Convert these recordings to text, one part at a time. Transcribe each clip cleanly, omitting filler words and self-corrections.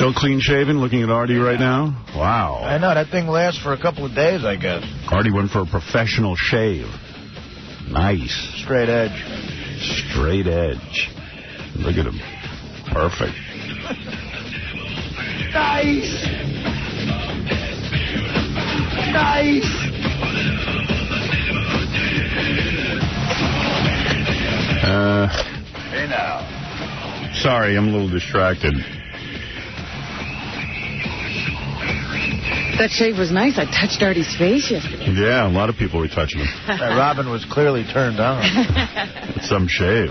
Still clean-shaven, looking at Artie right now? Wow. I know, that thing lasts for a couple of days, I guess. Artie went for a professional shave. Nice. Straight edge. Straight edge. Look at him. Perfect. Nice. Nice. Hey now. Sorry, I'm a little distracted. That shave was nice. I touched Artie's face yesterday. Yeah, a lot of people were touching him. Robin was clearly turned on. Some shave.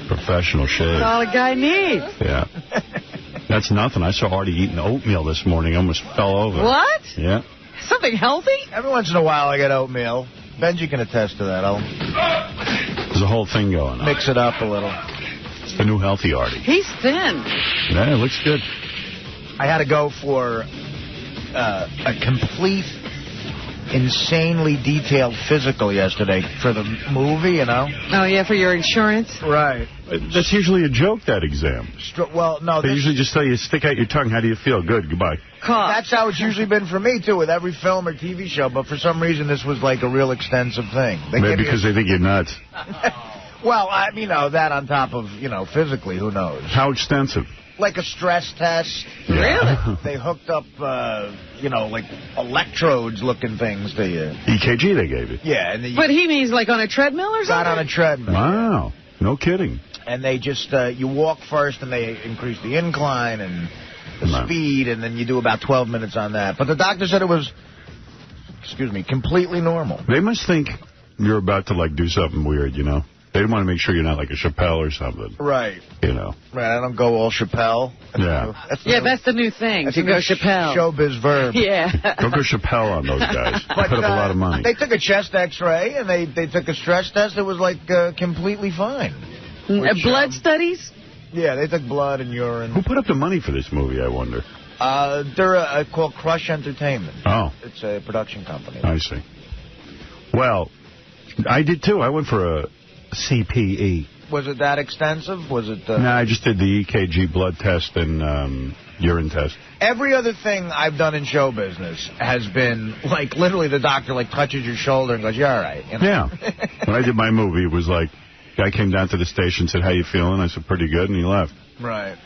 Professional shave. That's all a guy needs. Yeah. That's nothing. I saw Artie eating oatmeal this morning. I almost fell over. What? Yeah. Something healthy? Every once in a while I get oatmeal. Benji can attest to that. I'll There's a whole thing going on. mix it up a little. It's the new healthy Artie. He's thin. Yeah, it looks good. I had to go for a complete, insanely detailed physical yesterday for the movie, you know? Oh, yeah, for your insurance? Right. That's usually a joke, that exam. Well, no. They usually just tell you, stick out your tongue. How do you feel? Good. Goodbye. That's how it's usually been for me, too, with every film or TV show. But for some reason, this was like a real extensive thing. Maybe because they think you're nuts. Well, that on top of, physically, who knows? How extensive? Like a stress test. Really? They hooked up, like electrodes-looking things to you. EKG they gave you. Yeah. But he means like on a treadmill or something? Not on a treadmill. Wow. No kidding. And they just, you walk first and they increase the incline and the speed, and then you do about 12 minutes on that. But the doctor said it was, completely normal. They must think you're about to, do something weird, They want to make sure you're not like a Chappelle or something. Right. Right, I don't go all Chappelle. Yeah. That's the new thing, to go Chappelle. Showbiz verb. Yeah. Don't go Chappelle on those guys. They put up a lot of money. They took a chest x-ray, and they took a stress test. It was, completely fine. Blood studies? Yeah, they took blood and urine. Who put up the money for this movie, I wonder? They're called Crush Entertainment. Oh. It's a production company. I see. Well, I did, too. I went for a CPE. Was it that extensive? Was it? No, I just did the EKG blood test and urine test. Every other thing I've done in show business has been, literally the doctor, touches your shoulder and goes, you're all right. Yeah. When I did my movie, it was guy came down to the station, said, how you feeling? I said, pretty good, and he left. Right.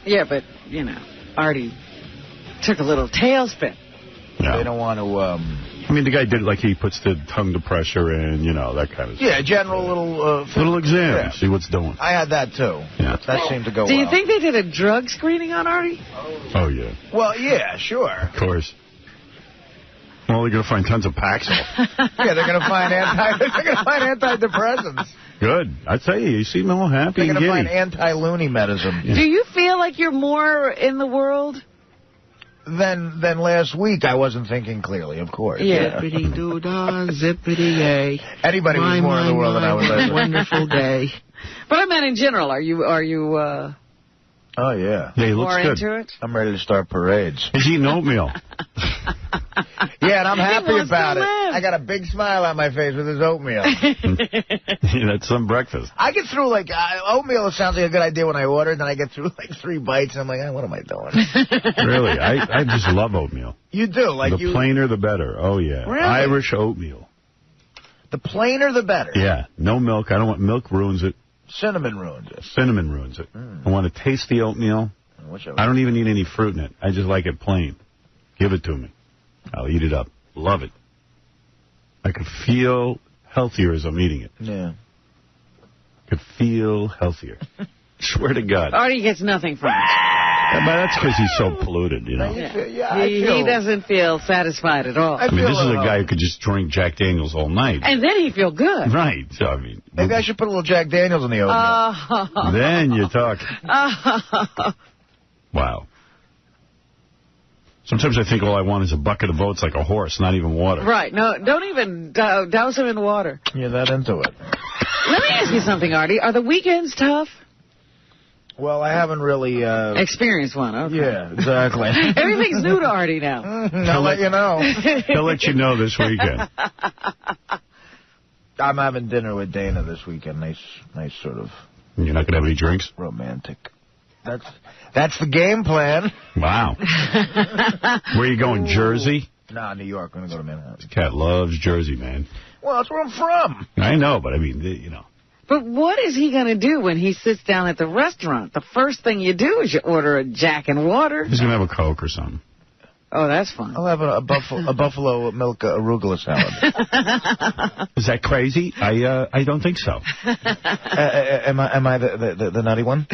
Yeah, but, Artie took a little tailspin. Yeah. They don't want to, the guy did he puts the tongue depressor in, that kind of stuff. Yeah, general little exam, see what's doing. I had that, too. Yeah. That seemed to go well. Do you think they did a drug screening on Artie? Oh, yeah. Well, yeah, sure. Of course. Well, they're going to find tons of Paxil. Yeah, they're going to find antidepressants. Good. I tell you seem all happy and giddy. They're going to find anti-loony medicine. Yeah. Do you feel like you're more in the world? Than last week. I wasn't thinking clearly, of course. Yeah. Zippity-doo-dah, zippity-yay. Anybody was more in the world than I was. Wonderful day. But I meant in general. Are you Oh, yeah. Yeah, he looks more good. into it? I'm ready to start parades. He's eating oatmeal. Yeah, and I'm happy about it. Live. I got a big smile on my face with his oatmeal. That's some breakfast. I get through, oatmeal sounds like a good idea when I order it, then I get through, 3 bites, and I'm like, what am I doing? Really? I just love oatmeal. You do? The plainer, the better. Oh, yeah. Really? Irish oatmeal. The plainer, the better. Yeah. No milk. I don't want milk. Ruins it. Cinnamon ruins it. Cinnamon ruins it. I want to taste the oatmeal. I don't even need any fruit in it. I just like it plain. Give it to me. I'll eat it up. Love it. I could feel healthier as I'm eating it. Yeah. Could feel healthier. Swear to God. Artie gets nothing from it. But that's because he's so polluted, He doesn't feel satisfied at all. This is a guy who could just drink Jack Daniels all night. And then he feel good. Right. So, maybe I should put a little Jack Daniels in the oatmeal. Then you talk. Wow. Sometimes I think all I want is a bucket of oats like a horse, not even water. Right. No, don't even douse him in water. You're that into it. Let me ask you something, Artie. Are the weekends tough? Well, I haven't really... experienced one, okay. Yeah, exactly. Everything's new to Artie now. I'll let you know. He'll let you know this weekend. I'm having dinner with Dana this weekend. Nice sort of... You're not going to have any drinks? Romantic. That's the game plan. Wow. Where you going, Jersey? Nah, New York. I'm going to go to Manhattan. This cat loves Jersey, man. Well, that's where I'm from. I know, but I mean, you know. But what is he going to do when he sits down at the restaurant? The first thing you do is you order a Jack and Water. He's going to have a Coke or something. Oh, that's fun. I'll have a buffalo milk arugula salad. Is that crazy? I don't think so. Am I the nutty one?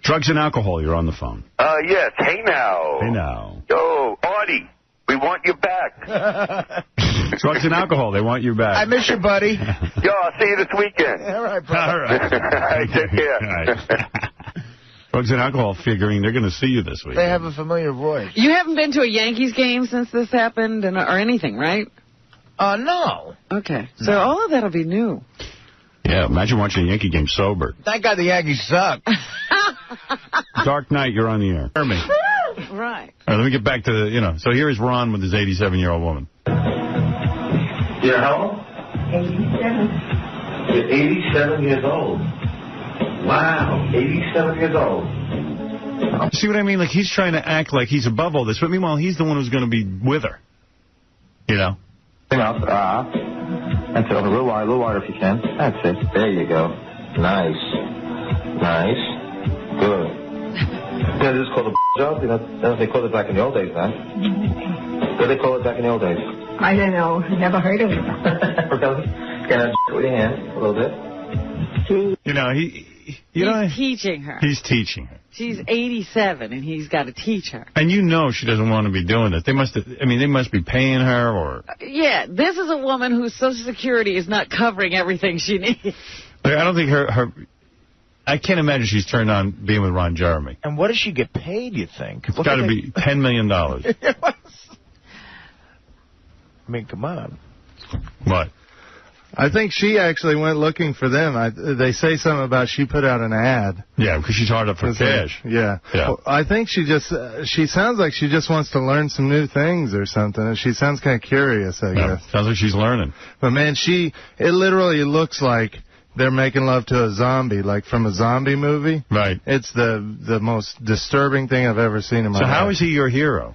Drugs and alcohol, you're on the phone. Yes. Hey now. Hey now. Yo, Artie, we want you back. Drugs and alcohol, they want you back. I miss you, buddy. Yo, I'll see you this weekend. All right, bro. All right. Take care. All right. Drugs and alcohol figuring they're going to see you this week. They have a familiar voice. You haven't been to a Yankees game since this happened or anything, right? No. Okay. So all of that will be new. Yeah, imagine watching a Yankee game sober. Thank God the Yankees suck. Dark Knight, you're on the air. Hear me. Right. All right, let me get back to the, so here is Ron with his 87-year-old woman. Yeah, how old? 87. You're 87 years old. Wow, 87 years old. See what I mean? Like, he's trying to act like he's above all this, but meanwhile, he's the one who's going to be with her. You know? That's it. A little wider if you can. That's it. There you go. Nice. Good. Yeah, this is called a job. You know, they called it back in the old days, man. What did they call it back in the old days? I don't know. Never heard of it. Really? Can I with your hand a little bit? You know, He's teaching her. He's teaching her. She's 87, and he's got to teach her. And you know she doesn't want to be doing this. They must be paying her or... Yeah, this is a woman whose Social Security is not covering everything she needs. I don't think her... I can't imagine she's turned on being with Ron Jeremy. And what does she get paid, you think? It's got to be $10 million. I mean, come on. What? I think she actually went looking for them. They say something about she put out an ad. Yeah, because she's hard up for cash. Yeah. Well, I think she sounds like she just wants to learn some new things or something. She sounds kind of curious, I guess. Sounds like she's learning. But, man, it literally looks like they're making love to a zombie, like from a zombie movie. Right. It's the most disturbing thing I've ever seen in my life. So how is he your hero?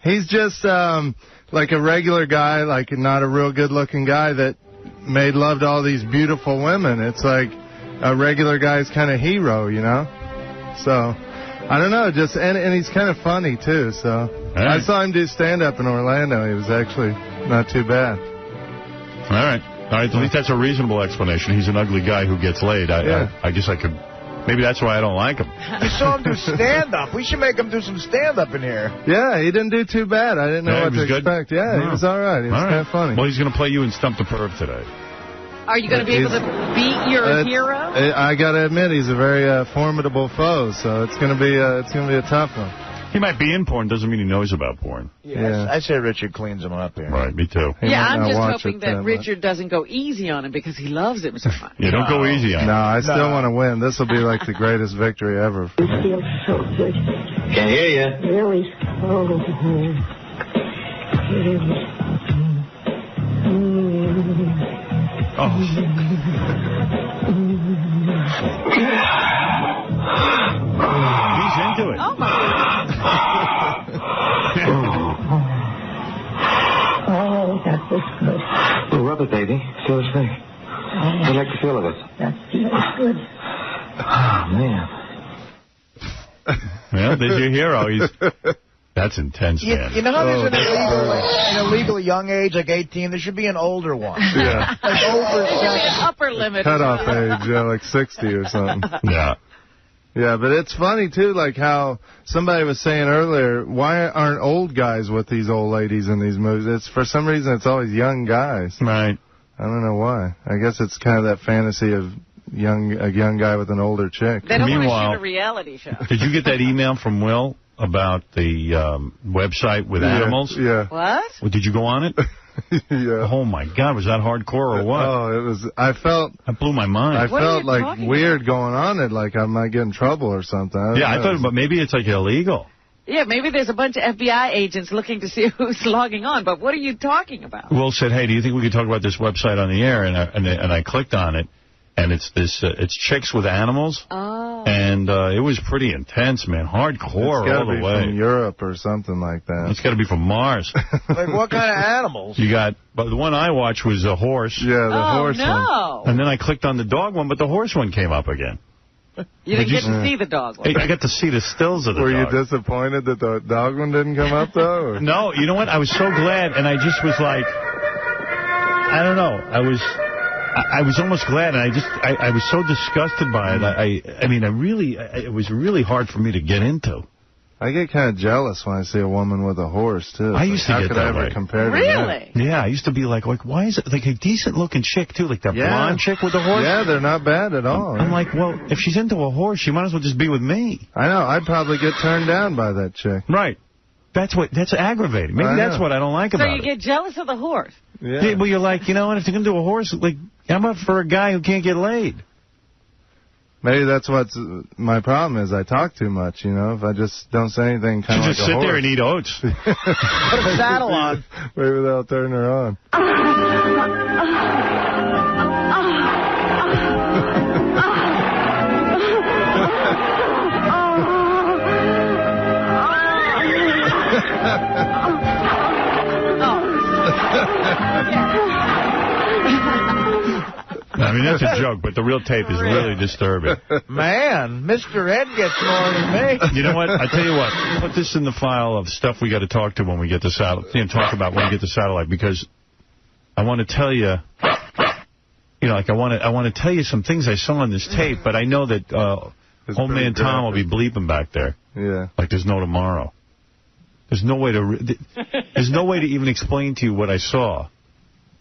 He's just like a regular guy, like not a real good-looking guy that made love to all these beautiful women. It's like a regular guy's kind of hero, you know? So, I don't know, and he's kind of funny, too, so. Right. I saw him do stand-up in Orlando. He was actually not too bad. All right, at least that's a reasonable explanation. He's an ugly guy who gets laid. I guess I could... Maybe that's why I don't like him. We saw him do stand-up. We should make him do some stand-up in here. Yeah, he didn't do too bad. I didn't know what to expect. Yeah, he was all right. He was kind of funny. Well, he's going to play you in Stump the Perv today. Are you going to be able to beat your hero? I got to admit, he's a very formidable foe, so it's going to be a tough one. He might be in porn, doesn't mean he knows about porn. Yeah. I say Richard cleans him up here. Right, me too. I'm just hoping that Richard doesn't go easy on him because he loves him so much. Yeah, don't go easy on him. No, I still want to win. This will be like the greatest victory ever. It feels so good. Can't hear you. Really. He's into it. Oh, my Oh, that was good. Well, rub it, baby. Feel his thing. I like the feel of it. That feels good. Oh, man. Well, there's your hero. That's intense, man. You know how there's an illegal young age, like 18? There should be an older one. Yeah. Like over upper limit. Cutoff age, like 60 or something. Yeah. Yeah, but it's funny, too, like how somebody was saying earlier, why aren't old guys with these old ladies in these movies? For some reason, it's always young guys. Right. I don't know why. I guess it's kind of that fantasy of a young guy with an older chick. They don't want to shoot a reality show. Did you get that email from Will about the website with animals? Yeah. What? Well, did you go on it? Yeah. Oh, my God. Was that hardcore or what? Oh, it was. That blew my mind. I felt like weird going on it, like I might get in trouble or something. I thought, but maybe it's like illegal. Yeah, maybe there's a bunch of FBI agents looking to see who's logging on, but what are you talking about? Will said, hey, do you think we could talk about this website on the air? And I clicked on it, and it's chicks with animals. Oh. And it was pretty intense, man. Hardcore all the way. It's got to be from Europe or something like that. It's got to be from Mars. Like what kind of animals? You got, but the one I watched was a horse. Yeah, the horse one. And then I clicked on the dog one, but the horse one came up again. You didn't get to see the dog one. I got to see the stills of the dog. Were you disappointed that the dog one didn't come up, though? No, you know what? I was so glad, and I just was like, I don't know. I was almost glad, and I was so disgusted by it. I mean, it was really hard for me to get into. I get kind of jealous when I see a woman with a horse, too. I used to get that way. How could I ever compare to that? Really? Yeah, I used to be like, why is it, like, a decent-looking chick, too, like that blonde chick with the horse? Yeah, they're not bad at all. I'm like, well, if she's into a horse, she might as well just be with me. I know. I'd probably get turned down by that chick. Right. That's aggravating. Maybe that's what I don't like about it. So you get jealous of the horse? Yeah, well, you're like, you know what, if you're going to do a horse, like, how about for a guy who can't get laid? Maybe that's what's my problem is I talk too much, you know. If I just don't say anything, kind of like a horse. Just sit there and eat oats. Put a saddle on. Maybe that'll turn her on. I mean, that's a joke, but the real tape is really disturbing. Man, Mr. Ed gets more than me. You know what? I tell you what. Put this in the file of stuff we got to talk to when we get to satellite. Talk about when we get to satellite, because I want to tell you, like I want to tell you some things I saw on this tape, but I know that old man Tom will be bleeping back there. Yeah. Like there's no tomorrow. There's no way to even explain to you what I saw.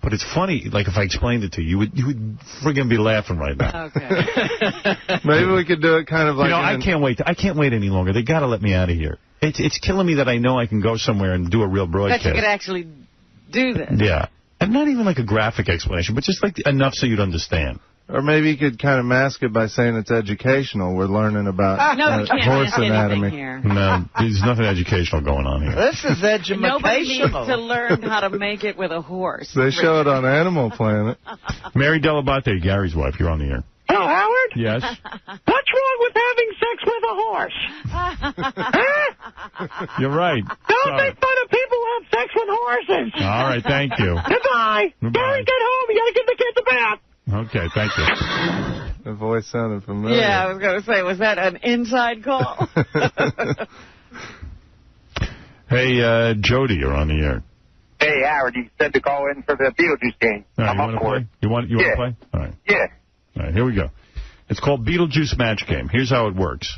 But it's funny, like, if I explained it to you, you would friggin' be laughing right now. Okay. Maybe we could do it kind of like... I can't wait. I can't wait any longer. They got to let me out of here. It's killing me that I know I can go somewhere and do a real broadcast. That you could actually do this. Yeah. And not even like a graphic explanation, but just like enough so you'd understand. Or maybe you could kind of mask it by saying it's educational. We're learning about horse anatomy. Here. No, there's nothing educational going on here. This is educational. Nobody needs to learn how to make it with a horse. They show it on Animal Planet. Mary Delabate, Gary's wife, you're on the air. Hello, Howard? Yes? What's wrong with having sex with a horse? Huh? You're right. Don't make fun of people who have sex with horses. All right, thank you. Goodbye. Gary, get home. You got to give the kids a bath. Okay, thank you. The voice sounded familiar. Yeah, I was going to say, was that an inside call? Hey, Jody, you're on the air. Hey, Howard, you said to call in for the Beetlejuice game. Right, I'm up for it. You want to play? All right. Yeah. All right, here we go. It's called Beetlejuice Match Game. Here's how it works.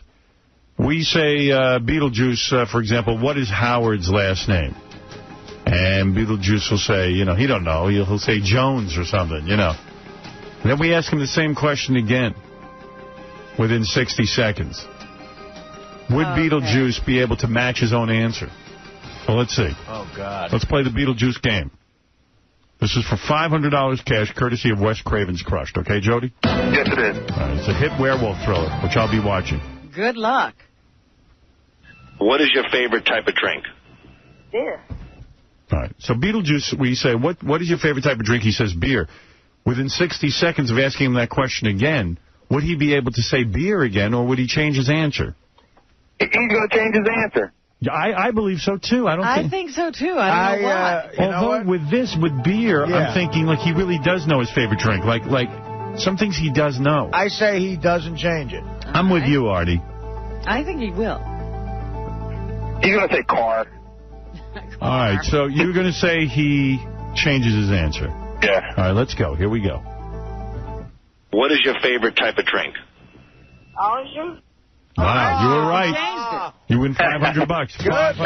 We say, Beetlejuice, for example, what is Howard's last name? And Beetlejuice will say, he don't know. He'll say Jones or something, Then we ask him the same question again within 60 seconds. Would Beetlejuice be able to match his own answer? Well, let's see. Oh, God. Let's play the Beetlejuice game. This is for $500 cash, courtesy of Wes Craven's Crushed. Okay, Jody? Yes, it is. All right, it's a hit werewolf thriller, which I'll be watching. Good luck. What is your favorite type of drink? Beer. All right, so Beetlejuice, we say, what is your favorite type of drink? He says beer. Within 60 seconds of asking him that question again, would he be able to say beer again, or would he change his answer? He's going to change his answer. I believe so, too. I think so, too. I don't know why. Although with beer, I'm thinking, like, he really does know his favorite drink. Like some things he does know. I say he doesn't change it. I'm with you, Artie. I think he will. He's going to say car. All right, so you're going to say he changes his answer. Yeah. All right, let's go. Here we go. What is your favorite type of drink? Orange juice. Wow, you were right. You win $500. $500.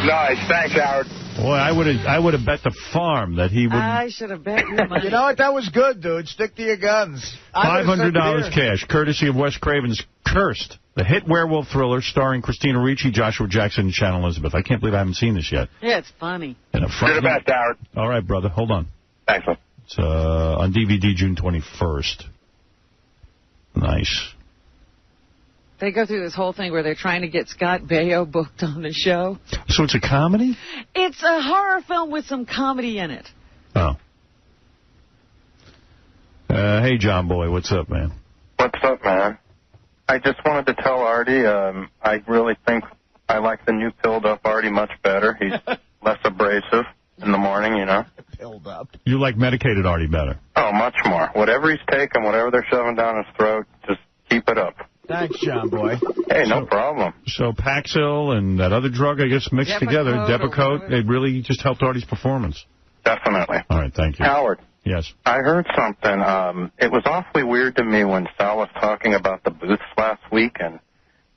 Nice. Thanks, Howard. Boy, I would have bet the farm that he would. I should have bet you money. You know what? That was good, dude. Stick to your guns. $500 cash, courtesy of Wes Craven's Cursed, the hit werewolf thriller starring Christina Ricci, Joshua Jackson, and Shannon Elizabeth. I can't believe I haven't seen this yet. Yeah, it's funny. You're the best, Howard. All right, brother. Hold on. Thanks, man. It's on DVD June 21st. Nice. They go through this whole thing where they're trying to get Scott Baio booked on the show. So it's a comedy? It's a horror film with some comedy in it. Oh. Hey, John Boy, what's up, man? What's up, man? I just wanted to tell Artie, I really think I like the new filled-up Artie much better. He's less abrasive in the morning, you know. Filled up. You like medicated Artie better? Oh, much more. Whatever he's taking, whatever they're shoving down his throat, just keep it up. Thanks, John boy. Hey, no problem. So Paxil and that other drug, I guess, mixed together, Depakote, it really just helped Artie's performance. Definitely. All right, thank you. Howard. Yes. I heard something. It was awfully weird to me when Sal was talking about the booths last week, and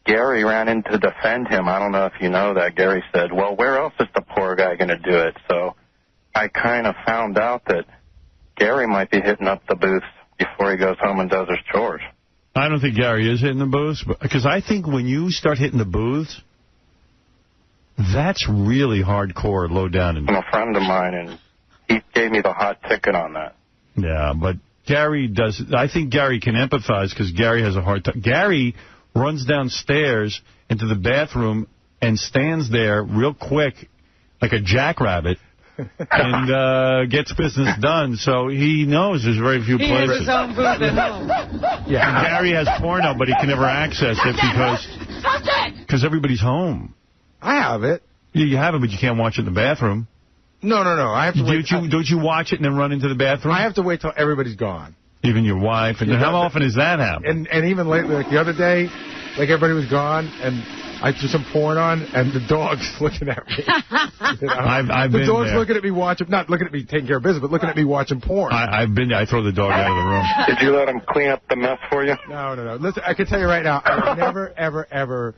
Gary ran in to defend him. I don't know if you know that. Gary said, well, where else is the poor guy going to do it? So I kind of found out that Gary might be hitting up the booths before he goes home and does his chores. I don't think Gary is hitting the booths, because I think when you start hitting the booths, that's really hardcore, low down. I'm a friend of mine, and he gave me the hot ticket on that. Yeah, but Gary does. I think Gary can empathize because Gary has a hard time. Gary runs downstairs into the bathroom and stands there real quick like a jackrabbit and gets business done. So he knows there's very few places. He has his own booth at home. Yeah, and Gary has porno, but he can never access it because everybody's home. I have it. Yeah, you have it, but you can't watch it in the bathroom. No. I have to wait. Don't you watch it and then run into the bathroom? I have to wait till everybody's gone. Even your wife? And how often does that happen? And even lately, like the other day, like everybody was gone, and I threw some porn on, and the dog's looking at me. You know? I've the been dog's there. looking at me watching, not looking at me taking care of business, but looking at me watching porn. I've been there. I throw the dog out of the room. Did you let him clean up the mess for you? No. Listen, I can tell you right now, I've never, ever,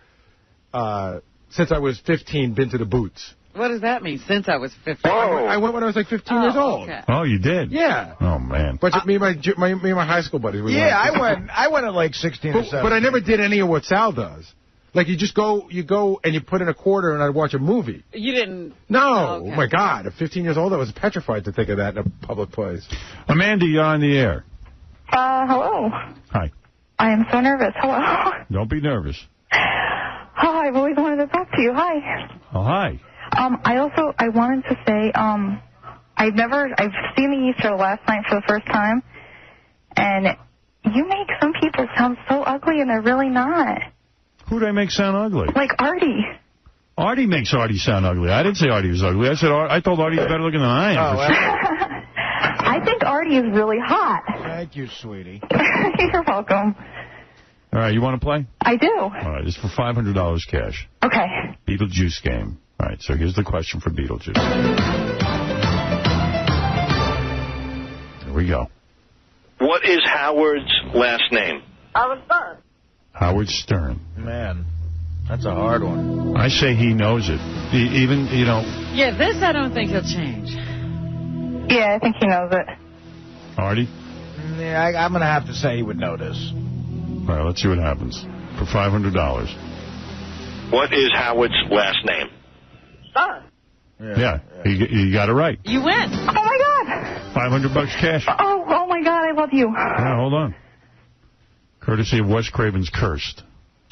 since I was 15, been to the boots. What does that mean? Since I was 15. I went when I was like 15 years old. Okay. Oh, you did? Yeah. Oh, man. But me and my high school buddies. I went at like 16 or 17. But I never did any of what Sal does. Like, you go and you put in a quarter and I'd watch a movie. You didn't? No. Oh, okay. Oh, my God. At 15 years old, I was petrified to think of that in a public place. Amanda, you're on the air. Hello. Hi. I am so nervous. Hello. Don't be nervous. Oh, I've always wanted to talk to you. Hi. Oh, hi. I wanted to say, I've seen the Easter last night for the first time, and you make some people sound so ugly, and they're really not. Who do I make sound ugly? Like Artie. Artie makes Artie sound ugly. I didn't say Artie was ugly. I told Artie he's better looking than I am. I think Artie is really hot. Thank you, sweetie. You're welcome. All right, you want to play? I do. All right, it's for $500 cash. Okay. Beetlejuice game. All right, so here's the question for Beetlejuice. Here we go. What is Howard's last name? Howard Stern. Howard Stern. Man, that's a hard one. I say he knows it. Even, you know. Yeah, this I don't think he'll change. Yeah, I think he knows it. Artie? Yeah, I'm going to have to say he would know this. All right, let's see what happens. For $500. What is Howard's last name? Stern. Yeah, you got it right. You win. Oh, my God. $500 cash. Oh, my God, I love you. Yeah, hold on. Courtesy of Wes Craven's Cursed.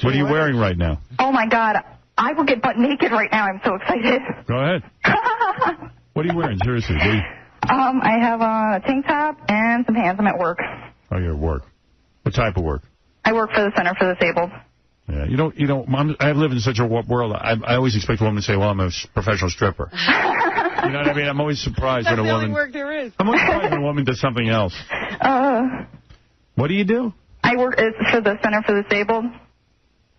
What are you wearing right now? Oh, my God. I will get butt naked right now. I'm so excited. Go ahead. What are you wearing? Seriously. I have a tank top and some pants. I'm at work. Oh, you're at work. What type of work? I work for the Center for the Disabled. Yeah, I live in such a warped world. I always expect a woman to say, well, I'm a professional stripper. You know what I mean? I'm always surprised when a woman... That's the only work there is. I'm always surprised when a woman does something else. What do you do? I work for the Center for the Disabled.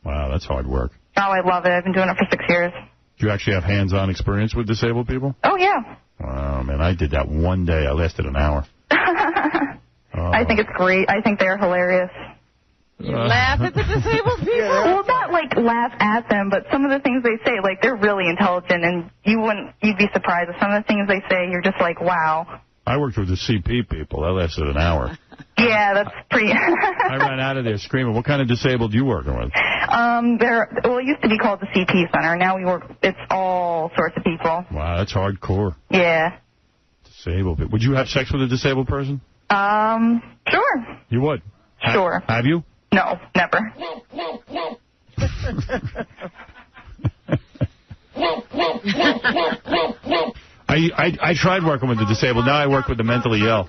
Wow, that's hard work. Oh, I love it. I've been doing it for 6 years. Do you actually have hands-on experience with disabled people? Oh, yeah. Wow, man, I did that one day. I lasted an hour. I think it's great. I think they're hilarious. You laugh at the disabled people? Well, not like laugh at them, but some of the things they say, like they're really intelligent, and you'd be surprised at some of the things they say. You're just like, wow. I worked with the CP people. That lasted an hour. Yeah, that's pretty. I ran out of there screaming. What kind of disabled you working with? It used to be called the CP Center. Now it's all sorts of people. Wow, that's hardcore. Yeah. Disabled people. Would you have sex with a disabled person? Sure. You would? Sure. Have you? No, never. I tried working with the disabled. Now I work with the mentally ill.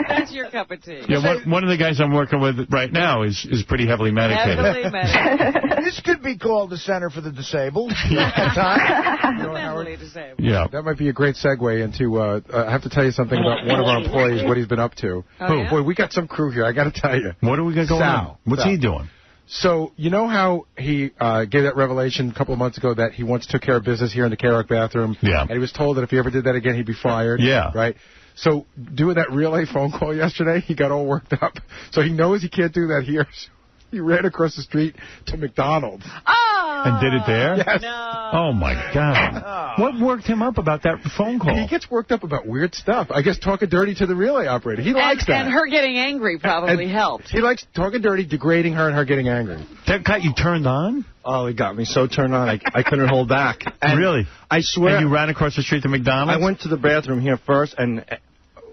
That's your cup of tea. Yeah, one of the guys I'm working with right now is pretty heavily medicated. Heavily medicated. This could be called the Center for the Disabled at times. You know, Howard, disabled. Yeah. That might be a great segue into, I have to tell you something about one of our employees, what he's been up to. Oh, yeah? Boy, we got some crew here, I got to tell you. What do we got going on? What's he doing? So, you know how he gave that revelation a couple of months ago that he once took care of business here in the K-Rock bathroom? Yeah. And he was told that if he ever did that again, he'd be fired. Yeah. Right? So, doing that relay phone call yesterday, he got all worked up. So he knows he can't do that here. So he ran across the street to McDonald's. Oh! And did it there? Yes. No. Oh, my God. What worked him up about that phone call? He gets worked up about weird stuff. I guess talking dirty to the relay operator. He likes that. And her getting angry probably helped. He likes talking dirty, degrading her, and her getting angry. That got you turned on? Oh, it got me so turned on, I couldn't hold back. And really? I swear. And you ran across the street to McDonald's? I went to the bathroom here first, and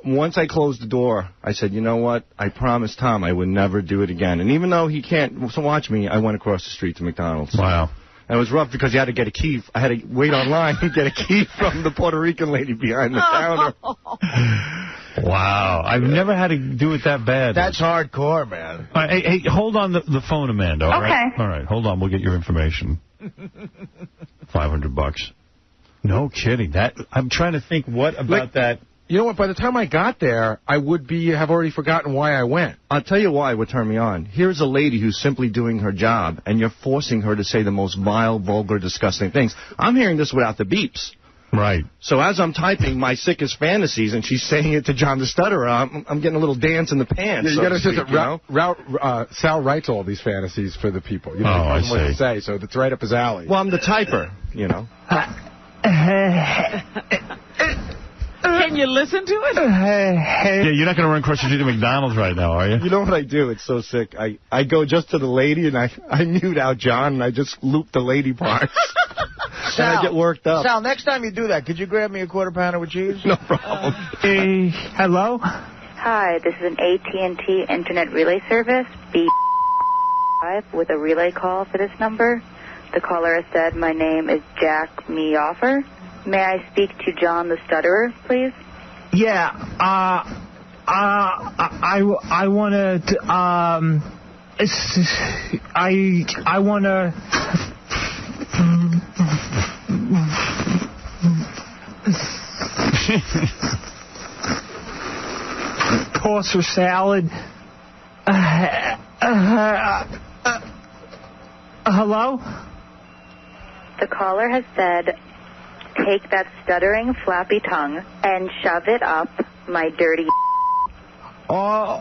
once I closed the door, I said, you know what? I promised Tom I would never do it again. And even though he can't watch me, I went across the street to McDonald's. Wow. And it was rough because you had to get a key. I had to wait online and get a key from the Puerto Rican lady behind the counter. Wow. I've never had to do it that bad. That's hardcore, man. All right, hey, hold on the phone, Amanda. All right? Okay. All right, hold on. We'll get your information. $500. No kidding. I'm trying to think what about that. You know what? By the time I got there, I would have already forgotten why I went. I'll tell you why it would turn me on. Here's a lady who's simply doing her job, and you're forcing her to say the most vile, vulgar, disgusting things. I'm hearing this without the beeps. Right. So as I'm typing my sickest fantasies, and she's saying it to John the Stutterer, I'm getting a little dance in the pants. Yeah, you got to say that Sal writes all these fantasies for the people. You know, I what to say, so it's right up his alley. Well, I'm the typer, you know. Can you listen to it? Yeah, you're not going to run across the street to McDonald's right now, are you? You know what I do? It's so sick. I go just to the lady, and I mute out John, and I just loop the lady parts. Sal, and I get worked up. Sal, next time you do that, could you grab me a quarter pounder with cheese? No problem. Hello? Hi, this is an AT&T Internet Relay Service, B5, with a relay call for this number. The caller has said, my name is Jack Me Offer. May I speak to John the Stutterer, please? Yeah, I want to, I want to, toss or salad. Hello? The caller has said, take that stuttering, flappy tongue and shove it up my dirty. I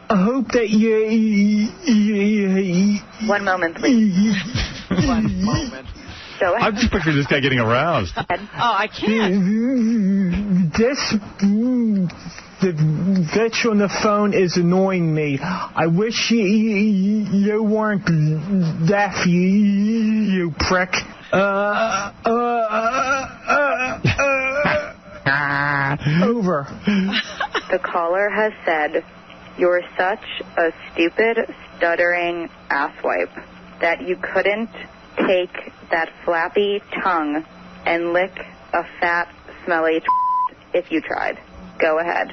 hope that you. One moment, please. 1 moment. Go ahead. I'm just picturing this guy getting aroused. Oh, I can't. The bitch on the phone is annoying me. I wish you weren't deaf, you prick. Over. The caller has said, you're such a stupid, stuttering asswipe that you couldn't take that flappy tongue and lick a fat, smelly if you tried. Go ahead.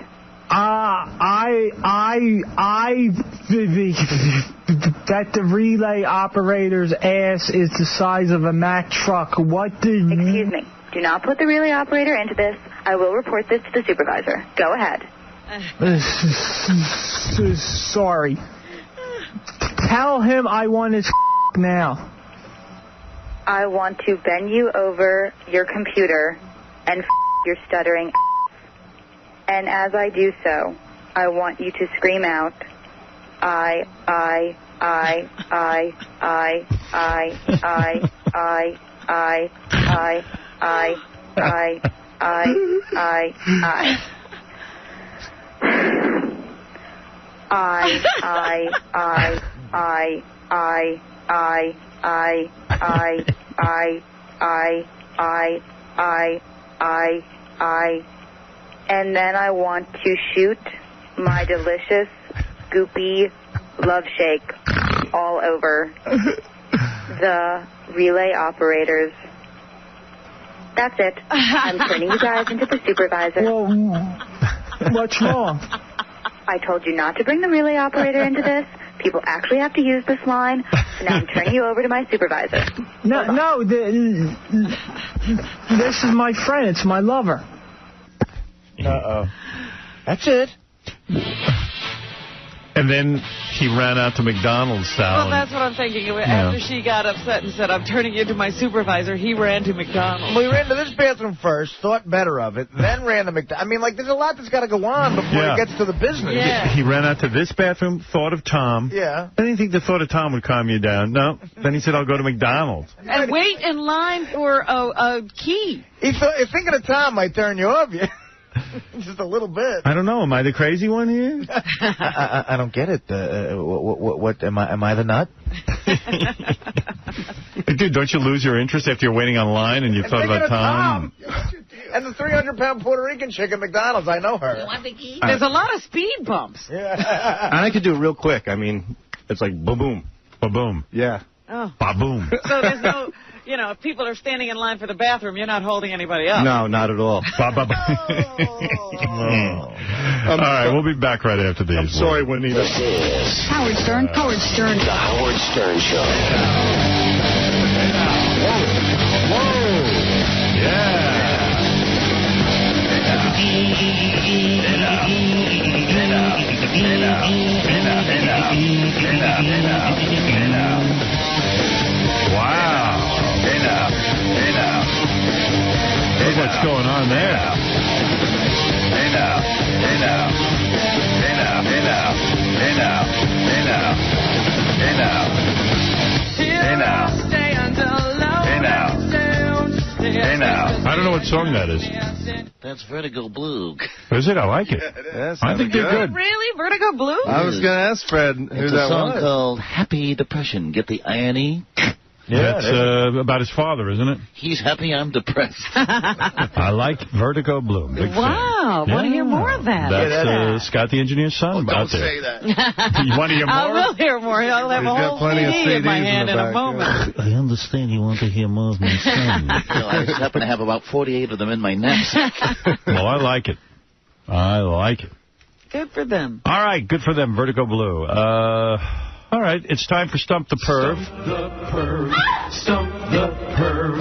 That the relay operator's ass is the size of a Mack truck. What did... Excuse me. Do not put the relay operator into this. I will report this to the supervisor. Go ahead. Sorry. Tell him I want his now. I want to bend you over your computer and your stuttering ass. And as I do so, I want you to scream out, I. And then I want to shoot my delicious, goopy love shake all over the relay operator's That's it. I'm turning you guys into the supervisor. Well, what's wrong? I told you not to bring the relay operator into this. People actually have to use this line. So now I'm turning you over to my supervisor. No, this is my friend. It's my lover. Uh-oh. That's it. And then he ran out to McDonald's, Sal. Well, that's what I'm thinking. After she got upset and said, I'm turning you into my supervisor, he ran to McDonald's. Well, he ran to this bathroom first, thought better of it, then ran to McDonald's. I mean, like, there's a lot that's got to go on before he gets to the business. Yeah. He ran out to this bathroom, thought of Tom. Yeah. I didn't think the thought of Tom would calm you down. No. Then he said, I'll go to McDonald's. And wait in line for a key. If thinking of Tom might turn you off, yeah. Just a little bit. I don't know. Am I the crazy one here? I don't get it. What am I the nut? Dude, don't you lose your interest after you're waiting online and you thought about Tom? And the 300-pound Puerto Rican chick at McDonald's, I know her. There's a lot of speed bumps. And I could do it real quick. I mean, it's like ba-boom. Ba-boom. Yeah. Oh. Ba-boom. So there's no... You know, if people are standing in line for the bathroom, you're not holding anybody up. No, not at all. All right, we'll be back right after these. I'm sorry, Juanita. Howard Stern. Howard Stern. The Howard Stern Show. Wow. Look what's going on there. I don't know what song that is. That's Vertigo Blue. Is it? I like it. I think they're good. Really? Vertigo Blue? I was going to ask Fred who It's that a song was. called Happy Depression. Get the irony? Yeah, that's about his father, isn't it? He's happy, I'm depressed. I like Vertigo Blue. Big Wow, fan. want to hear more of that. That's Scott the Engineer's son out there. Don't say that. You want to hear more? I will hear more. I'll have a whole CD in my hand in a moment. I understand you want to hear more of my son. I just happen to have about 48 of them in my knapsack. Well, I like it. I like it. Good for them. All right, good for them. Vertigo Blue. All right, it's time for Stump the Perv. Stump the Perv.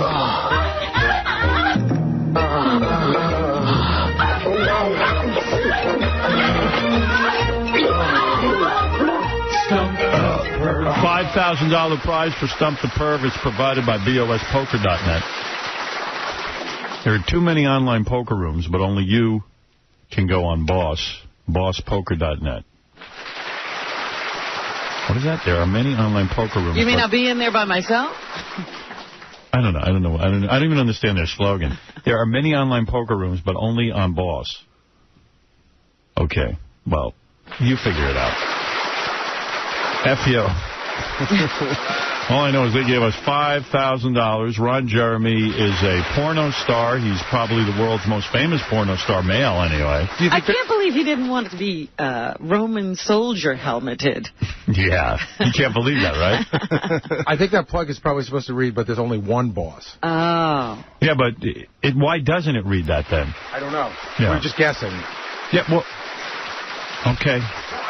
Stump the Perv. $5,000 prize for Stump the Perv is provided by BOSPoker.net. There are too many online poker rooms, but only you can go on BossPoker.net. What is that? There are many online poker rooms. You mean I'll be in there by myself? I don't know. I don't even understand their slogan. There are many online poker rooms, but only on Boss. Okay. Well, you figure it out. F you. All I know is they gave us $5,000. Ron Jeremy is a porno star. He's probably the world's most famous porno star, male anyway. I can't believe he didn't want it to be Roman soldier helmeted. Yeah, you can't believe that, right? I think that plug is probably supposed to read, but there's only one boss. Oh. Yeah, but why doesn't it read that then? I don't know. Yeah. We're just guessing. Yeah, well, okay.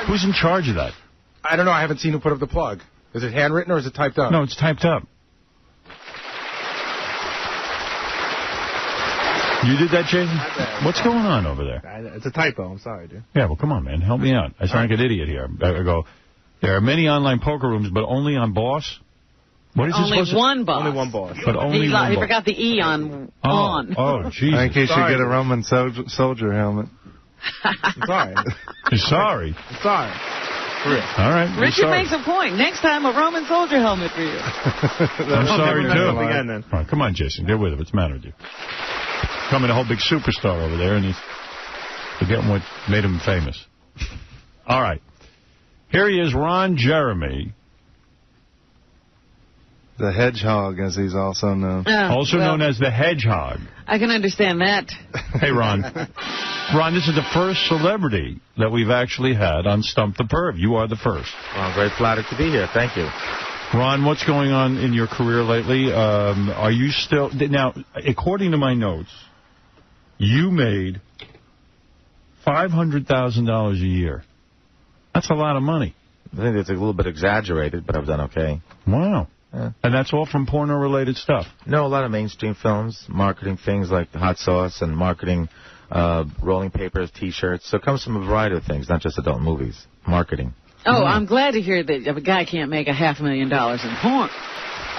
Who's in charge of that? I don't know. I haven't seen who put up the plug. Is it handwritten or is it typed up? No, it's typed up. You did that, Jason? What's going on over there? It's a typo. I'm sorry, dude. Yeah, well, come on, man. Help me out. I sound like an idiot here. I go, there are many online poker rooms, but only on Boss? What is only one boss. Only one boss. But only one He boss. forgot the E on on. Oh, Jesus. I think he should get a Roman soldier helmet. I'm sorry. You're sorry? I'm sorry. For real. All right. Richard makes a point. Next time, a Roman soldier helmet for you. I'm sorry, too. Again, then. All right, come on, Jason. Get with it. What's the matter with you? Coming a whole big superstar over there, and he's forgetting what made him famous. All right. Here he is, Ron Jeremy. The Hedgehog, as he's also known. Also known as the Hedgehog. I can understand that. Hey, Ron. Ron, this is the first celebrity that we've actually had on Stump the Perv. You are the first. Well, I'm very flattered to be here. Thank you. Ron, what's going on in your career lately? Are you still... Now, according to my notes, you made $500,000 a year. That's a lot of money. I think it's a little bit exaggerated, but I've done okay. Wow. Yeah. And that's all from porno-related stuff? No, a lot of mainstream films, marketing things like hot sauce and marketing rolling papers, T-shirts. So it comes from a variety of things, not just adult movies. Marketing. Oh, I'm glad to hear that a guy can't make $500,000 in porn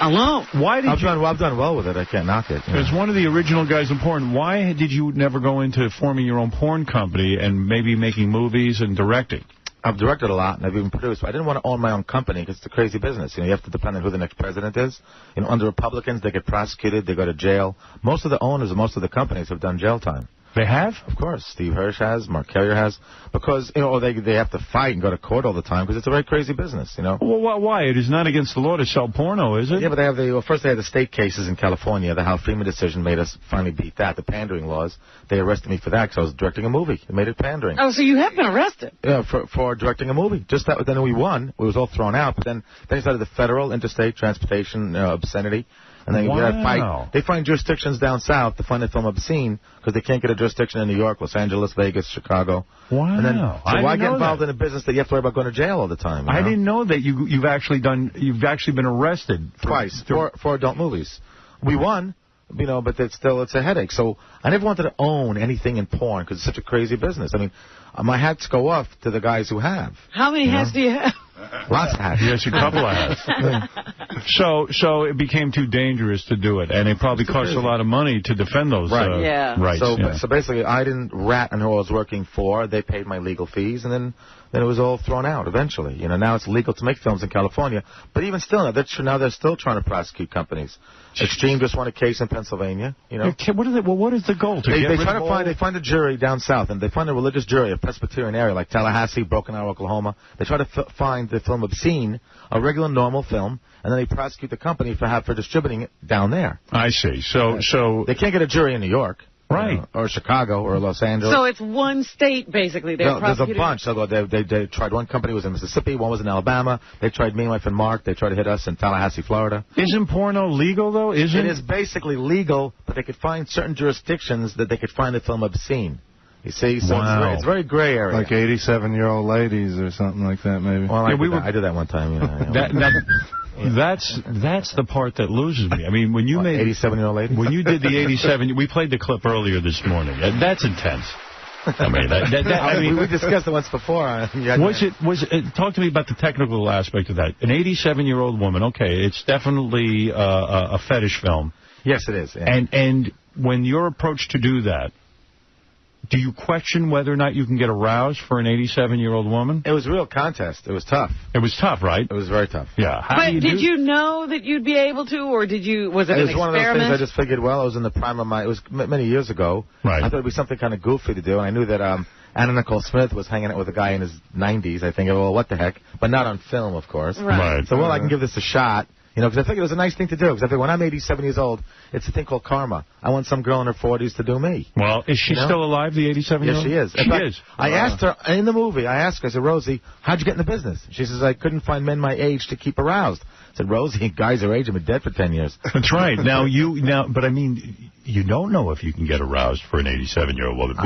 alone. Why did I've done well with it. I can't knock it. As one of the original guys in porn, why did you never go into forming your own porn company and maybe making movies and directing? I've directed a lot, and I've even produced. I didn't want to own my own company because it's a crazy business. You know, you have to depend on who the next president is. You know, under Republicans, they get prosecuted, they go to jail. Most of the owners of most of the companies have done jail time. They have? Of course. Steve Hirsch has, Mark Carrier has, because, you know, or they have to fight and go to court all the time because it's a very crazy business, you know. Well, why? It is not against the law to sell porno, is it? Yeah, but they have first they had the state cases in California. The Hal Freeman decision made us finally beat that, the pandering laws. They arrested me for that because I was directing a movie. They made it pandering. Oh, so you have been arrested? Yeah, for directing a movie. Just that, then we won. It was all thrown out, but then they started the federal, interstate, transportation, obscenity. And then you had to fight. They find jurisdictions down south to find the film obscene because they can't get a jurisdiction in New York, Los Angeles, Vegas, Chicago. Wow. And then, so why get involved in a business that you have to worry about going to jail all the time? I didn't know that you've actually been arrested twice for adult movies. We won, you know, but it's a headache. So I never wanted to own anything in porn because it's such a crazy business. I mean, my hats go off to the guys who have. How many hats do you have? Lots of hats. Yes, a couple of hats. So it became too dangerous to do it, and it probably cost a lot of money to defend those rights. So basically, I didn't rat on who I was working for. They paid my legal fees, and then it was all thrown out eventually. You know, now it's legal to make films in California, but even still, now they're still trying to prosecute companies. Extreme just won a case in Pennsylvania. You know, what is the goal? They find a jury down south, and they find a religious jury, a Presbyterian area like Tallahassee, Broken Arrow, Oklahoma. They try to find the film obscene, a regular normal film, and then they prosecute the company for distributing it down there. I see. So they can't get a jury in New York. Right. You know, or Chicago or Los Angeles. So it's one state, basically. There's a bunch. They tried. One company was in Mississippi, one was in Alabama. They tried me, my friend Mark. They tried to hit us in Tallahassee, Florida. Isn't porno legal, though? It is basically legal, but they could find certain jurisdictions that they could find the film obscene. You see, so it's very gray area. Like 87-year-old ladies or something like that, maybe. Well, I did that one time. You know, That's the part that loses me. I mean, when you made 87-year-old lady. When you did the 87, we played the clip earlier this morning. That's intense. I mean, we discussed it once before. Talk to me about the technical aspect of that. An 87-year-old woman. Okay, it's definitely a fetish film. Yes, it is. Yeah. And when you're approached to do that, do you question whether or not you can get aroused for an 87-year-old woman? It was a real contest. It was tough. It was tough, right? It was very tough. Yeah. But did you know that you'd be able to, or was it an experiment? It was one of those things I just figured, well, I was in the prime of it was many years ago. Right. I thought it would be something kind of goofy to do, and I knew that Anna Nicole Smith was hanging out with a guy in his 90s, I think. Well, what the heck? But not on film, of course. Right. So, I can give this a shot. You know, because I think it was a nice thing to do. Because I think when I'm 87 years old, it's a thing called karma. I want some girl in her 40s to do me. Well, is she still alive, the 87-year-old? Yes, she is. She is. I asked her in the movie, I said, Rosie, how'd you get in the business? She says, I couldn't find men my age to keep aroused. I said, Rosie, guys our age have been dead for 10 years. That's right. But I mean, you don't know if you can get aroused for an 87-year-old woman.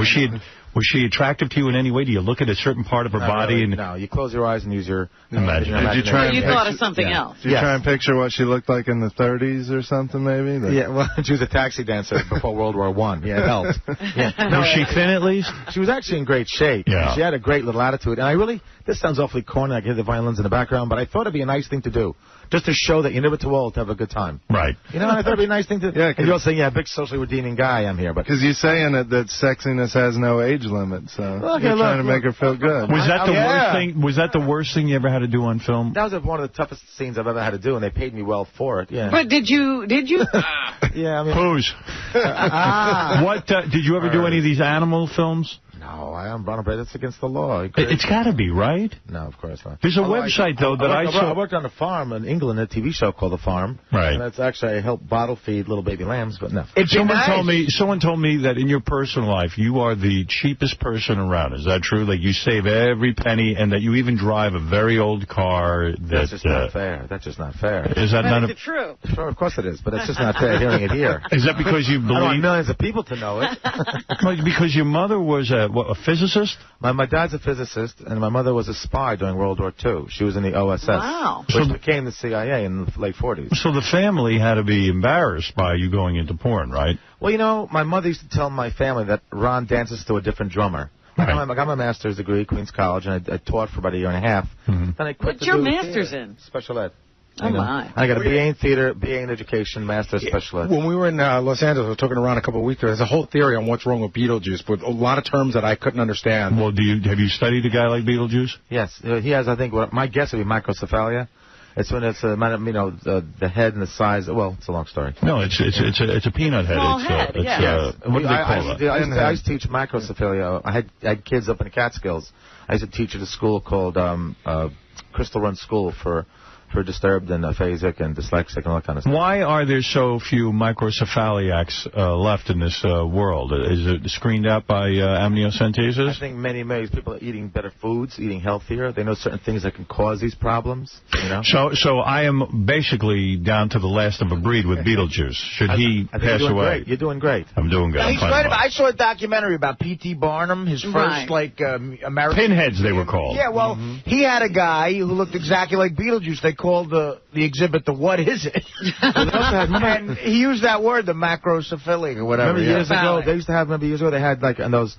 Was she attractive to you in any way? Do you look at a certain part of her body? Really, no, you close your eyes and use your imagination. You thought of something else. Did you try and picture what she looked like in the 30s or something, maybe? Yeah, well, she was a taxi dancer before World War I. Yeah, it helped. Yeah. Was she thin at least? She was actually in great shape. Yeah. She had a great little attitude. And this sounds awfully corny, I hear the violins in the background, but I thought it'd be a nice thing to do. Just to show that you're never too old to have a good time. Right. You know, I thought it'd be a nice thing to... Yeah, and you're saying, big socially redeeming guy I'm here, but... Because you're saying that sexiness has no age limit, so you're trying to make her feel good. Was that the worst thing? Was that the worst thing you ever had to do on film? That was one of the toughest scenes I've ever had to do, and they paid me well for it, yeah. But did you? Yeah, I mean... Pose. What, did you ever do any of these animal films? No, I am Brown. That's against the law. It's got to be, right? No, of course not. There's a website, though, that I saw. I worked on a farm in England, a TV show called The Farm. Right. And that's actually, I help bottle feed little baby lambs, but no. Someone told me that in your personal life, you are the cheapest person around. Is that true? Like, you save every penny, and that you even drive a very old car. That's just not fair. That's just not fair. Is that not true? Sure, of course it is, but it's just not fair hearing it here. Is that because you believe... I want millions of people to know it. Because your mother was a physicist? My dad's a physicist, and my mother was a spy during World War II. She was in the OSS, which became the CIA in the late 40s. So the family had to be embarrassed by you going into porn, right? Well, you know, my mother used to tell my family that Ron dances to a different drummer. Right. I got my master's degree at Queens College, and I taught for about a year and a half. Then I quit. What's your master's in? Special ed. Oh, my. I got a BA in theater, BA in education, master's special ed. When we were in Los Angeles, we were talking around a couple of weeks ago, there's a whole theory on what's wrong with Beetlejuice, but a lot of terms that I couldn't understand. Well, have you studied a guy like Beetlejuice? Yes. He has, I think, my guess would be microcephalia. It's when it's the head and the size. Well, it's a long story. No, it's a peanut head. Small head, yeah. What do they call it? I used to teach microcephalia. I had kids up in the Catskills. I used to teach at a school called Crystal Run School for disturbed and aphasic and dyslexic and all that kind of stuff. Why are there so few microcephaliacs left in this world? Is it screened out by amniocentesis? I think many people are eating better foods, eating healthier. They know certain things that can cause these problems. You know. So I am basically down to the last of a breed with Beetlejuice. Should he pass away? Great. You're doing great. I'm doing good. He's great. I saw a documentary about P.T. Barnum, his first American Pinheads, they were called. Yeah, well, he had a guy who looked exactly like Beetlejuice. They called the exhibit the "What Is It?" And he used that word, the macrocephalic or whatever. Remember years ago, they used to have. They had like those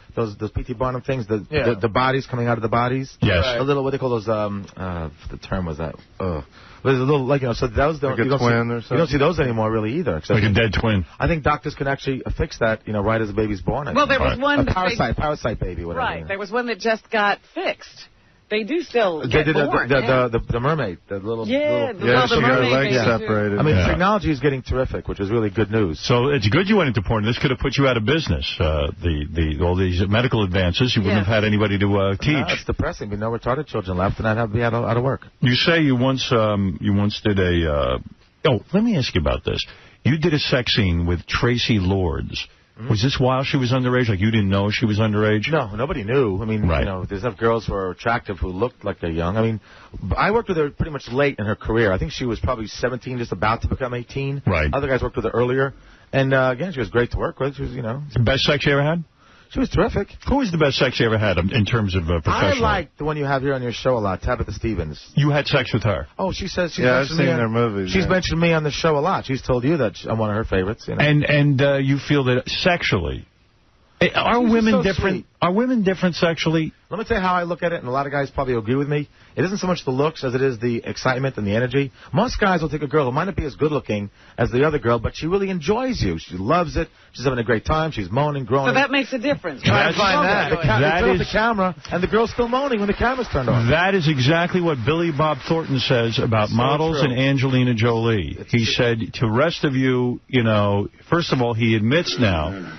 P.T. Barnum things, the bodies coming out of the bodies. Yes. A little, what they call those. The term was that. There's a little, so those don't. Like a twin or something. You don't see those anymore, really, either. Like a dead twin. I think doctors can actually fix that, right as the baby's born. Well, there was one. A parasite baby, whatever. Right. There was one that just got fixed. They do still get born. The mermaid, the little... she got her legs separated. I mean, technology is getting terrific, which is really good news. So it's good you went into porn. This could have put you out of business. All these medical advances, you wouldn't have had anybody to teach. No, it's depressing. We know retarded children left, and I'd have to be out of work. You say you once did a... let me ask you about this. You did a sex scene with Tracy Lords. Was this while she was underage? Like, you didn't know she was underage? No, nobody knew. I mean, there's enough girls who are attractive who looked like they're young. I mean, I worked with her pretty much late in her career. I think she was probably 17, just about to become 18. Right. Other guys worked with her earlier. And, again, she was great to work with. She was, The best sex you ever had? She was terrific. Who was the best sex you ever had in terms of professional? I like the one you have here on your show a lot, Tabitha Stevens. You had sex with her? Oh, she says she's I've seen their movies. She's mentioned me on the show a lot. She's told you that I'm one of her favorites. And you feel that sexually... Are women different? Sweet. Are women different sexually? Let me tell you how I look at it, and a lot of guys probably agree with me. It isn't so much the looks as it is the excitement and the energy. Most guys will take a girl who might not be as good looking as the other girl, but she really enjoys you. She loves it. She's having a great time. She's moaning, groaning. So that makes a difference. Try to find that. That is the camera, and the girl's still moaning when the camera's turned on. That is exactly what Billy Bob Thornton says about models and Angelina Jolie. He said to the rest of you, first of all, he admits now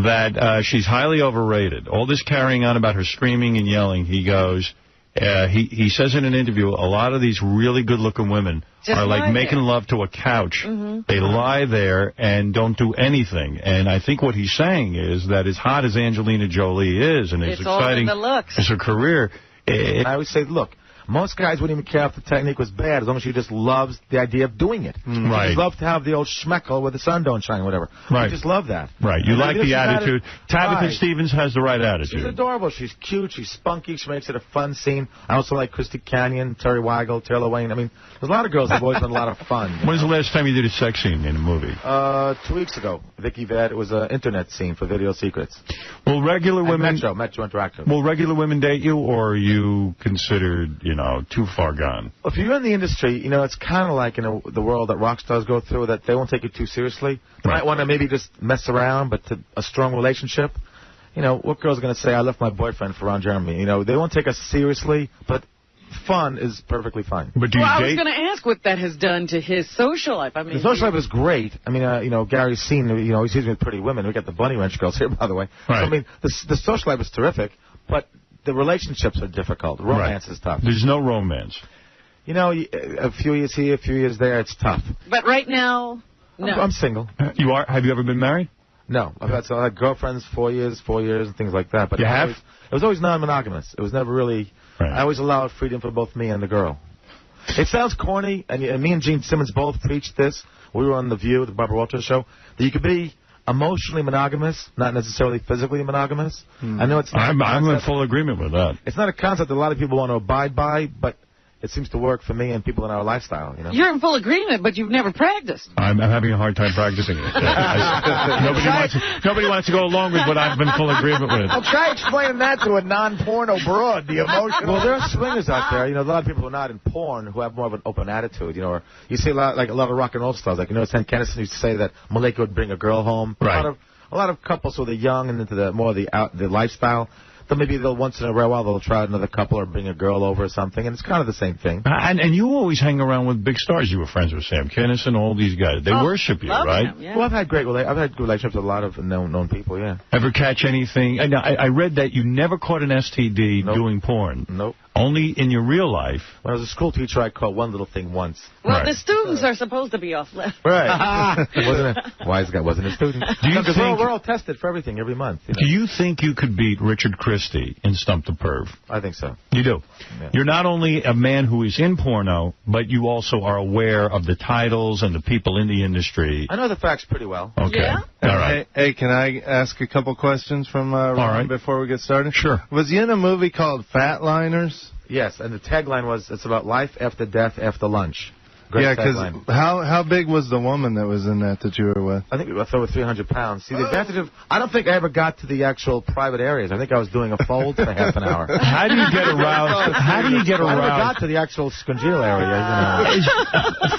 that she's highly overrated. All this carrying on about her screaming and yelling, he goes, he says in an interview, a lot of these really good-looking women are like making love to a couch. They lie there and don't do anything. And I think what he's saying is that as hot as Angelina Jolie is and as exciting as her career... I always say, look, most guys wouldn't even care if the technique was bad as long as she just loves the idea of doing it. Right. She just loves to have the old schmeckle where the sun don't shine, whatever. Right. You just love that. Right. You like the attitude. Tabitha Stevens has the right attitude. She's adorable. She's cute. She's spunky. She makes it a fun scene. I also like Christy Canyon, Terry Weigel, Taylor Wayne. I mean, there's a lot of girls that have always been a lot of fun. When's the last time you did a sex scene in a movie? 2 weeks ago. Vicky Vett. It was an internet scene for Video Secrets. Will regular women... Metro Interactive. Will regular women date you, or are you considered, too far gone? Well, if you're in the industry, it's kind of like in the world that rock stars go through, that they won't take it too seriously. They might want to maybe just mess around, but to a strong relationship, what girl's going to say, I left my boyfriend for Ron Jeremy? They won't take us seriously, but fun is perfectly fine. But do you I was going to ask what that has done to his social life. I mean, the social life is great. I mean, Gary's seen, he sees me with pretty women. We got the Bunny Ranch girls here, by the way. Right. So, I mean, the social life is terrific, but the relationships are difficult. Romance is tough. There's no romance. A few years here, a few years there, it's tough. But right now, no. I'm single. You are? Have you ever been married? No. I had girlfriends 4 years, and things like that. But you have? It was always non-monogamous. It was never really... Right. I always allowed freedom for both me and the girl. It sounds corny, and me and Gene Simmons both preached this. We were on The View, the Barbara Walters show, that you could be emotionally monogamous, not necessarily physically monogamous. I know it's not I'm in full agreement with that. It's not a concept that a lot of people want to abide by, but it seems to work for me and people in our lifestyle. You're in full agreement, but you've never practiced. I'm having a hard time practicing it. Nobody wants to go along with what I've been full agreement with. I'll try explaining that to a non-porno broad, the emotional. Well, there are swingers out there. A lot of people who are not in porn who have more of an open attitude. Or you see a lot of rock and roll stars. Like, Ken Kennison used to say that Malika would bring a girl home. Right. A lot of couples who are young and into the lifestyle. So maybe once in a while they'll try another couple or bring a girl over or something, and it's kind of the same thing. And you always hang around with big stars. You were friends with Sam Kinison, all these guys. They worship you, right? Him, yeah. Well, I've had good relationships with a lot of known people, yeah. Ever catch anything? I read that you never caught an STD doing porn. Nope. Only in your real life. When I was a school teacher, I caught one little thing once. Well, the students are supposed to be off limits. Right. Wise guy wasn't a student. Because we're all tested for everything every month. Do you think you could beat Richard Christie in Stump the Perv? I think so. You do? Yeah. You're not only a man who is in porno, but you also are aware of the titles and the people in the industry. I know the facts pretty well. Okay. Yeah? All right. Hey, can I ask a couple questions from Ron before we get started? Sure. Was he in a movie called Fatliners? Yes, and the tagline was, it's about life after death after lunch. Yeah, because how big was the woman that was in that you were with? I think it was over 300 pounds. See, the advantage of... I don't think I ever got to the actual private areas. I think I was doing a fold for half an hour. How do you get aroused? How do you get aroused? I never got to the actual scongenial area.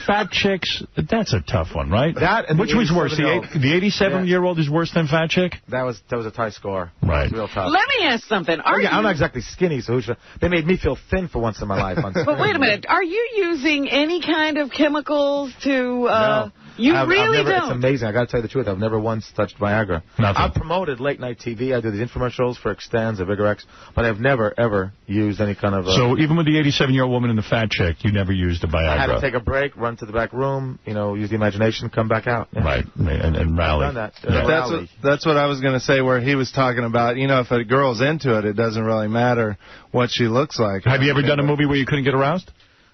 Fat chicks, that's a tough one, right? Which was worse? The 87-year-old is worse than fat chick? That was a tie score. Right. It was real tough. Let me ask something. I'm not exactly skinny, so they made me feel thin for once in my life. But wait a minute. Are you using any kind of chemicals to... No. You really don't? It's amazing. I got to tell you the truth. I've never once touched Viagra. Nothing. I've promoted late-night TV. I do these infomercials for Extends or Vigorex, but I've never, ever used any kind of... So even with the 87-year-old woman and the fat chick, you never used a Viagra? I had to take a break, run to the back room, use the imagination, come back out. Yeah. Right, and rally. I've done that. That's what I was going to say, where he was talking about, if a girl's into it, it doesn't really matter what she looks like. Have you ever done a movie where you couldn't get aroused?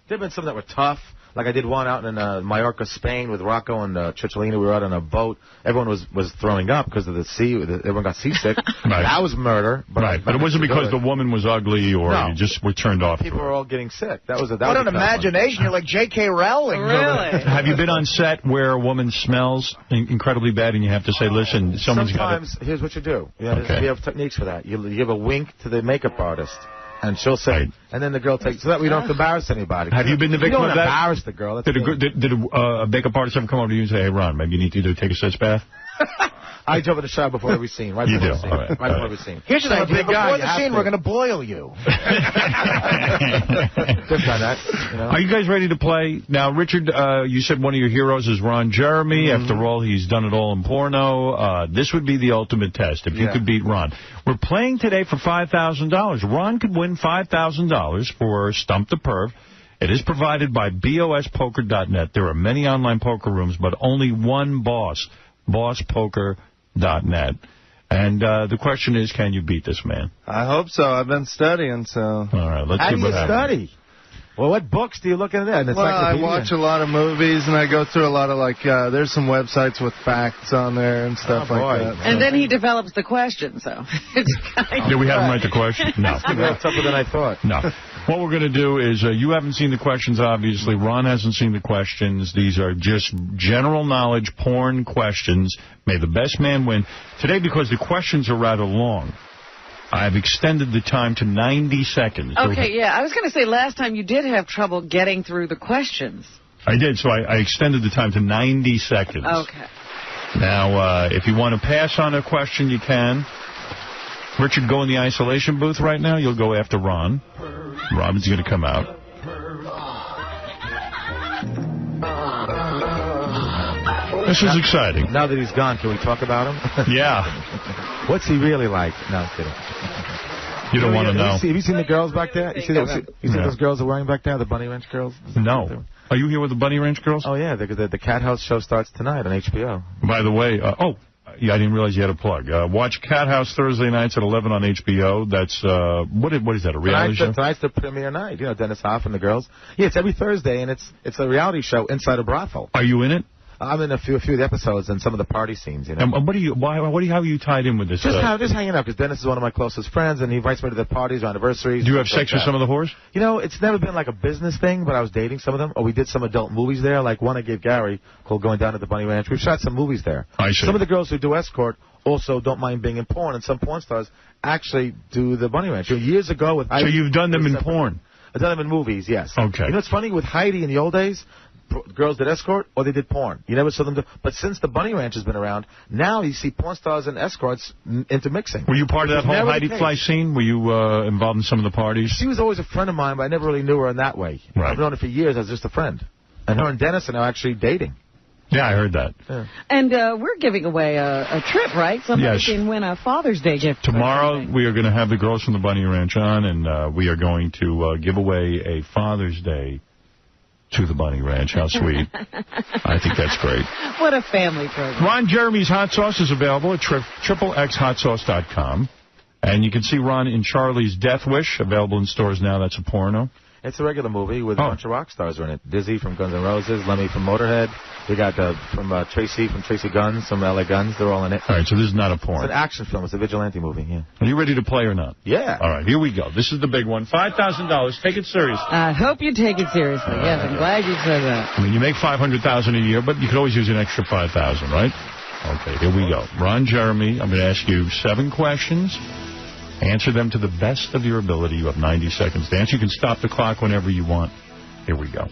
There have been some that were tough. Like I did one out in Mallorca, Spain, with Rocco and Cicciolina. We were out on a boat. Everyone was throwing up because of the sea. Everyone got seasick. Right. That was murder. But it wasn't because the woman was ugly or you just were turned off. People were all getting sick. What an imagination. You're like J.K. Rowling. Really? Have you been on set where a woman smells incredibly bad and you have to say, listen, someone's got to... Sometimes, here's what you do. We have techniques for that. You give a wink to the makeup artist. And she'll say, and then the girl takes, so that we don't have to embarrass anybody. Have you been the victim of that? You don't embarrass the girl. Did a makeup artist ever come over to you and say, hey, Ron, maybe you need to take a sitz bath? I jump in the shower before every scene. Right before every scene. Here's the idea. Before the scene, we're going to boil you. Are you guys ready to play? Now, Richard, you said one of your heroes is Ron Jeremy. After all, he's done it all in porno. This would be the ultimate test if you could beat Ron. We're playing today for $5,000. Ron could win $5,000 for Stump the Perv. It is provided by BOSpoker.net. There are many online poker rooms, but only one boss, BOSpoker.net. And the question is, can you beat this man? I hope so. I've been studying, so... All right, let's see what happens. How do you study? Well, what books do you look at there? Well, I watch a lot of movies, and I go through a lot of, there's some websites with facts on there and stuff like that. And then he develops the question, so... Did we have him write the question? No. It's tougher than I thought. No. What we're going to do is, you haven't seen the questions, obviously. Ron hasn't seen the questions. These are just general knowledge porn questions. May the best man win. Today, because the questions are rather long, I've extended the time to 90 seconds. Okay, I was going to say, last time you did have trouble getting through the questions. I did, so I extended the time to 90 seconds. Okay. Now, if you want to pass on a question, you can. Richard, go in the isolation booth right now. You'll go after Ron. Robin's going to come out. This is exciting. Now that he's gone, can we talk about him? Yeah. What's he really like? No, I'm kidding. You don't want to know. Have you seen the girls back there? You see those girls are wearing back there, the Bunny Ranch girls? No. Are you here with the Bunny Ranch girls? Oh, yeah. The Cat House show starts tonight on HBO. By the way, yeah, I didn't realize you had a plug. Watch Cat House Thursday nights at 11 on HBO. That's, what is that, a reality show? Tonight's the premiere night. You know, Dennis Hoff and the girls. Yeah, it's every Thursday, and it's a reality show inside a brothel. Are you in it? I'm in a few of the episodes and some of the party scenes, you know. And how are you tied in with this? Just hanging out, because Dennis is one of my closest friends, and he invites me to the parties or anniversaries. Do you have sex with some of the whores? You know, it's never been like a business thing, but I was dating some of them, or we did some adult movies there, like one I gave Gary called Going Down to the Bunny Ranch. We've shot some movies there. I see. Some of the girls who do escort also don't mind being in porn, and some porn stars actually do the Bunny Ranch. Years ago with Heidi, so you've done them in porn? I've done them in movies, yes. Okay. You know what's funny? With Heidi in the old days, girls did escort or they did porn. You never saw them do. But since the Bunny Ranch has been around, now you see porn stars and escorts intermixing. Were you part of that whole Heidi Fly scene? Were you involved in some of the parties? She was always a friend of mine, but I never really knew her in that way. Right. I've known her for years as just a friend. And her and Dennis are now actually dating. Yeah, I heard that. Yeah. And we're giving away a trip, right? Somebody can win a Father's Day gift. Tomorrow we are going to have the girls from the Bunny Ranch on, and we are going to give away a Father's Day to the Bunny Ranch. How sweet. I think that's great. What a family program. Ron Jeremy's Hot Sauce is available at XXXHotSauce.com. And you can see Ron in Charlie's Death Wish, available in stores now. That's a porno. It's a regular movie with a bunch of rock stars in it. Dizzy from Guns N' Roses, Lemmy from Motorhead. We got from Tracy Guns, from LA Guns. They're all in it. All right, so this is not a porn. It's an action film. It's a vigilante movie, yeah. Are you ready to play or not? Yeah. All right, here we go. This is the big one. $5,000. Take it seriously. I hope you take it seriously. Yes, I'm glad you said that. I mean, you make $500,000 a year, but you could always use an extra $5,000, right? Okay, here we go. Ron Jeremy, I'm going to ask you 7 questions. Answer them to the best of your ability. You have 90 seconds to answer. You can stop the clock whenever you want. Here we go.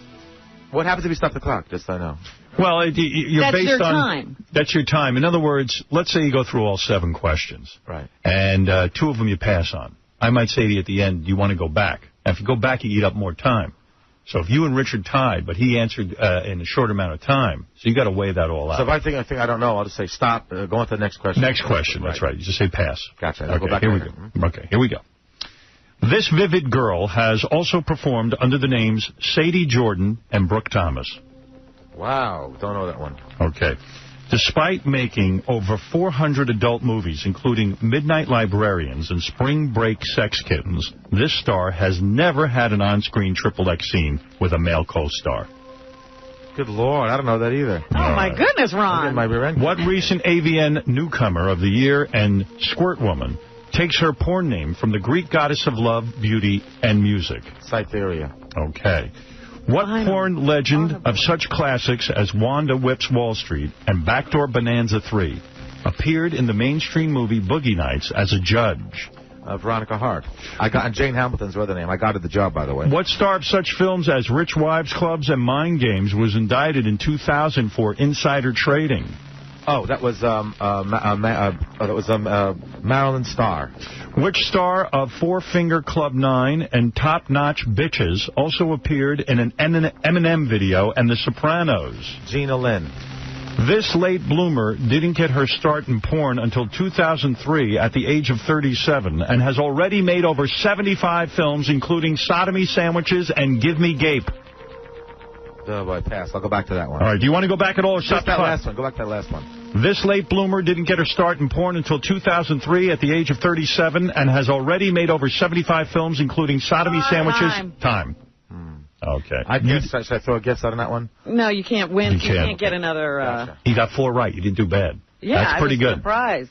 What happens if you stop the clock? Just so I know. Well, That's your time. That's your time. In other words, let's say you go through all 7 questions. Right. And 2 of them you pass on. I might say to you at the end, you want to go back. Now, if you go back, you eat up more time. So if you and Richard tied, but he answered in a short amount of time, so you got to weigh that all out. So if I think I don't know, I'll just say stop, go on to the next question. Next question, that's right. You just say pass. Gotcha. Okay, go back here we go. Okay, here we go. This vivid girl has also performed under the names Sadie Jordan and Brooke Thomas. Wow, don't know that one. Okay. Despite making over 400 adult movies, including Midnight Librarians and Spring Break Sex Kittens, this star has never had an on-screen XXX scene with a male co-star. Good Lord, I don't know that either. Oh, my goodness, Ron. What recent AVN newcomer of the year and Squirt Woman takes her porn name from the Greek goddess of love, beauty, and music? Cytherea. Okay. What porn legend of such classics as Wanda Whips Wall Street and Backdoor Bonanza 3 appeared in the mainstream movie Boogie Nights as a judge? Veronica Hart. And Jane Hamilton's her other name. I got her the job, by the way. What star of such films as Rich Wives Clubs and Mind Games was indicted in 2000 for insider trading? Oh, that was Marilyn Starr. Which star of Four Finger Club 9 and Top Notch Bitches also appeared in an Eminem video and The Sopranos? Gina Lynn. This late bloomer didn't get her start in porn until 2003 at the age of 37 and has already made over 75 films, including Sodomy Sandwiches and Give Me Gape. I pass. I'll go back to that one. All right. Do you want to go back at all or stop that last one? Go back to that last one. This late bloomer didn't get her start in porn until 2003 at the age of 37 and has already made over 75 films, including Sodomy Sandwiches. Time. Okay. Should I throw a guess out on that one? No, you can't win. You can't get another... Gotcha. He got 4 right. You didn't do bad. Yeah, that's pretty good. Surprised.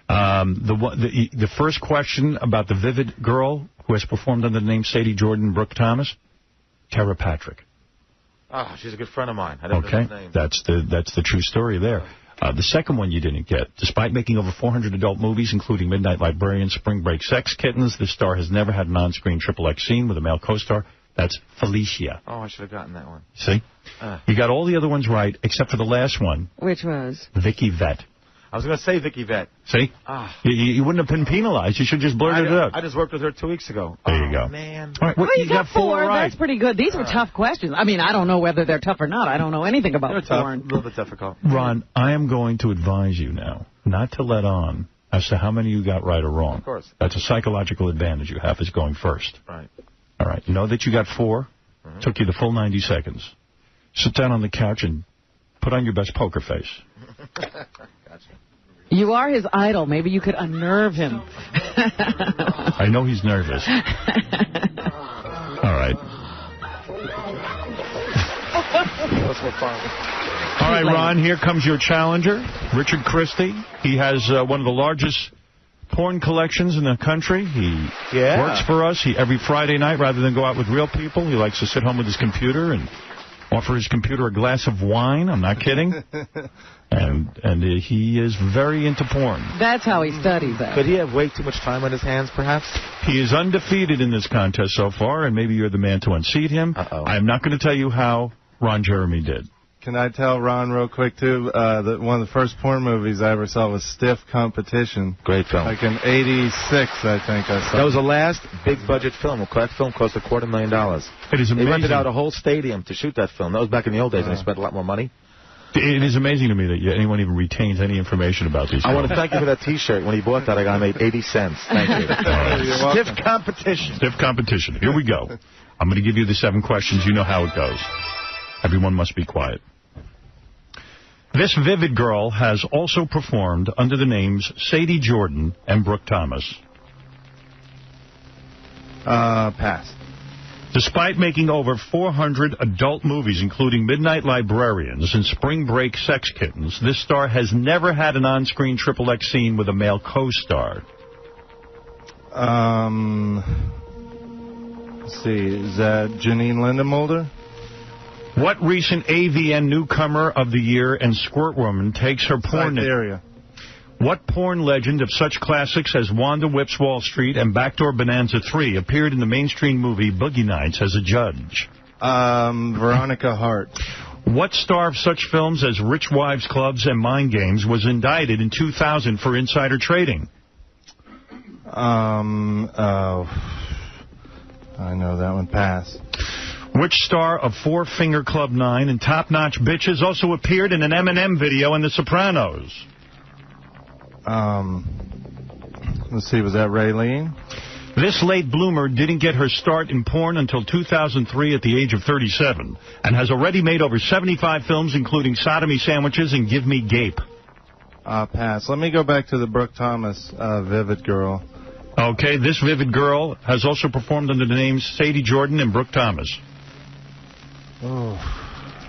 The first question about the vivid girl who has performed under the name Sadie Jordan Brooke Thomas, Tara Patrick. Oh, she's a good friend of mine. I don't know her name. That's the true story there. The second one you didn't get. Despite making over 400 adult movies, including Midnight Librarian, Spring Break Sex Kittens, this star has never had an on-screen XXX scene with a male co-star. That's Felicia. Oh, I should have gotten that one. See? You got all the other ones right, except for the last one. Which was? Vicky Vett. I was going to say Vicky Vett. See? You wouldn't have been penalized. You should just blurt it out. I just worked with her 2 weeks ago. There you go. Man. All right, well, you got 4 right. That's pretty good. These were tough questions. I mean, I don't know whether they're tough or not. I don't know anything about porn. A little bit difficult. Ron, I am going to advise you now not to let on as to how many you got right or wrong. Of course. That's a psychological advantage you have is going first. Right. All right. You know that you got 4. Took you the full 90 seconds. Sit down on the couch and put on your best poker face. Gotcha. You are his idol. Maybe you could unnerve him. I know he's nervous. All right. All right, Ron, here comes your challenger, Richard Christie. He has one of the largest porn collections in the country. He works for us. Every Friday night, rather than go out with real people, he likes to sit home with his computer and offer his computer a glass of wine. I'm not kidding. And he is very into porn. That's how he studies that. Could he have way too much time on his hands, perhaps? He is undefeated in this contest so far, and maybe you're the man to unseat him. I'm not going to tell you how Ron Jeremy did. Can I tell Ron real quick, too, that one of the first porn movies I ever saw was Stiff Competition. Great film. Like in 86, I think I saw. That was the last big-budget film. That film cost $250,000. It is amazing. They rented out a whole stadium to shoot that film. That was back in the old days, and they spent a lot more money. It is amazing to me that anyone even retains any information about these films. I want to thank you for that T-shirt. When he bought that, I made 80 cents. Thank you. Right. Stiff Competition. Stiff Competition. Here we go. I'm going to give you the 7 questions. You know how it goes. Everyone must be quiet. This vivid girl has also performed under the names Sadie Jordan and Brooke Thomas. Pass. Despite making over 400 adult movies, including Midnight Librarians and Spring Break Sex Kittens, this star has never had an on-screen XXX scene with a male co-star. Let's see. Is that Janine Lindemulder? What recent AVN newcomer of the year and squirt woman takes her porn... Cytherea. What porn legend of such classics as Wanda Whips Wall Street and Backdoor Bonanza 3 appeared in the mainstream movie Boogie Nights as a judge? Veronica Hart. What star of such films as Rich Wives Clubs and Mind Games was indicted in 2000 for insider trading? I know that one. Pass. Which star of Four Finger Club 9 and Top Notch Bitches also appeared in an Eminem video in The Sopranos? Let's see, was that Raylene? This late bloomer didn't get her start in porn until 2003 at the age of 37 and has already made over 75 films, including Sodomy Sandwiches and Give Me Gape. Pass. Let me go back to the Brooke Thomas Vivid Girl. Okay, this Vivid Girl has also performed under the names Sadie Jordan and Brooke Thomas. Oh,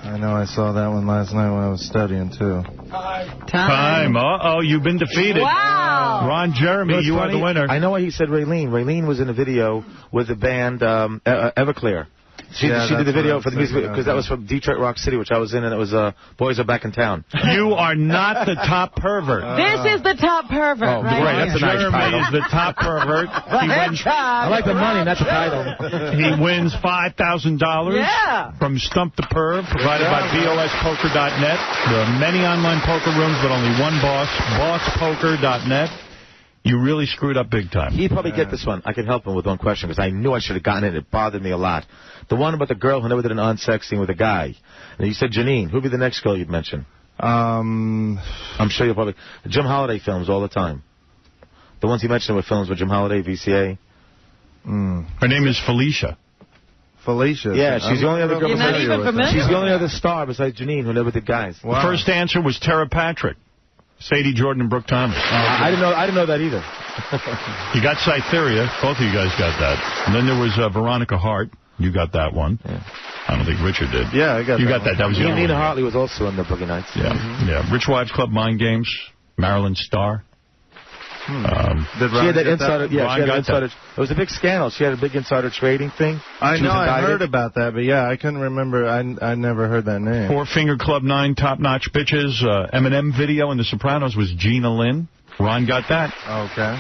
I know I saw that one last night when I was studying, too. Time. Uh-oh, you've been defeated. Wow. Ron Jeremy, you are the winner. I know why he said Raylene. Raylene was in a video with the band Everclear. She did the video for the music because that was from Detroit Rock City, which I was in, and it was Boys Are Back in Town. You are not the top pervert. This is the top pervert. Oh, right. That's a nice title. Jeremy is the top pervert. I like the money, not the title. He wins $5,000 from Stump the Perv, provided by BOSpoker.net. There are many online poker rooms, but only one boss, bosspoker.net. You really screwed up big time. He'd probably get this one. I could help him with one question because I knew I should have gotten it. It bothered me a lot. The one about the girl who never did an on-sex scene with a guy. And you said Janine. Who'd be the next girl you'd mention? I'm sure you'll probably... Jim Holiday films all the time. The ones he mentioned were films with Jim Holiday, VCA. Her name is Felicia. Felicia? Yeah, she's the only other girl. You're not even familiar. She's the only other star besides Janine who never did guys. Wow. The first answer was Tara Patrick. Sadie Jordan and Brooke Thomas. I didn't know that either. You got Cytherea. Both of you guys got that. And then there was Veronica Hart. You got that one. Yeah. I don't think Richard did. Yeah, I got that. You got that. That was the other one. Nina Hartley was also in the Boogie Nights. Yeah. Yeah. Rich Wives Club, Mind Games, Marilyn Starr. She had that insider. Yeah, she had insider. It was a big scandal. She had a big insider trading thing. I know. I heard about that, but yeah, I couldn't remember. I never heard that name. Four Finger Club 9, Top Notch Bitches. Eminem video in The Sopranos was Gina Lynn. Ron got that. Okay.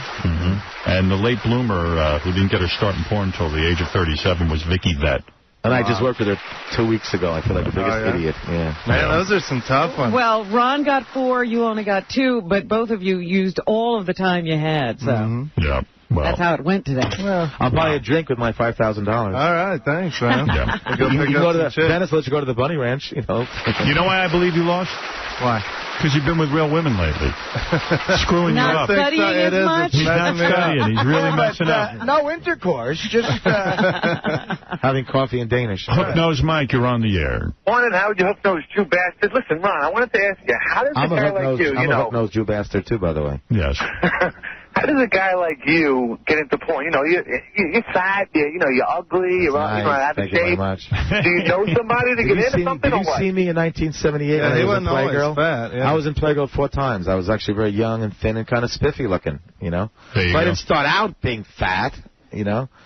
And the late bloomer who didn't get her start in porn until the age of 37 was Vicky Vett. And I just worked with her 2 weeks ago. I feel like the biggest idiot. Yeah. Man, those are some tough ones. Well, Ron got 4, you only got 2, but both of you used all of the time you had, so yeah. Well, that's how it went today. Well, I'll buy a drink with my $5,000. All right, thanks, man. Yeah. You go to the Dennis lets you go to the Bunny Ranch, You know why I believe you lost? Why? Because you've been with real women lately. Screwing you up. Not studying as much? He's not studying. He's really messing up. No intercourse, just having coffee in Danish. Hook-nosed Mike, you're on the air. Morning, Howard, you hook-nosed Jew bastard. Listen, Ron, I wanted to ask you, how does a guy like you, I'm a hook-nosed Jew bastard, too, by the way. Yes. How does a guy like you get into porn? You're fat, you're ugly, you're not out of shape. Thank you very much. Do you know somebody to get into something or what? Did you see me in 1978 when I was in Playgirl? Fat, I was in Playgirl 4 times. I was actually very young and thin and kind of spiffy looking, There you But I didn't start out being fat,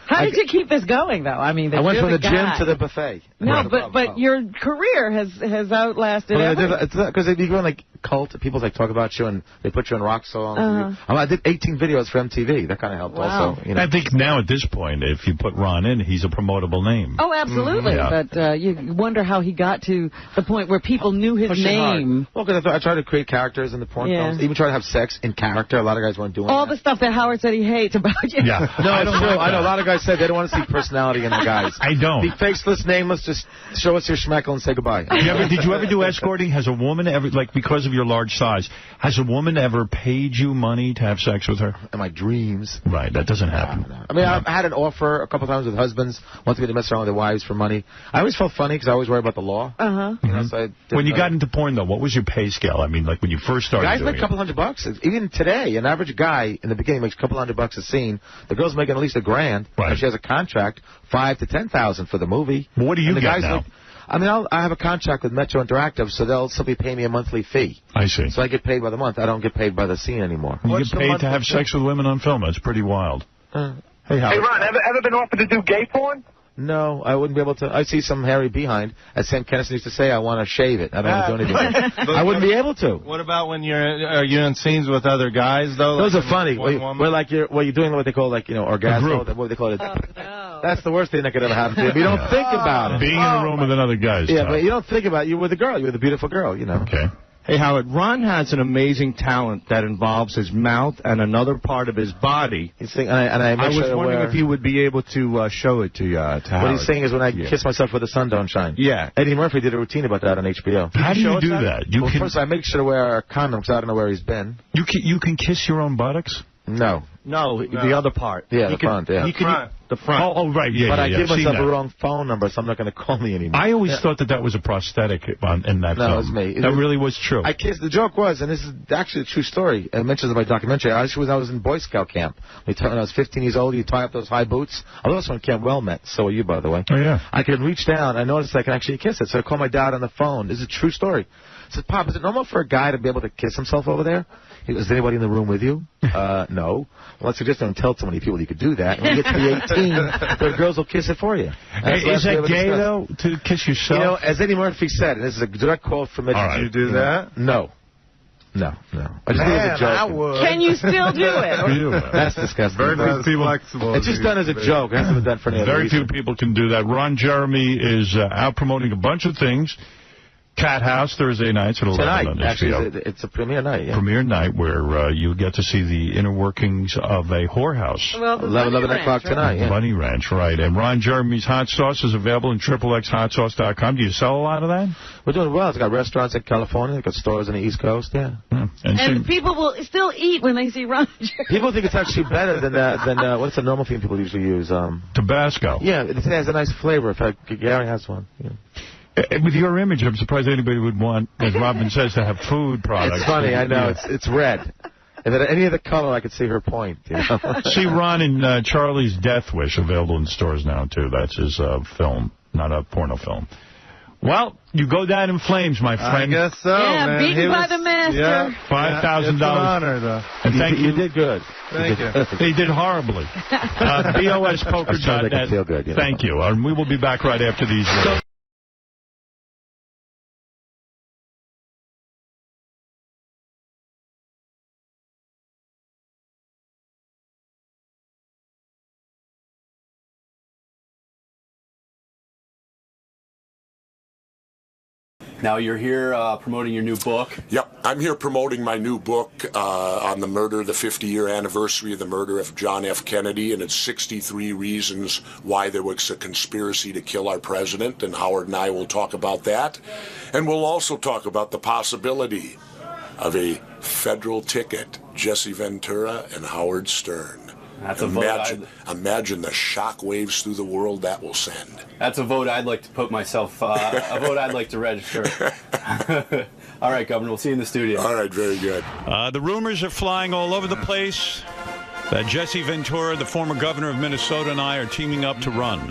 How did you keep this going, though? I mean, I went from the guy. gym to the buffet. No, but your career has outlasted everything. Because you go in like cult, people talk about you and they put you in rock songs. I did 18 videos for MTV. That kind of helped also. I think now at this point, if you put Ron in, he's a promotable name. Oh, absolutely. But you wonder how he got to the point where people knew his name. Well, because I tried to create characters in the porn films. Even try to have sex in character. A lot of guys weren't doing all that. the stuff that Howard said he hates about you. Yeah. No, it's true. I know a lot of guys said they don't want to see personality in the guys. I don't. Be faceless, nameless, just show us your schmeckle and say goodbye. Did you ever do escorting? Has a woman ever, because of your large size, has a woman ever paid you money to have sex with her? In my dreams. Right, that doesn't happen. No. I mean, I had an offer a couple times with husbands, wanted me to mess around with their wives for money. I always felt funny because I always worry about the law. When you got into porn, though, what was your pay scale? I mean, like when you first started guys doing make a couple $100. Even today, an average guy in the beginning makes a couple $100 a scene. The girl's making at least $1,000. Right. And she has a contract, $5,000 to $10,000 for the movie. Well, what do you get now? I have a contract with Metro Interactive, so they'll simply pay me a monthly fee. I see. So I get paid by the month. I don't get paid by the scene anymore. You get paid to have sex with women on film. That's pretty wild. Hey, Ron, ever been offered to do gay porn? No, I wouldn't be able to. I see some hairy behind. As Sam Kennison used to say, I want to shave it. I don't want to do anything. I wouldn't be able to. What about when you're in scenes with other guys, though? Those are funny. Where you're doing what they call, orgasmo. What they call it. Oh, no. That's the worst thing that could ever happen to you. You don't think about it. Being in a room with another guy is tough. But you don't think about it. You're with a girl. You're with a beautiful girl, Okay. Hey, Howard, Ron has an amazing talent that involves his mouth and another part of his body. I was wondering if he would be able to show it to Howard. What he's saying is when I kiss myself where the sun don't shine. Yeah. Eddie Murphy did a routine about that on HBO. How do you do that? First, I make sure to wear a condom because I don't know where he's been. You can kiss your own buttocks? No. No, the other part. Yeah, the front, yeah. The front. Oh, right, yeah, But I give myself the wrong phone number, so I'm not going to call me anymore. I always thought that was a prosthetic in that film. No, it was me. That really was true. I kissed. The joke was, and this is actually a true story. It mentions in my documentary. I was in Boy Scout camp. When I was 15 years old, you tie up those high boots. I was also in Camp Well-Met. So are you, by the way. Oh, yeah. I could reach down. I noticed I can actually kiss it. So I called my dad on the phone. This is a true story. I said, Pop, is it normal for a guy to be able to kiss himself over there? He goes, is anybody in the room with you? No. Well, I suggest don't tell so many people you could do that. When you get to be 18, the girls will kiss it for you. Is that gay, though, to kiss yourself? As Eddie Murphy said, and this is a direct quote from Mitch. Did you do that? No. I just think it was a joke. I would. Can you still do it? That's disgusting. Very few people. It's just done as a joke. It hasn't been done for any other Very reason. few people can do that. Ron Jeremy is out promoting a bunch of things. Cat House, Thursday nights at 11 on HBO. Actually, it's a premiere night. Yeah. Premiere night where you get to see the inner workings of a whorehouse. Well, 11 o'clock tonight. Yeah. Bunny Ranch, right. And Ron Jeremy's hot sauce is available in XXXHotSauce.com. Do you sell a lot of that? We're doing well. It's got restaurants in California. It's got stores on the East Coast. Yeah. And people will still eat when they see Ron Jeremy. People think it's actually better than what's the normal thing people usually use? Tabasco. Yeah, it has a nice flavor. In fact, Gary has one. Yeah. With your image, I'm surprised anybody would want, as Robin says, to have food products. It's funny, I know. It's red. If it had any other color, I could see her point. You know? See Ron in Charlie's Death Wish, available in stores now, too. That's his film, not a porno film. Well, you go down in flames, my friend. I guess so, man. Beaten by the master. Yeah. $5,000. It's an honor, though. And thank you. You did good. Thank you. He did horribly. BOSpoker.net. Feel good, you know? Thank you. And we will be back right after these. Now, you're here promoting your new book. Yep, I'm here promoting my new book on the 50-year anniversary of the murder of John F. Kennedy, and it's 63 reasons why there was a conspiracy to kill our president, and Howard and I will talk about that. And we'll also talk about the possibility of a federal ticket, Jesse Ventura and Howard Stern. That's a vote. Imagine the shockwaves through the world that will send. That's a vote I'd like to put myself, a vote I'd like to register. All right, Governor, we'll see you in the studio. All right, very good. The rumors are flying all over the place that Jesse Ventura, the former governor of Minnesota, and I are teaming up to run.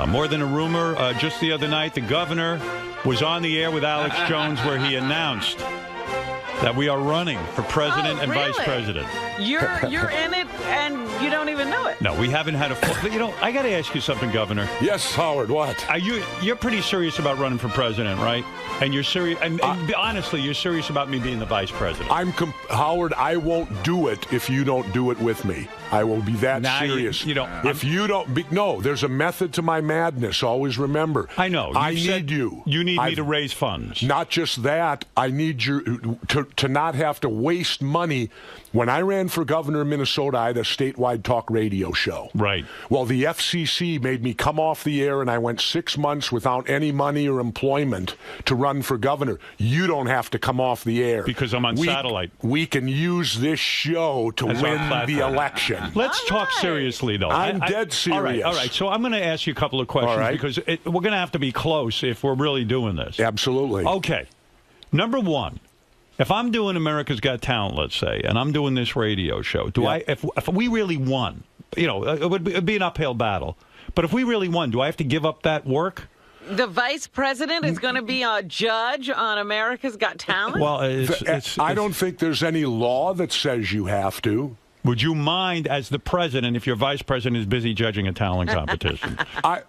More than a rumor, just the other night, the governor was on the air with Alex Jones where he announced that we are running for president and vice president. You're in it, and you don't even know it. No, we haven't had a full... You know, I got to ask you something, Governor. Yes, Howard, what? You're pretty serious about running for president, right? And you're serious... And honestly, you're serious about me being the vice president. Howard, I won't do it if you don't do it with me. I will be that serious. If you don't... No, there's a method to my madness. Always remember. I know. I need you. You need me to raise funds. Not just that. I need you to not have to waste money. When I ran for governor of Minnesota, I had a statewide talk radio show. Right. Well, the FCC made me come off the air, and I went 6 months without any money or employment to run for governor. You don't have to come off the air. Because I'm on satellite. We can use this show to win the election. Let's talk seriously, though. I'm dead serious. All right. So I'm going to ask you a couple of questions because we're going to have to be close if we're really doing this. Absolutely. Okay. Number one. If I'm doing America's Got Talent, let's say, and I'm doing this radio show, if we really won, it would be an uphill battle. But if we really won, do I have to give up that work? The vice president is going to be a judge on America's Got Talent? Well, I don't think there's any law that says you have to. Would you mind, as the president, if your vice president is busy judging a talent competition? Honestly,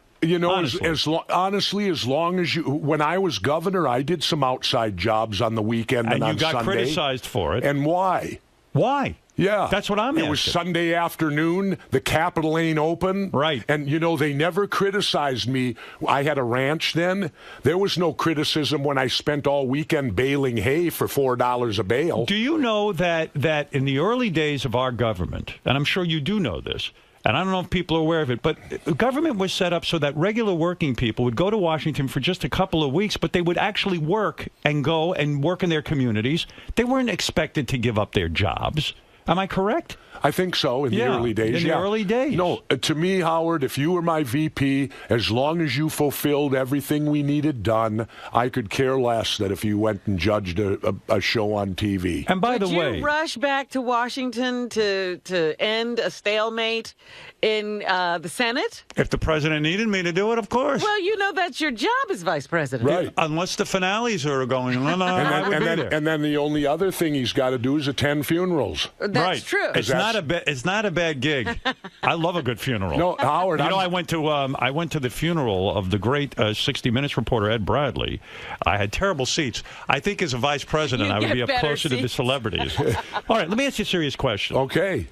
as long as you... When I was governor, I did some outside jobs on the weekend and on Sunday. And you got criticized for it. And why? Why? Yeah. That's what I'm asking. It was Sunday afternoon. The Capitol ain't open. Right. And, they never criticized me. I had a ranch then. There was no criticism when I spent all weekend baling hay for $4 a bale. Do you know that in the early days of our government, and I'm sure you do know this, and I don't know if people are aware of it, but government was set up so that regular working people would go to Washington for just a couple of weeks, but they would actually work and go and work in their communities. They weren't expected to give up their jobs. Am I correct? I think so, in the early days. In the early days. No, to me, Howard, if you were my VP, as long as you fulfilled everything we needed done, I could care less that if you went and judged a show on TV. And by the way... Would you rush back to Washington to end a stalemate in the Senate? If the president needed me to do it, of course. Well, that's your job as vice president. Right. Unless the finales are going on, I would be there. And then the only other thing he's got to do is attend funerals. That's true. It's not a bad gig. I love a good funeral. No, Howard. I went to the funeral of the great 60 Minutes reporter Ed Bradley. I had terrible seats. I think as a vice president, I would be up closer to the celebrities. All right, let me ask you a serious question. Okay.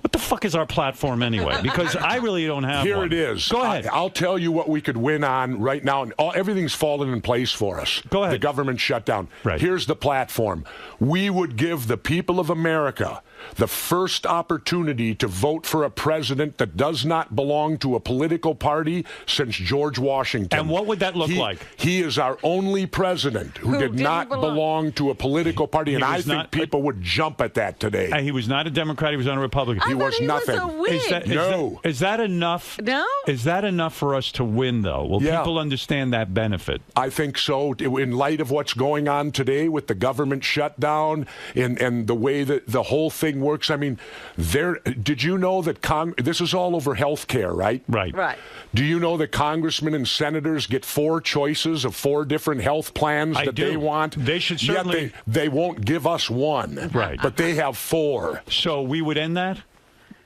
What the fuck is our platform anyway? Because I really don't have Here one. it is. Go ahead. I'll tell you what we could win on right now. And everything's fallen in place for us. Go ahead. The government shutdown. Right. Here's the platform. We would give the people of America the first opportunity to vote for a president that does not belong to a political party since George Washington. And what would that look like? He is our only president who did not belong to a political party, and I think people would jump at that today. And he was not a Democrat. He was not a Republican. He was nothing. Is that enough? No. Is that enough for us to win, though? Will people understand that benefit? I think so. In light of what's going on today with the government shutdown and the way that the whole thing works, I mean, did you know that this is all over health care, right? Right. Do you know that congressmen and senators get 4 choices of 4 different health plans they want? They should certainly. Yet they won't give us one. Right. But they have 4. So we would end that?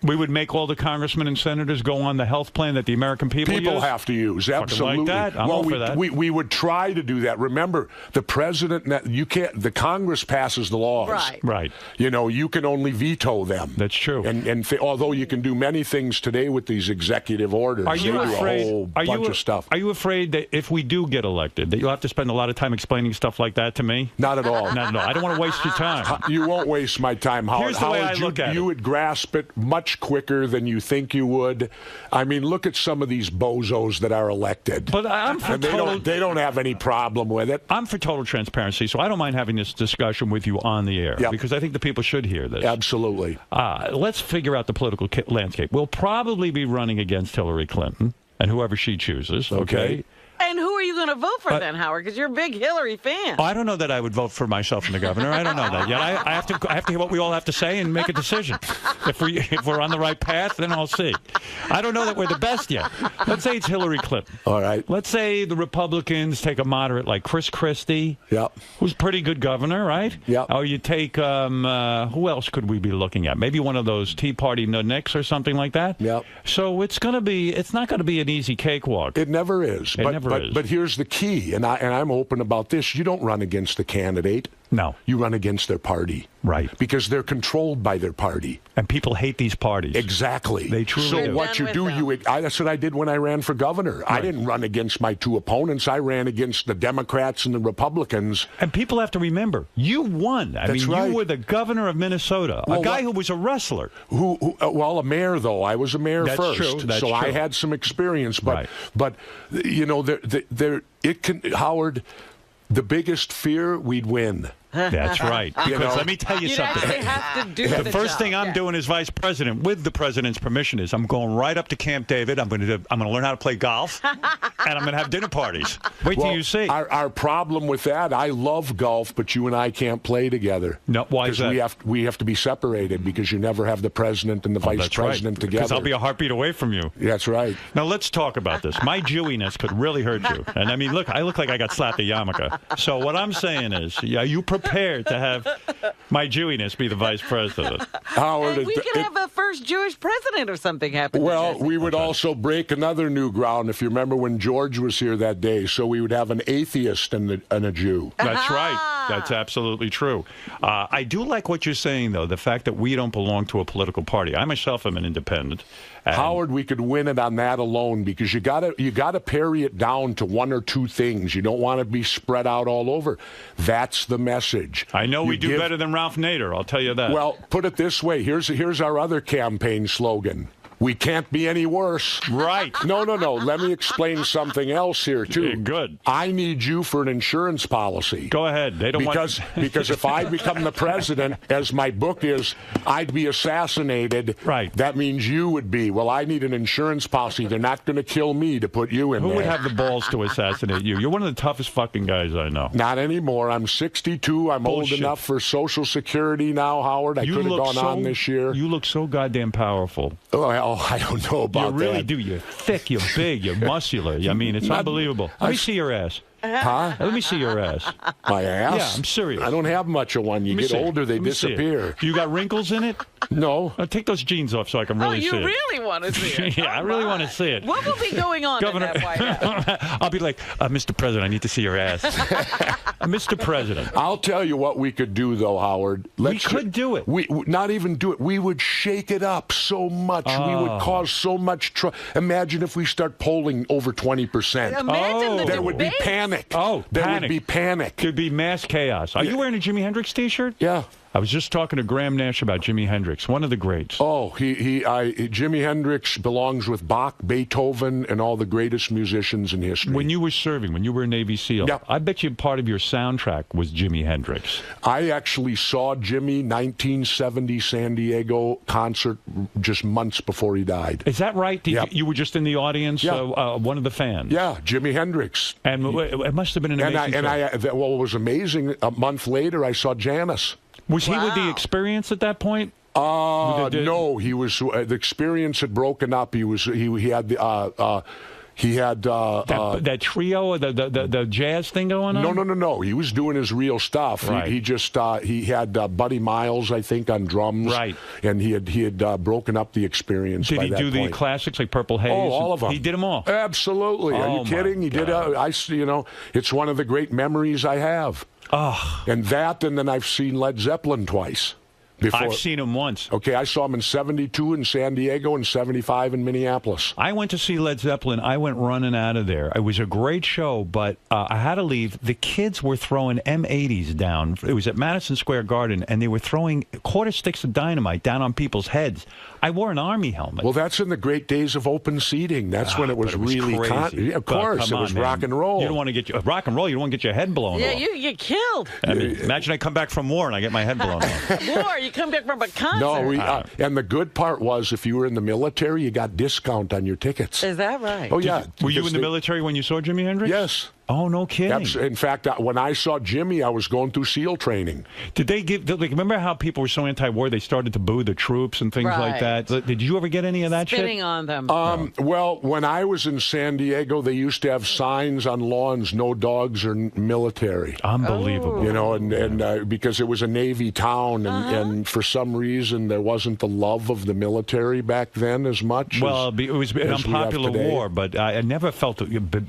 We would make all the congressmen and senators go on the health plan that the American people use? have to use, absolutely. Like that? I'm all for that. We would try to do that. Remember, the president, the Congress passes the laws. Right. You know, you can only veto them. That's true. And although you can do many things today with these executive orders, are you afraid? A whole bunch of stuff. Are you afraid that if we do get elected, that you'll have to spend a lot of time explaining stuff like that to me? Not at all. Not at all. I don't want to waste your time. You won't waste my time, Howard. Here's the way I look at it. You would grasp it much quicker than you think you would. I mean, look at some of these bozos that are elected. But I'm for they don't have any problem with it. I'm for total transparency, so I don't mind having this discussion with you on the air because I think the people should hear this. Absolutely. Let's figure out the political landscape. We'll probably be running against Hillary Clinton and whoever she chooses. Okay. And who are you going to vote for then, Howard? Because you're a big Hillary fan. I don't know that I would vote for myself and the governor. I don't know that yet. I have to hear what we all have to say and make a decision. If we're on the right path, then I'll see. I don't know that we're the best yet. Let's say it's Hillary Clinton. All right. Let's say the Republicans take a moderate like Chris Christie. Who's a pretty good governor, right? Or you take who else could we be looking at? Maybe one of those Tea Party nudniks or something like that. So it's not going to be an easy cakewalk. It never is. But here's the key, and I'm open about this. You don't run against the candidate. No. You run against their party. Right. Because they're controlled by their party. And people hate these parties. Exactly. They truly do. So what you do, that's what I did when I ran for governor. Right. I didn't run against my two opponents. I ran against the Democrats and the Republicans. And people have to remember, you won. That's right. You were the governor of Minnesota, a guy who was a wrestler. Well, a mayor, though. I was a mayor first. True. That's true. I had some experience. But you know, Howard, the biggest fear, we'd win. That's right. Because let me tell you something. Actually have to do the first thing I'm doing as vice president, with the president's permission, is I'm going right up to Camp David. I'm going to learn how to play golf, and I'm going to have dinner parties. Wait till you see. Our problem with that, I love golf, but you and I can't play together. No, why is that? We have to be separated because you never have the president and the vice president together. Because I'll be a heartbeat away from you. That's right. Now let's talk about this. My Jewiness could really hurt you, and I mean, look, I look like I got slapped a yarmulke. So what I'm saying is, you prepared to have my Jewiness be the vice president. Howard, and we could have a first Jewish president or something happen. Well, we would also break another new ground, if you remember when George was here that day. So we would have an atheist and a Jew. That's right. That's absolutely true. I do like what you're saying, though, the fact that we don't belong to a political party. I myself am an independent. Howard, we could win it on that alone because you gotta parry it down to one or two things. You don't want to be spread out all over. That's the message. I know we do better than Ralph Nader, I'll tell you that. Well, put it this way. Here's our other campaign slogan. We can't be any worse. Right. No. Let me explain something else here, too. Good. I need you for an insurance policy. Go ahead. They don't because if I become the president, as my book is, I'd be assassinated. Right. That means you would be. Well, I need an insurance policy. They're not going to kill me to put you in there. Who would have the balls to assassinate you? You're one of the toughest fucking guys I know. Not anymore. I'm 62. I'm old enough for Social Security now, Howard. I could have gone on this year. You look so goddamn powerful. Well, I don't know about that. You really do. You're thick, you're big, you're muscular. I mean, it's unbelievable. Let me see your ass. Huh? Let me see your ass. My ass? Yeah, I'm serious. I don't have much of one. You get older, they disappear. You got wrinkles in it? No. Take those jeans off so I can really see it. Oh, you really want to see it? Yeah, I really want to see it. What will be going on Governor, in that White House? I'll be like, Mr. President, I need to see your ass. Mr. President. I'll tell you what we could do, though, Howard. We could do it. We not even do it. We would shake it up so much. We would cause so much trouble. Imagine if we start polling over 20%. Imagine there would be panic. There would be panic. There'd be mass chaos. Are you wearing a Jimi Hendrix T-shirt? Yeah. I was just talking to Graham Nash about Jimi Hendrix, one of the greats. Oh, Jimi Hendrix belongs with Bach, Beethoven, and all the greatest musicians in history. When you were serving, when you were a Navy SEAL, I bet you part of your soundtrack was Jimi Hendrix. I actually saw Jimi 1970 San Diego concert just months before he died. Is that right? You were just in the audience, one of the fans? Yeah, Jimi Hendrix. And it must have been an amazing what was amazing, a month later, I saw Janis. Was he with the Experience at that point? No, he was. The Experience had broken up. He had the. He had that trio, the jazz thing going on. No. He was doing his real stuff. Right. He just he had Buddy Miles, I think, on drums. Right. And he had broken up the experience. Did he do the classics like Purple Haze? Oh, all of them. He did them all. Absolutely. Are you kidding? He did. It's one of the great memories I have. Oh. And then I've seen Led Zeppelin twice. I've seen him once. Okay, I saw him in 72 in San Diego and 75 in Minneapolis. I went to see Led Zeppelin. I went running out of there. It was a great show, but I had to leave. The kids were throwing M80s down. It was at Madison Square Garden, and they were throwing quarter sticks of dynamite down on people's heads. I wore an Army helmet. Well, that's in the great days of open seating. That's when it was really crazy. Of course, it was rock and roll. You don't want to get rock and roll. You don't want to get your head blown off. Yeah, you get killed. I mean, imagine I come back from war and I get my head blown off. War, you come back from a concert. No, and the good part was if you were in the military, you got discount on your tickets. Is that right? Oh, yeah. Were you in the military when you saw Jimi Hendrix? Yes. Oh, no kidding. In fact, when I saw Jimmy, I was going through SEAL training. Did they remember how people were so anti-war they started to boo the troops and things like that? Did you ever get any of that Spitting shit? on them. Well, when I was in San Diego, they used to have signs on lawns, no dogs or military. Unbelievable. You know, and because it was a Navy town, and for some reason there wasn't the love of the military back then as much. Well, it was an unpopular war, but I never felt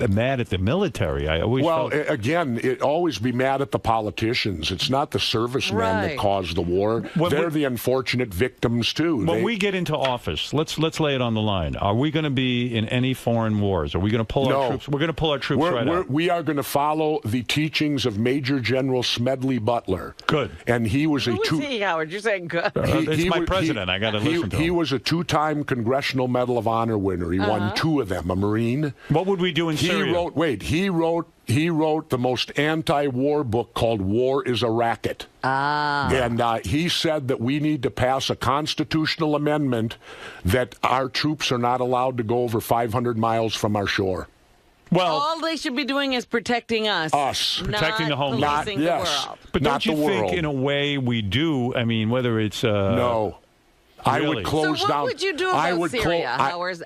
mad at the military. I always felt... Again, it always be mad at the politicians. It's not the servicemen that caused the war. They're the unfortunate victims too. When we get into office, let's lay it on the line. Are we going to be in any foreign wars? Are we going to pull our troops? We're going to pull our troops out. We are going to follow the teachings of Major General Smedley Butler. Good. And he was Who is he, Howard? You're saying good. It's my president. I got to listen to him. He was a two-time Congressional Medal of Honor winner. He won 2 of them. A Marine. What would we do in Syria? He wrote the most anti-war book called War is a Racket. And he said that we need to pass a constitutional amendment that our troops are not allowed to go over 500 miles from our shore. Well, all they should be doing is protecting us. Protecting the homeland. The world. But don't you think, in a way, we do? I mean, whether it's... No. I would close down... So what would you do about Syria?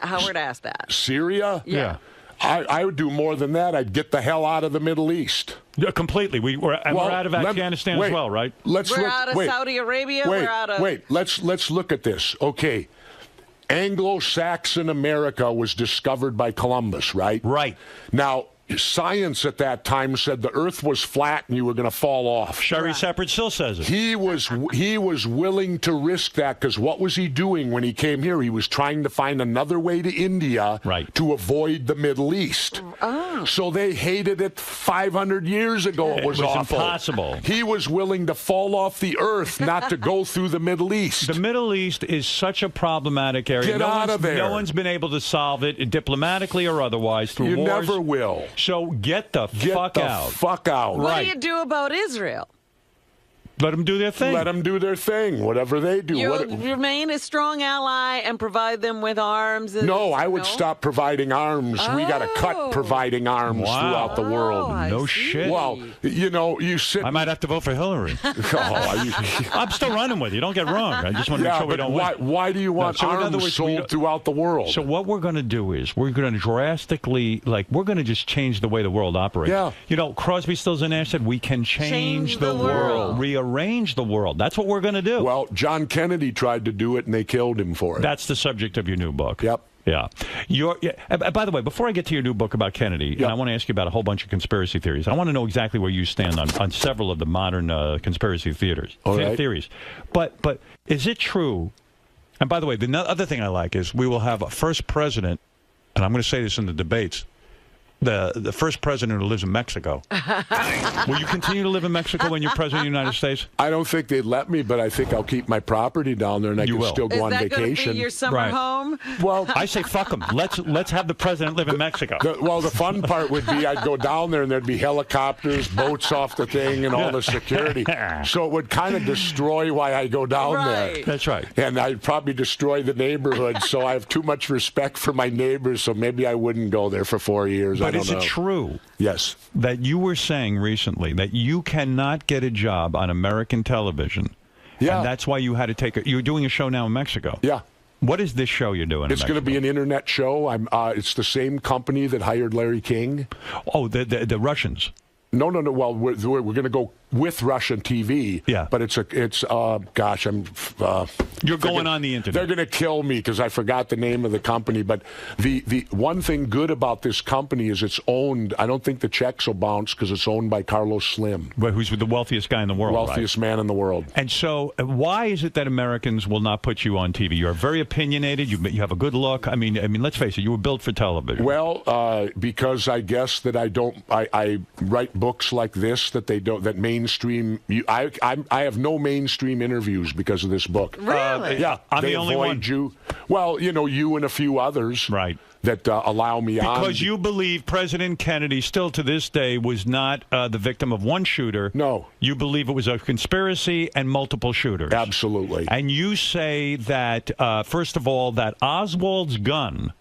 Howard asked that. Syria? Yeah. I would do more than that. I'd get the hell out of the Middle East. Yeah, completely. We're out of Afghanistan as well, right? We're out of Saudi Arabia. Let's look at this. Okay. Anglo-Saxon America was discovered by Columbus, right? Right. Now, science at that time said the Earth was flat and you were going to fall off. Sherry Separate still says it. He was willing to risk that because what was he doing when he came here? He was trying to find another way to India to avoid the Middle East. So they hated it 500 years ago. It was awful. Impossible. He was willing to fall off the Earth, not to go through the Middle East. The Middle East is such a problematic area. Get out of there. No one's been able to solve it diplomatically or otherwise through wars. You never will. So get the fuck out. Fuck out. What do you do about Israel? Let them do their thing. Let them do their thing, whatever they do. You remain a strong ally and provide them with arms? No, I would stop providing arms. We got to cut providing arms throughout the world. No shit. Well, you know, you sit... I might have to vote for Hillary. I'm still running with you. Don't get wrong. I just want to make sure we don't win. Why do you want arms sold throughout the world? So what we're going to do is we're going to drastically, we're going to just change the way the world operates. Yeah. You know, Crosby, Stills, and Nash said we can change the world. Rearrange the world. That's what we're going to do. Well, John Kennedy tried to do it, and they killed him for it. That's the subject of your new book. Yep. Yeah. By the way, before I get to your new book about Kennedy, and I want to ask you about a whole bunch of conspiracy theories. I want to know exactly where you stand on several of the modern conspiracy theories. But is it true? And by the way, the other thing I like is we will have a first president, and I'm going to say this in the debates, the first president who lives in Mexico. Will you continue to live in Mexico when you're president of the United States? I don't think they'd let me, but I think I'll keep my property down there and I can still go on vacation. Is that going to be your summer home? Well, I say fuck them. Let's have the president live in Mexico. The fun part would be I'd go down there and there'd be helicopters, boats off the thing, and all the security. So it would kind of destroy why I go down there. That's right. And I'd probably destroy the neighborhood. So I have too much respect for my neighbors. So maybe I wouldn't go there for 4 years. But is it true? Yes. That you were saying recently that you cannot get a job on American television. Yeah. And that's why you had to take you were doing a show now in Mexico. Yeah. What is this show you're doing? It's going to be an internet show. It's the same company that hired Larry King. Oh, the Russians. No. Well, we're going to go with Russian TV. Yeah. But gosh, you're going on the internet. They're going to kill me because I forgot the name of the company. But the one thing good about this company is it's owned. I don't think the checks will bounce because it's owned by Carlos Slim. Who's the wealthiest guy in the world, wealthiest man in the world. And so why is it that Americans will not put you on TV? You're very opinionated. You have a good look. I mean, let's face it. You were built for television. Well, because I guess that I write books like this that mainstream. I have no mainstream interviews because of this book. Really? Yeah, I'm the only one. You. Well, you and a few others. Right. That allow me on. Because you believe President Kennedy still to this day was not the victim of one shooter. No. You believe it was a conspiracy and multiple shooters. Absolutely. And you say that, first of all, that Oswald's gun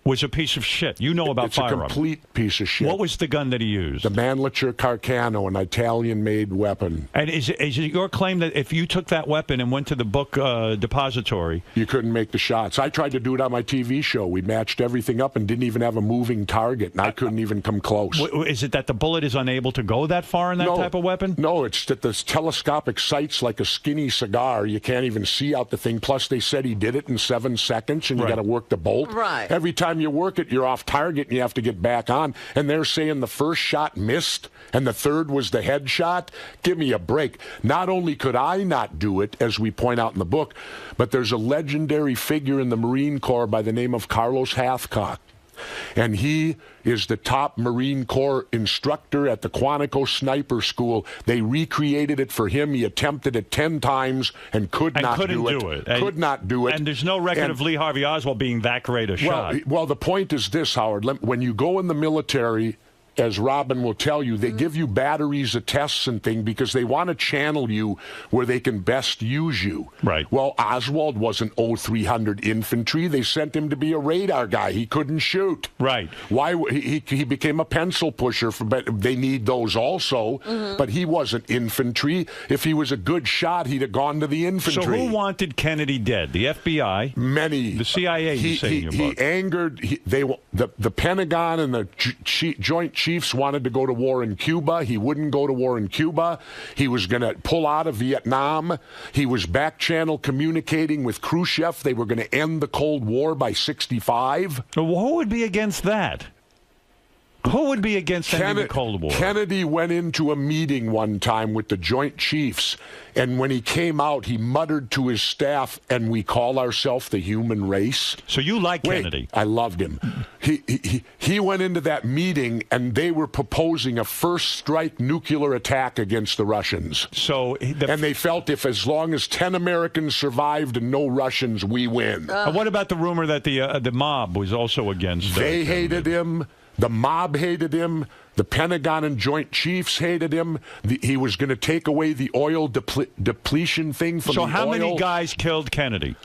was a piece of shit. You know about firearms. It's a complete piece of shit. What was the gun that he used? The Mannlicher Carcano, an Italian-made weapon. And is it your claim that if you took that weapon and went to the book depository... You couldn't make the shots. I tried to do it on my TV show. We matched everything up and didn't even have a moving target, and I couldn't even come close. Is it that the bullet is unable to go that far in that type of weapon? No, it's that the telescopic sight's like a skinny cigar. You can't even see out the thing. Plus, they said he did it in 7 seconds, and you got to work the bolt. Right. Every time you work it, you're off target, and you have to get back on. And they're saying the first shot missed, and the third was the head shot. Give me a break. Not only could I not do it, as we point out in the book, but there's a legendary figure in the Marine Corps by the name of Carlos Hathcock. And he is the top Marine Corps instructor at the Quantico Sniper School. They recreated it for him. He attempted it 10 times and couldn't do it. Could not do it. And there's no record of Lee Harvey Oswald being that great a shot. Well, the point is this, Howard. When you go in the military, as Robin will tell you, they give you batteries of tests and things because they want to channel you where they can best use you. Right. Well, Oswald wasn't 0300 infantry. They sent him to be a radar guy. He couldn't shoot. Right. Why? He became a pencil pusher. But they need those also. Mm-hmm. But he wasn't infantry. If he was a good shot, he'd have gone to the infantry. So who wanted Kennedy dead? The FBI? Many. The CIA, you say in your book. He angered... The Pentagon and the Joint Chiefs wanted to go to war in Cuba. He wouldn't go to war in Cuba. He was going to pull out of Vietnam. He was back-channel communicating with Khrushchev. They were going to end the Cold War by 1965. Who would be against that? Who would be against ending the Cold War? Kennedy went into a meeting one time with the Joint Chiefs, and when he came out, he muttered to his staff, and we call ourselves the human race. So you like Kennedy? I loved him. He went into that meeting, and they were proposing a first-strike nuclear attack against the Russians. And they felt if as long as 10 Americans survived and no Russians, we win. What about the rumor that the mob was also against They hated him. The mob hated him. The Pentagon and Joint Chiefs hated him. He was going to take away the oil depletion thing from the oil. So how many guys killed Kennedy?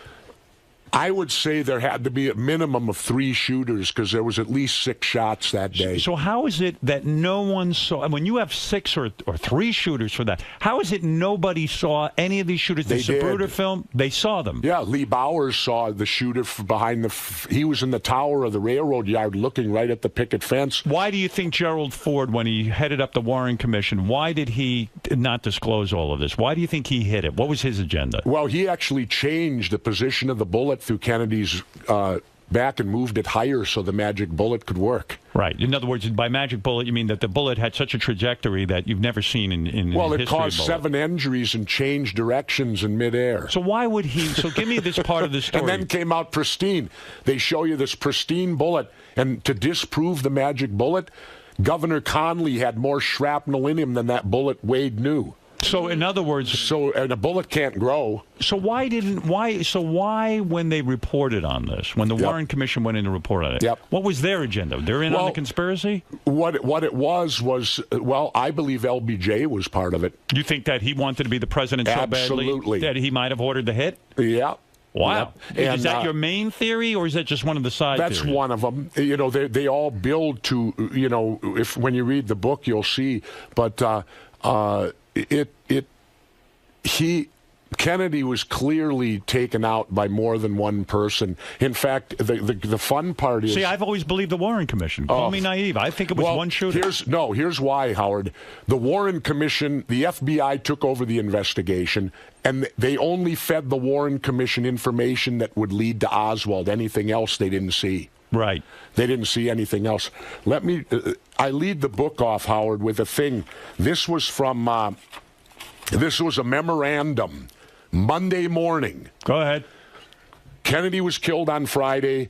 I would say there had to be a minimum of 3 shooters because there was at least 6 shots that day. So how is it that no one saw, when you have 6 or 3 shooters for that, how is it nobody saw any of these shooters? The Zapruder film, they saw them. Yeah, Lee Bowers saw the shooter behind he was in the tower of the railroad yard looking right at the picket fence. Why do you think Gerald Ford, when he headed up the Warren Commission, why did he not disclose all of this? Why do you think he hid it? What was his agenda? Well, he actually changed the position of the bullet through Kennedy's back and moved it higher so the magic bullet could work. Right. In other words, by magic bullet, you mean that the bullet had such a trajectory that you've never seen in history. Well, it caused 7 injuries and changed directions in midair. So why would he? So give me this part of the story. And then came out pristine. They show you this pristine bullet, and to disprove the magic bullet, Governor Conley had more shrapnel in him than that bullet Wade knew. So, in other words... and a bullet can't grow. So why when they reported on this, when the Warren Commission went in to report on it, what was their agenda? They're in on the conspiracy? What it was, I believe LBJ was part of it. You think that he wanted to be the president so badly that he might have ordered the hit? Yeah. Wow. Yep. Is that your main theory, or is that just one of the side theories? That's one of them. You know, they all build to, you know, when you read the book, you'll see. But Kennedy was clearly taken out by more than one person. In fact, the fun part is... See, I've always believed the Warren Commission. Call me naive. I think it was one shooter. Here's why, Howard. The Warren Commission, the FBI took over the investigation, and they only fed the Warren Commission information that would lead to Oswald. Anything else they didn't see. Right. They didn't see anything else. I lead the book off, Howard, with a thing. This was from... this was a memorandum. Monday morning. Go ahead. Kennedy was killed on Friday.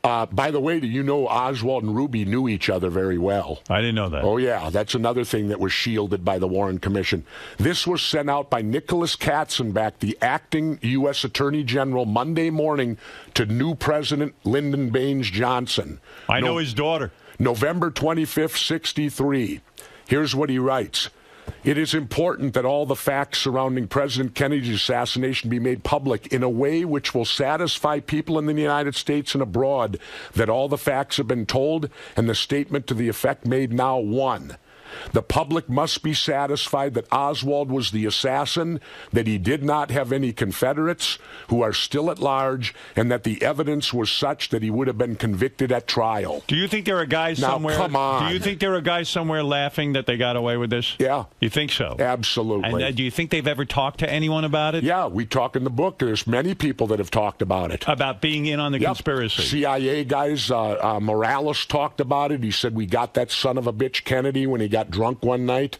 By the way, do you know Oswald and Ruby knew each other very well? I didn't know that. Oh, yeah. That's another thing that was shielded by the Warren Commission. This was sent out by Nicholas Katzenbach, the acting U.S. Attorney General, Monday morning to new President Lyndon Baines Johnson. I know his daughter. November 25th, 63. Here's what he writes. It is important that all the facts surrounding President Kennedy's assassination be made public in a way which will satisfy people in the United States and abroad that all the facts have been told and the statement to the effect made now. 1. The public must be satisfied that Oswald was the assassin, that he did not have any Confederates who are still at large, and that the evidence was such that he would have been convicted at trial. Do you think there are guys somewhere? Come on. Do you think there are guys somewhere laughing that they got away with this? Yeah. You think so? Absolutely. And do you think they've ever talked to anyone about it? Yeah, we talk in the book. There's many people that have talked about it. About being in on the conspiracy. CIA guys, Morales talked about it. He said, we got that son of a bitch Kennedy when he got drunk one night.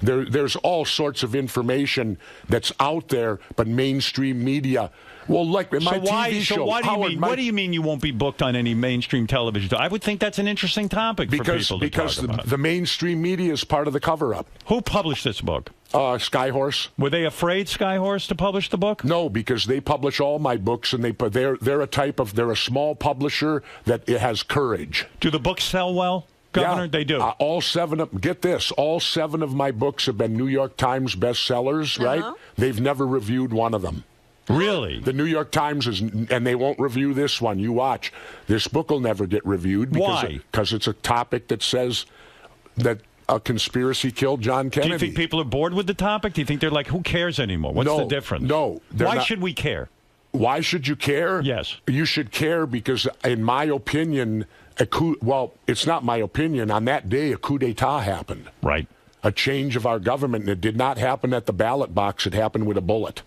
There's all sorts of information that's out there, but mainstream media... Well, like in my TV show... What do you mean you won't be booked on any mainstream television? I would think that's an interesting topic for people to talk about. Because the mainstream media is part of the cover-up. Who published this book? Skyhorse. Were they afraid, Skyhorse, to publish the book? No, because they publish all my books, and they're a small publisher that has courage. Do the books sell well? Governor, yeah, they do. All 7 of, get this, all 7 of my books have been New York Times bestsellers, right? They've never reviewed one of them. Really? The New York Times and they won't review this one. You watch. This book will never get reviewed. Why? Because it's a topic that says that a conspiracy killed John Kennedy. Do you think people are bored with the topic? Do you think they're like, who cares anymore? What's the difference? No. Why should we care? Why should you care? Yes. You should care because, in my opinion... it's not my opinion. On that day, a coup d'etat happened. Right. A change of our government, and it did not happen at the ballot box. It happened with a bullet.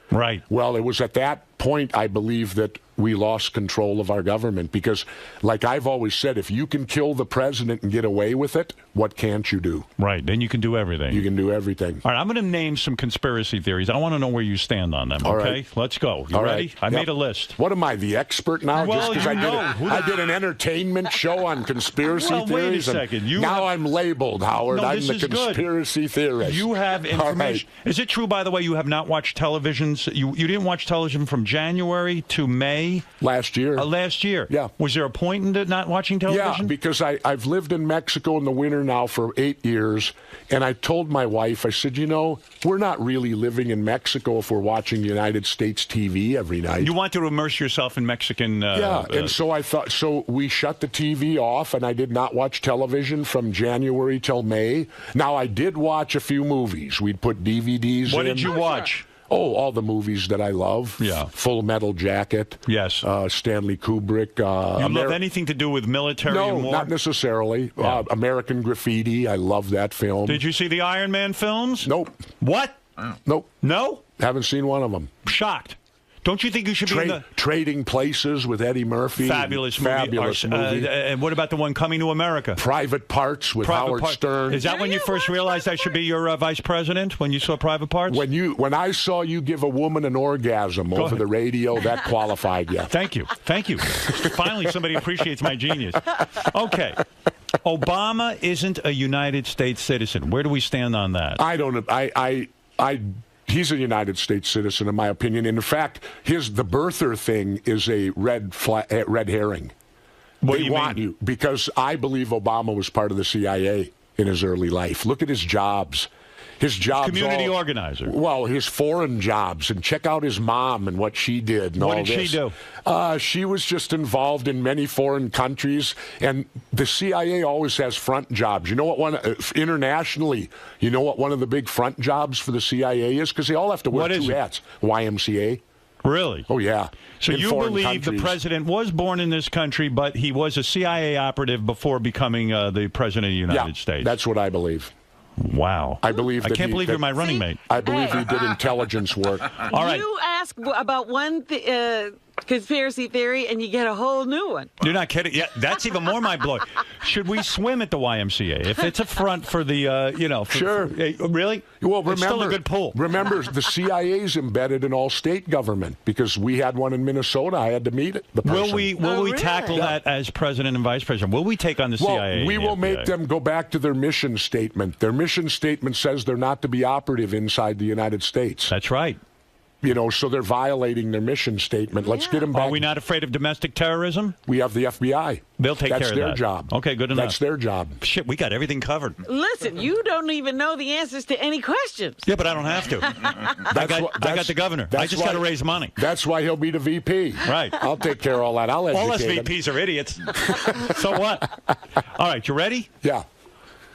Right. Well, it was at that point, I believe, that we lost control of our government because, like I've always said, if you can kill the president and get away with it, what can't you do? Right. Then you can do everything. You can do everything. All right. I'm going to name some conspiracy theories. I want to know where you stand on them. All okay? right. Let's go. You ready? I made a list. What am I, the expert now? Well, just because I did an entertainment show on conspiracy theories. Wait a second. I'm labeled, Howard. I'm the conspiracy theorist. You have information. Right. Is it true, by the way, you have not watched televisions? You didn't watch television from January to May? Last year. Last year. Yeah. Was there a point in not watching television? Yeah, because I've lived in Mexico in the winter now for 8 years, and I told my wife, I said, we're not really living in Mexico if we're watching United States TV every night. You want to immerse yourself in Mexican... and so I thought, so we shut the TV off, and I did not watch television from January till May. Now, I did watch a few movies. We'd put DVDs in. What did you watch? Oh, all the movies that I love. Yeah. Full Metal Jacket. Yes. Stanley Kubrick. You love anything to do with military and war? No, not necessarily. Yeah. American Graffiti. I love that film. Did you see the Iron Man films? Nope. What? Nope. No? Haven't seen one of them. Shocked. Don't you think you should be in the... Trading Places with Eddie Murphy. Fabulous movie. And what about the one Coming to America? Private Parts with Howard Stern. Is that when you first realized I should be your vice president, when you saw Private Parts? When I saw you give a woman an orgasm over the radio, that qualified you. Thank you. Thank you. Finally, somebody appreciates my genius. Okay. Obama isn't a United States citizen. Where do we stand on that? I don't know. He's a United States citizen, in my opinion. And in fact, the birther thing is a red herring. What they want you because I believe Obama was part of the CIA in his early life. Look at his jobs. His jobs. Community organizer. Well, his foreign jobs, and check out his mom and what she did. And what all did this. she do? She was just involved in many foreign countries, and the CIA always has front jobs. You know what internationally, you know what one of the big front jobs for the CIA is? Because they all have to wear two hats. YMCA. Really? Oh, yeah. So you believe the president was born in this country, but he was a CIA operative before becoming the president of the United States? That's what I believe. Wow. I believe. I can't believe you're my running mate. I believe he did intelligence work. All right. You ask about one conspiracy theory, and you get a whole new one. You're not kidding. Yeah, that's even more mind-blowing. Should we swim at the YMCA? If it's a front for the, Sure. Really? Well, remember, it's still a good pool. Remember, the CIA's embedded in all state government because we had one in Minnesota. I had to meet it. Will we tackle that as president and vice president? Will we take on the CIA? Well, we will make them go back to their mission statement. Their mission statement says they're not to be operative inside the United States. That's right. So they're violating their mission statement. Let's get them back. Are we not afraid of domestic terrorism? We have the FBI. They'll take care of that. That's their job. Okay, good enough. That's their job. Shit, we got everything covered. Listen, you don't even know the answers to any questions. Yeah, but I don't have to. I got the governor. I just got to raise money. That's why he'll be the VP. Right. I'll take care of all that. I'll educate all us VPs are idiots. So what? All right, you ready? Yeah.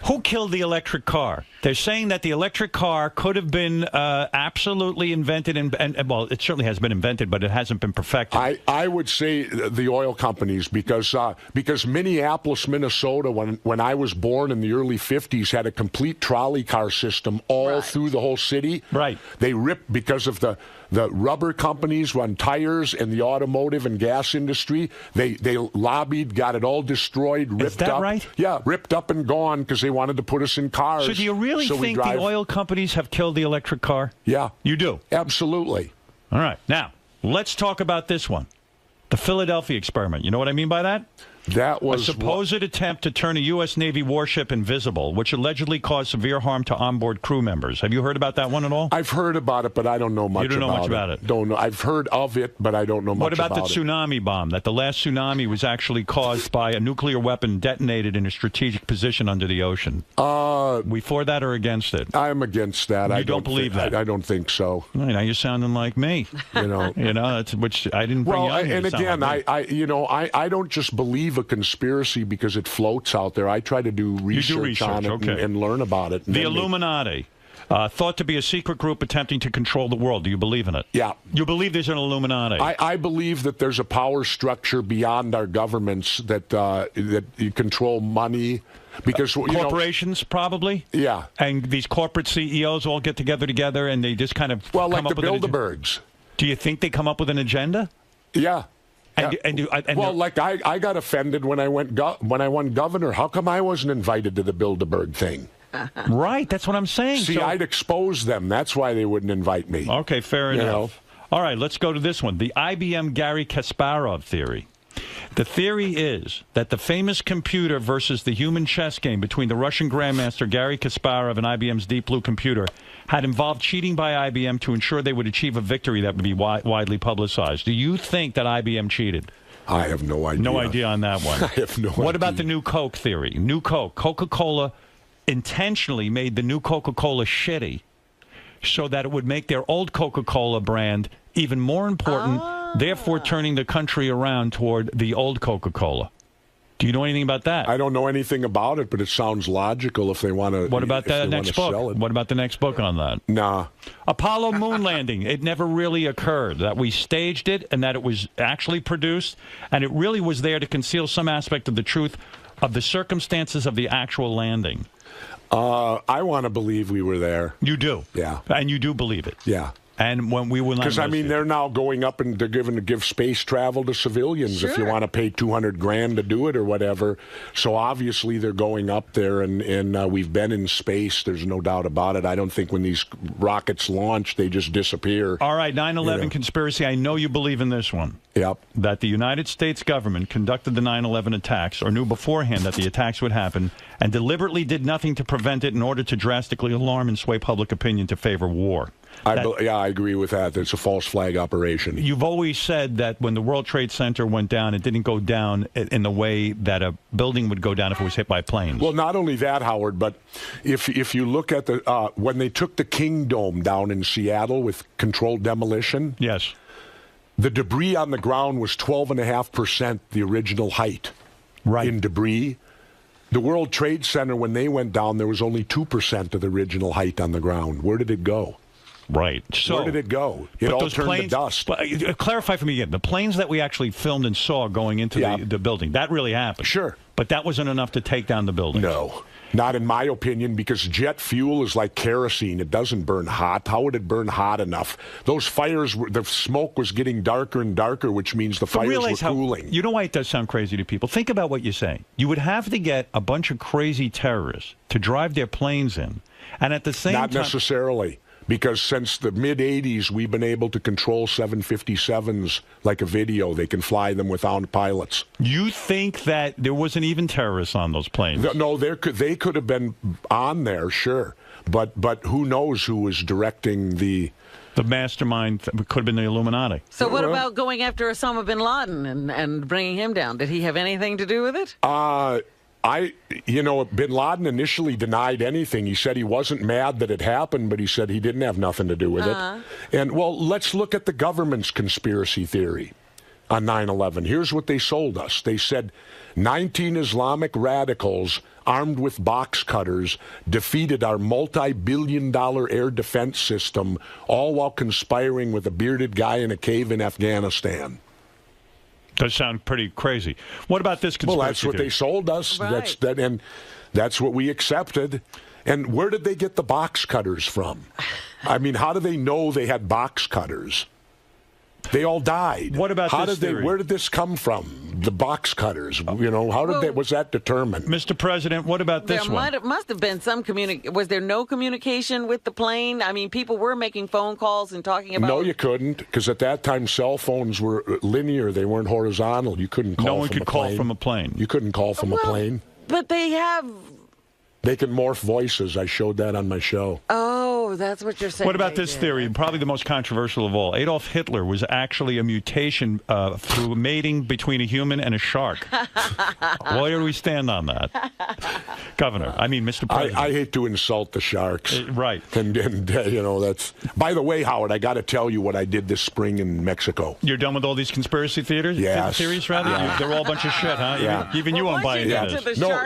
Who killed the electric car? They're saying that the electric car could have been absolutely invented, and well, it certainly has been invented, but it hasn't been perfected. I would say the oil companies, because Minneapolis, Minnesota, when I was born in the early 50s, had a complete trolley car system all through the whole city. Right. They ripped because of the rubber companies run tires and the automotive and gas industry. They lobbied, got it all destroyed, ripped up. Is that right? Yeah, ripped up and gone because they wanted to put us in cars. So do you really think the oil companies have killed the electric car? Yeah. You do? Absolutely. All right. Now, let's talk about this one. The Philadelphia experiment. You know what I mean by that? That was a supposed attempt to turn a U.S. Navy warship invisible, which allegedly caused severe harm to onboard crew members. Have you heard about that one at all? I've heard about it, but I don't know much about it. You don't know much about it? Don't know. I've heard of it, but I don't know much about it. What about the tsunami bomb? That the last tsunami was actually caused by a nuclear weapon detonated in a strategic position under the ocean. We for that or against it? I'm against that. I don't believe that. I don't think so. Now you're sounding like me. That's which I didn't bring you on here. And again, like I don't just believe a conspiracy because it floats out there. I try to do research on it and learn about it. The Illuminati, thought to be a secret group attempting to control the world. Do you believe in it? Yeah. You believe there's an Illuminati? I believe that there's a power structure beyond our governments that you control money. Because corporations, probably? Yeah. And these corporate CEOs all get together and they just kind of come like up the Bilderbergs. Do you think they come up with an agenda? Yeah. Well, like I got offended when I won governor. How come I wasn't invited to the Bilderberg thing? Right, that's what I'm saying. See, I'd expose them. That's why they wouldn't invite me. Okay, fair enough. All right, let's go to this one. The IBM Garry Kasparov theory. The theory is that the famous computer versus the human chess game between the Russian grandmaster Garry Kasparov and IBM's Deep Blue computer had involved cheating by IBM to ensure they would achieve a victory that would be widely publicized. Do you think that IBM cheated? I have no idea. No idea on that one. I have no idea. What about the new Coke theory? New Coke. Coca-Cola intentionally made the new Coca-Cola shitty so that it would make their old Coca-Cola brand even more important, therefore turning the country around toward the old Coca-Cola. Do you know anything about that? I don't know anything about it, but it sounds logical if they want to. What about that next book? What about the next book on that? Nah. Apollo moon landing. It never really occurred. That we staged it and that it was actually produced, and it really was there to conceal some aspect of the truth of the circumstances of the actual landing. I want to believe we were there. You do? Yeah. And you do believe it? Yeah. And when we will not. Because, I mean, they're now going up and they're going to give space travel to civilians if you want to pay $200,000 to do it or whatever. So obviously they're going up there, and we've been in space. There's no doubt about it. I don't think when these rockets launch, they just disappear. All right, 9/11 conspiracy. I know you believe in this one. Yep. That the United States government conducted the 9/11 attacks, or knew beforehand that the attacks would happen, and deliberately did nothing to prevent it in order to drastically alarm and sway public opinion to favor war. I agree with that. It's a false flag operation. You've always said that when the World Trade Center went down, it didn't go down in the way that a building would go down if it was hit by planes. Well, not only that, Howard, but if you look at the when they took the King Dome down in Seattle with controlled demolition, yes, the debris on the ground was 12.5% the original height in debris. The World Trade Center, when they went down, there was only 2% of the original height on the ground. Where did it go? Right. So, where did it go? It all turned to dust. But, clarify for me again. The planes that we actually filmed and saw going into the building, that really happened. Sure. But that wasn't enough to take down the building. No. Not in my opinion, because jet fuel is like kerosene. It doesn't burn hot. How would it burn hot enough? Those fires, the smoke was getting darker and darker, which means the fires were cooling. You know why it does sound crazy to people? Think about what you're saying. You would have to get a bunch of crazy terrorists to drive their planes in, and at the same time... Not necessarily. Because since the mid-'80s, we've been able to control 757s like a video. They can fly them without pilots. You think that there wasn't even terrorists on those planes? No, they could have been on there, sure. But who knows who was directing the mastermind? Could have been the Illuminati. So what about going after Osama bin Laden and bringing him down? Did he have anything to do with it? Bin Laden initially denied anything. He said he wasn't mad that it happened, but he said he didn't have nothing to do with it. And, well, let's look at the government's conspiracy theory on 9/11. Here's what they sold us. They said 19 Islamic radicals armed with box cutters defeated our multi-billion-dollar air defense system, all while conspiring with a bearded guy in a cave in Afghanistan. Does sound pretty crazy. What about this conspiracy Well, that's what theory? they sold us. Right. And that's what we accepted. And where did they get the box cutters from? I mean, how do they know they had box cutters? They all died. What about this theory? Where did this come from? The box cutters. Was that determined? Mr. President, what about this one? There must have been some Was there no communication with the plane? I mean, people were making phone calls and talking about... No, you couldn't, because at that time cell phones were linear. They weren't horizontal. You couldn't call No one from could a call plane. from a plane. You couldn't call from a plane. But they have... They can morph voices. I showed that on my show. Oh, that's what you're saying. What about this theory? Probably the most controversial of all. Adolf Hitler was actually a mutation through mating between a human and a shark. Where do we stand on that? Governor, Mr. President. I hate to insult the sharks. Right. And that's... By the way, Howard, I got to tell you what I did this spring in Mexico. You're done with all these conspiracy theories? Yes. Theories, rather? Yeah. They're all a bunch of shit, huh? Yeah. Even you won't buy into this. No,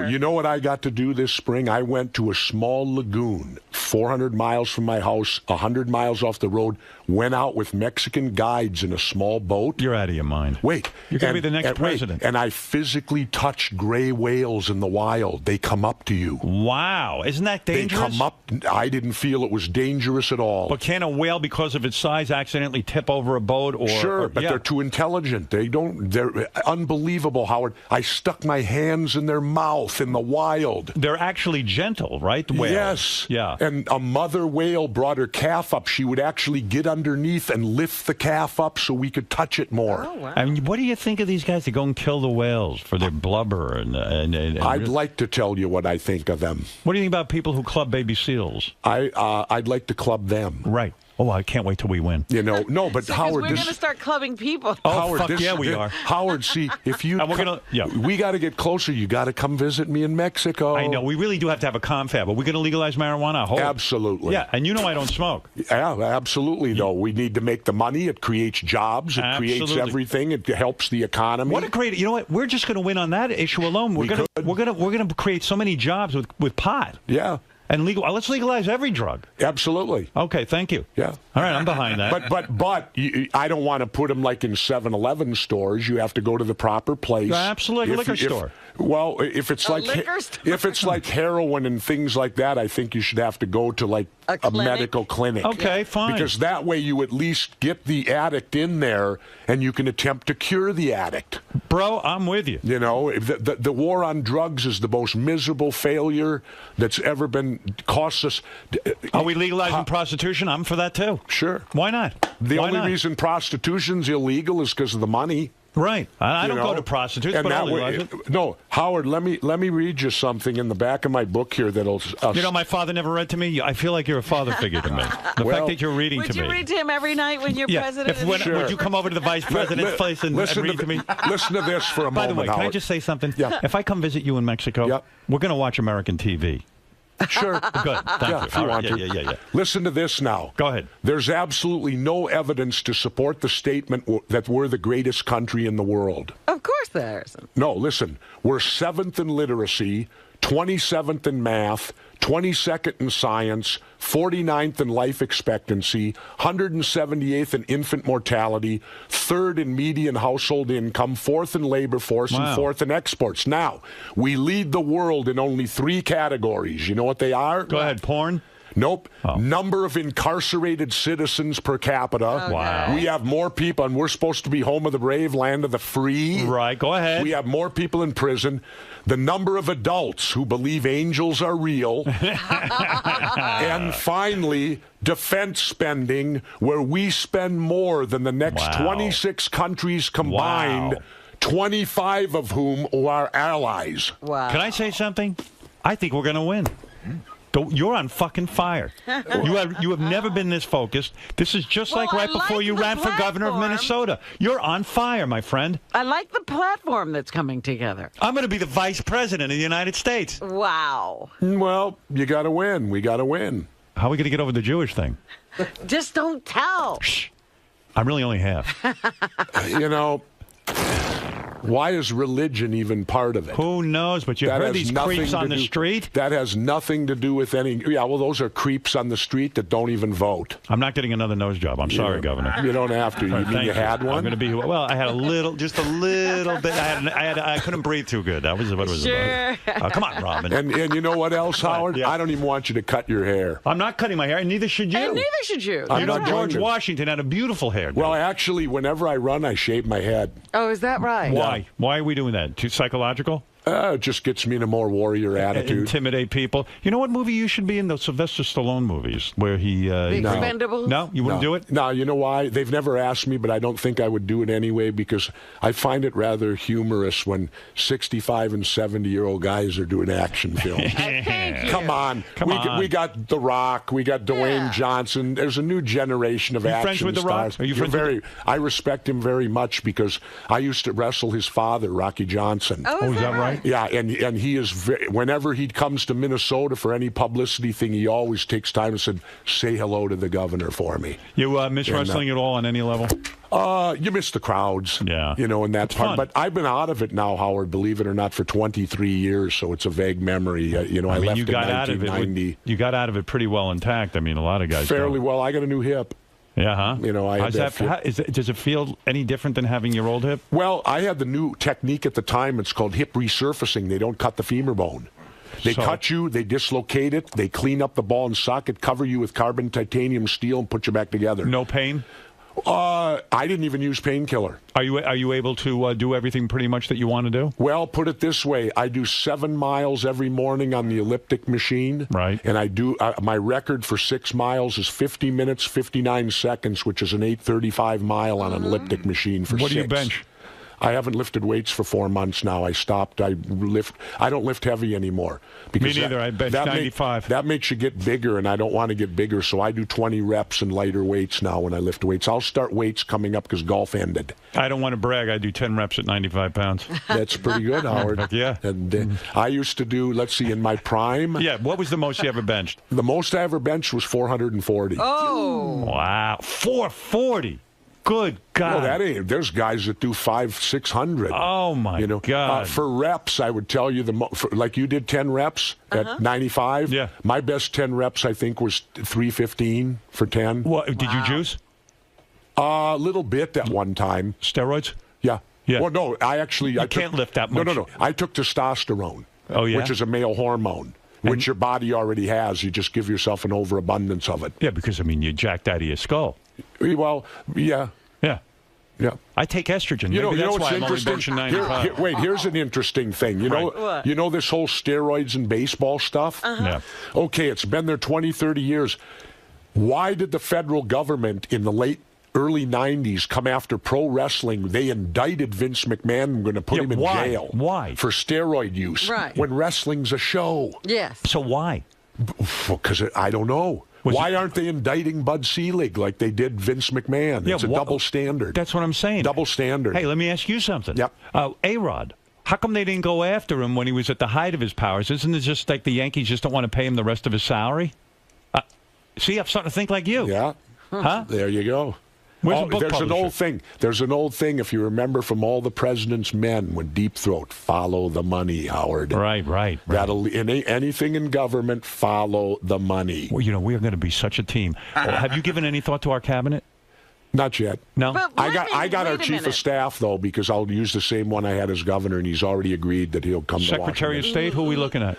you know what I got to do this spring? I went to a small lagoon, 400 miles from my house, 100 miles off the road, went out with Mexican guides in a small boat. You're out of your mind. Wait. You're going to be the next president. And I physically touched gray whales in the wild. They come up to you. Wow. Isn't that dangerous? They come up. I didn't feel it was dangerous at all. But can a whale, because of its size, accidentally tip over a boat? Sure, but they're too intelligent. They're unbelievable, Howard. I stuck my hands in their mouth in the wild. They're actually gentle, right? Whales. Yes. Yeah. And a mother whale brought her calf up. She would actually get underneath and lift the calf up so we could touch it more. Oh, wow. What do you think of these guys that go and kill the whales for their blubber? And I'd like to tell you what I think of them. What do you think about people who club baby seals? I'd like to club them. Right. Oh, I can't wait till we win. No, but Howard, we're going to start clubbing people. Oh, Howard, fuck yeah, we are. Howard, see, if you... we got to get closer. You got to come visit me in Mexico. I know. We really do have to have a confab. Are we going to legalize marijuana? I hope. Absolutely. Yeah, and I don't smoke. Yeah, absolutely, though. We need to make the money. It creates jobs. It creates everything. It helps the economy. What a great... You know what? We're just going to win on that issue alone. We're going to create so many jobs with pot. Yeah. And let's legalize every drug. Absolutely. Okay, thank you. Yeah. All right, I'm behind that. But I don't want to put them like in 7-Eleven stores. You have to go to the proper place. Absolutely, a liquor store. Well, if it's like heroin and things like that, I think you should have to go to like a medical clinic. Okay, fine. Because that way you at least get the addict in there and you can attempt to cure the addict. Bro, I'm with you. The war on drugs is the most miserable failure that's ever been cost us. Are we legalizing prostitution? I'm for that too. Sure. Why not? The only reason prostitution's illegal is because of the money. Right. I don't go to prostitutes, but I'll realize it. No, Howard, let me read you something in the back of my book here that'll... You know, my father never read to me. I feel like you're a father figure to me. The fact that you're reading to me. Would you read to him every night when you're president? Would you come over to the vice president's place and read to me? Listen to this for a moment, By the way, Howard. can I just say something? Yeah. If I come visit you in Mexico, we're going to watch American TV. Sure. Good. Thank you. If you want to. Yeah. Listen to this now. Go ahead. There's absolutely no evidence to support the statement that we're the greatest country in the world. Of course there isn't. No, listen. We're 7th in literacy, 27th in math, 22nd in science, 49th in life expectancy, 178th in infant mortality, 3rd in median household income, 4th in labor force, and 4th in exports. Now, we lead the world in only 3 categories. You know what they are? Go ahead, porn? Nope. Number of incarcerated citizens per capita. Okay. Wow. We have more people, and we're supposed to be home of the brave, land of the free. Right, go ahead. We have more people in prison. The number of adults who believe angels are real. And finally, defense spending, where we spend more than the next 26 countries combined, 25 of whom are allies. Wow. Can I say something? I think we're going to win. You're on fucking fire. You have never been this focused. This is just like right before you ran for governor of Minnesota. You're on fire, my friend. I like the platform that's coming together. I'm going to be the vice president of the United States. Wow. Well, you got to win. We got to win. How are we going to get over the Jewish thing? Just don't tell. Shh. I'm really only half. You know... Why is religion even part of it? Who knows? But you heard these creeps on the street? That has nothing to do with any... Yeah, well, those are creeps on the street that don't even vote. I'm not getting another nose job. I'm sorry, Governor. You don't have to. You mean you had one? I'm going to be... Well, I had a little, just a little bit. I couldn't breathe too good. That was what it was about. Come on, Robin. And you know what else, Howard? I don't even want you to cut your hair. I'm not cutting my hair, and neither should you. And neither should you. You know, George Washington had a beautiful hair. Well, actually, whenever I run, I shave my head. Oh, is that right? Why? Why are we doing that? Too psychological? It just gets me in a more warrior attitude. Intimidate people. You know what movie you should be in? Those Sylvester Stallone movies where he... The Expendables? No, you wouldn't do it? No, you know why? They've never asked me, but I don't think I would do it anyway because I find it rather humorous when 65 and 70-year-old guys are doing action films. Come on. We got The Rock. We got Dwayne Johnson. There's a new generation of action friends with The Rock? stars. Are you friends with I respect him very much because I used to wrestle his father, Rocky Johnson. Oh, is that right? Yeah, and he is whenever he comes to Minnesota for any publicity thing, he always takes time and said, "Say hello to the governor for me." You miss wrestling at all on any level? You miss the crowds. Yeah, you know, in that part. Fun. But I've been out of it now, Howard. Believe it or not, for 23 years, so it's a vague memory. You know, I left in 1990. You got out of it pretty well intact. I mean, a lot of guys fairly well. I got a new hip. Yeah, huh? You know, does it feel any different than having your old hip? Well, I had the new technique at the time. It's called hip resurfacing. They don't cut the femur bone. They cut you, they dislocate it, they clean up the ball and socket, cover you with carbon titanium steel, and put you back together. No pain? I didn't even use painkiller. Are you able to do everything pretty much that you want to do? Well, put it this way. I do 7 miles every morning on the elliptic machine. Right. And I do my record for 6 miles is 50 minutes, 59 seconds, which is an 8:35 mile on an elliptic machine for 6. What do you bench? I haven't lifted weights for 4 months now. I stopped. I don't lift heavy anymore. Me neither. I bench 95. That makes you get bigger, and I don't want to get bigger, so I do 20 reps and lighter weights now when I lift weights. I'll start weights coming up because golf ended. I don't want to brag. I do 10 reps at 95 pounds. That's pretty good, Howard. Yeah. And I used to do, let's see, in my prime. Yeah, what was the most you ever benched? The most I ever benched was 440. Oh. Wow. 440. Good God. No, that ain't. There's guys that do 500-600. Oh, my God. For reps, I would tell you, like you did 10 reps at 95. Yeah. My best 10 reps, I think, was 315 for 10. What, did you juice? A little bit at one time. Steroids? Yeah. Yeah. Well, no, I can't lift that much. No. I took testosterone. Oh, yeah? Which is a male hormone. Which your body already has. You just give yourself an overabundance of it. Yeah, because, I mean, you jacked out of your skull. Well, yeah. Yeah. Yeah. I take estrogen. You know that's what's why I'm only interesting? benching 95. Wait, here's an interesting thing. You know this whole steroids and baseball stuff? Yeah. Okay, it's been there 20, 30 years. Why did the federal government in the late early 90s come after pro wrestling. They indicted Vince McMahon and were going to put him in jail. Why? For steroid use. Right. When wrestling's a show. Yes. So why? Because I don't know. Why aren't they indicting Bud Selig like they did Vince McMahon? It's a double standard. That's what I'm saying. Double standard. Hey, let me ask you something. Yep. A-Rod, how come they didn't go after him when he was at the height of his powers? Isn't it just like the Yankees just don't want to pay him the rest of his salary? See, I'm starting to think like you. Yeah. Huh? There you go. There's an old thing. There's an old thing, if you remember, from All the President's Men, when Deep Throat, follow the money, Howard. Right. That'll anything in government, follow the money. Well, we're going to be such a team. Have you given any thought to our cabinet? Not yet. No. I got our chief of staff though, because I'll use the same one I had as governor, and he's already agreed that he'll come. Secretary of State. Who are we looking at?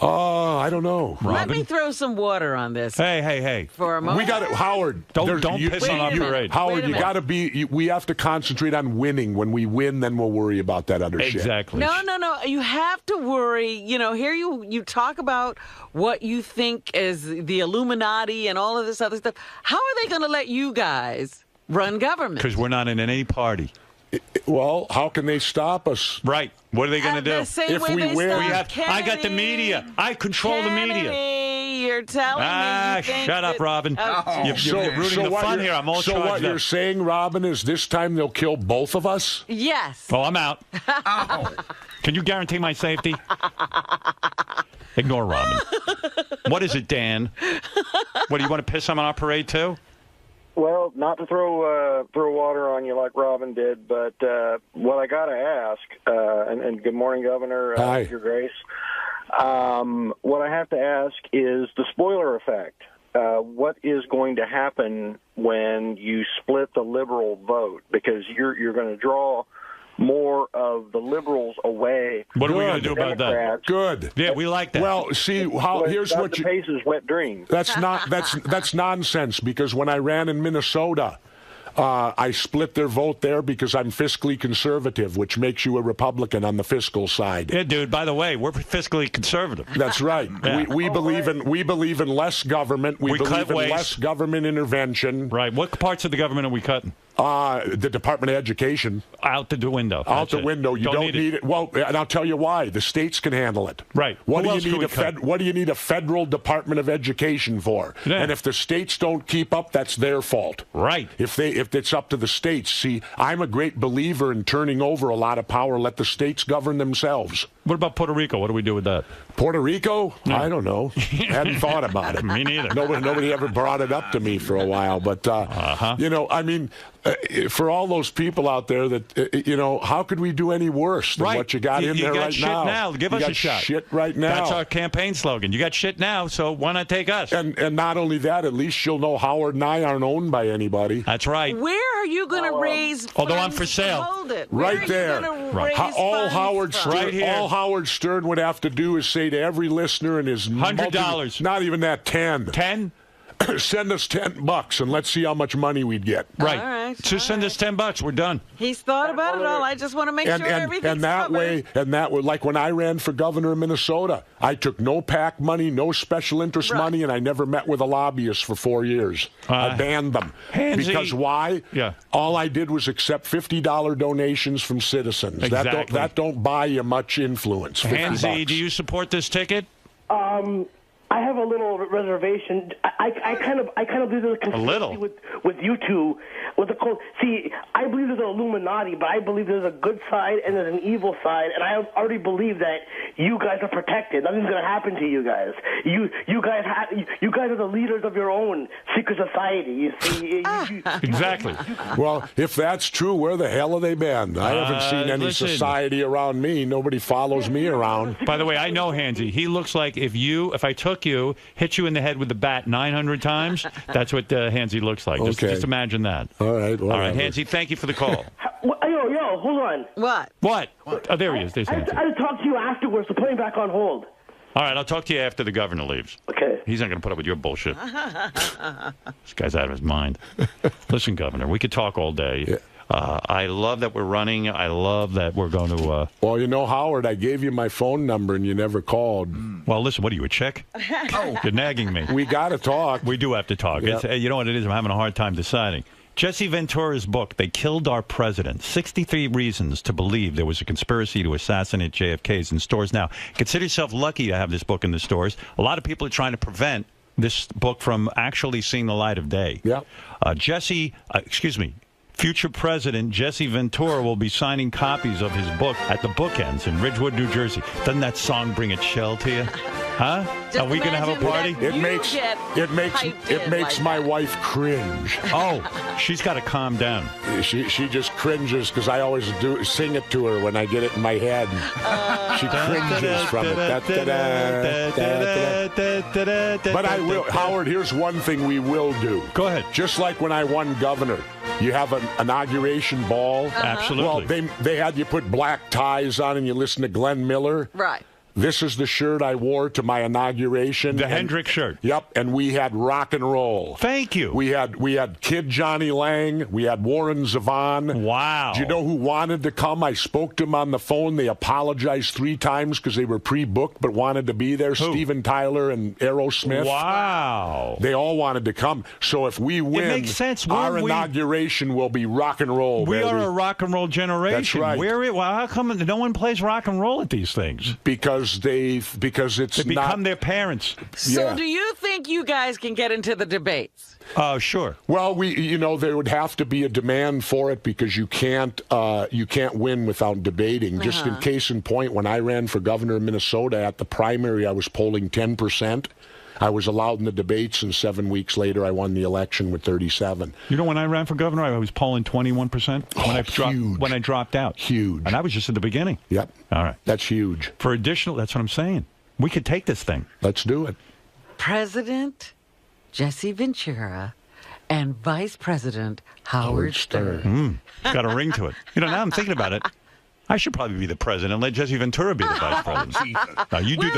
I don't know. Robin? Let me throw some water on this. Hey. For a moment. We got it, Howard. Don't piss on our parade. Howard, you got to be. We have to concentrate on winning. When we win, then we'll worry about that other shit. Exactly. No. You have to worry. Here you talk about what you think is the Illuminati and all of this other stuff. How are they going to let you guys run government? Because we're not in any party. Well, how can they stop us? Right. What are they going to do? If we win, I got the media. I control the media. You're telling me. You think shut up, Robin. Okay. You're rooting the fun here. I'm all So what you're saying, Robin, is this time they'll kill both of us? Yes. Oh, I'm out. Can you guarantee my safety? Ignore Robin. What is it, Dan? What, do you want to piss on our parade, too? Well, not to throw water on you like Robin did, but what I got to ask, and good morning, Governor, Hi. Your Grace. What I have to ask is the spoiler effect. What is going to happen when you split the liberal vote? Because you're going to draw more of the liberals away. What are we going to do about that? Good. Yeah, we like that. Well, see, here's what the Pace's wet dream. That's nonsense, because when I ran in Minnesota, I split their vote there because I'm fiscally conservative, which makes you a Republican on the fiscal side. Yeah, dude, by the way, we're fiscally conservative. That's right. Yeah. We believe in less government. We believe in less government intervention. Right. What parts of the government are we cutting? The Department of Education. Out the window. Out the window. You don't need it. Well, and I'll tell you why. The states can handle it. Right. What do you need a federal Department of Education for? Yeah. And if the states don't keep up, that's their fault. Right. If it's up to the states. See, I'm a great believer in turning over a lot of power. Let the states govern themselves. What about Puerto Rico? What do we do with that? Puerto Rico? No. I don't know. Hadn't thought about it. Me neither. Nobody ever brought it up to me for a while. But, I mean, for all those people out there that, how could we do any worse than what you got in there right now? You got shit now. Give us a shot. Shit right now. That's our campaign slogan. You got shit now, so why not take us? And not only that, at least you'll know Howard and I aren't owned by anybody. That's right. Where are you going to raise funds? Although I'm for sale. Hold it. Right there. All Howard Stern would have to do is say to every listener in his $100. Not even that, 10. 10? Send us $10 and let's see how much money we'd get. Right. All right. Just send us $10. We're done. He's thought about it all. I just want to make sure everything's covered. And that way, like when I ran for governor of Minnesota, I took no PAC money, no special interest money, and I never met with a lobbyist for 4 years. I banned them. Because why? Yeah. All I did was accept $50 donations from citizens. Exactly. That don't buy you much influence. Hansy, do you support this ticket? I have a little reservation. I kind of believe there's a conspiracy with you two. See, I believe there's an Illuminati, but I believe there's a good side and there's an evil side, and I already believe that you guys are protected. Nothing's going to happen to you guys. You guys are the leaders of your own secret society. You see, exactly. Well, if that's true, where the hell are they been? I haven't seen any society around me. Nobody follows me around. By the way, I know Hansy. He looks like if I took you, hit you in the head with the bat 900 times, that's what Hansy looks like. Just imagine that. All right. All right, Hansy, thank you for the call. Yo, hold on. What? Oh, there he is. There's Hansy. I'll talk to you afterwards, so put me back on hold. All right, I'll talk to you after the governor leaves. Okay. He's not going to put up with your bullshit. This guy's out of his mind. Listen, Governor, we could talk all day. Yeah. I love that we're running. I love that we're going to... Well, Howard, I gave you my phone number and you never called. Well, listen, what are you, a chick? You're nagging me. We got to talk. We do have to talk. Yep. You know what it is? I'm having a hard time deciding. Jesse Ventura's book, They Killed Our President, 63 Reasons to Believe There Was a Conspiracy to Assassinate JFK, is in stores now. Consider yourself lucky to have this book in the stores. A lot of people are trying to prevent this book from actually seeing the light of day. Yeah. Future President Jesse Ventura will be signing copies of his book at the Bookends in Ridgewood, New Jersey. Doesn't that song bring a chill to you? Huh? Are we going to have a party? It makes my wife cringe. Oh, she's got to calm down. She just cringes because I always sing it to her when I get it in my head. She cringes from it. But I will, Howard. Here's one thing we will do. Go ahead. Just like when I won governor, you have an inauguration ball. Absolutely. Well, they had you put black ties on and you listen to Glenn Miller. Right. This is the shirt I wore to my inauguration. The Hendrix shirt. Yep, and we had rock and roll. Thank you. We had Kid Johnny Lang. We had Warren Zevon. Wow. Do you know who wanted to come? I spoke to them on the phone. They apologized 3 times because they were pre-booked but wanted to be there. Who? Steven Tyler and Aerosmith. Wow. They all wanted to come. So if we win, it makes sense. our inauguration will be rock and roll. We baby. are a rock and roll generation. That's right. Well, how come no one plays rock and roll at these things? Because it's they become their parents. So do you think you guys can get into the debates? Oh, sure. Well, there would have to be a demand for it because you can't win without debating. Just in case in point, when I ran for governor of Minnesota at the primary, I was polling 10%. I was allowed in the debates, and 7 weeks later, I won the election with 37. You know, when I ran for governor, I was polling 21% when I dropped out. Huge. And I was just at the beginning. Yep. All right. That's huge. That's what I'm saying. We could take this thing. Let's do it. President Jesse Ventura and Vice President Howard Stern. It's got a ring to it. You know, now I'm thinking about it. I should probably be the president and let Jesse Ventura be the vice president. No, you do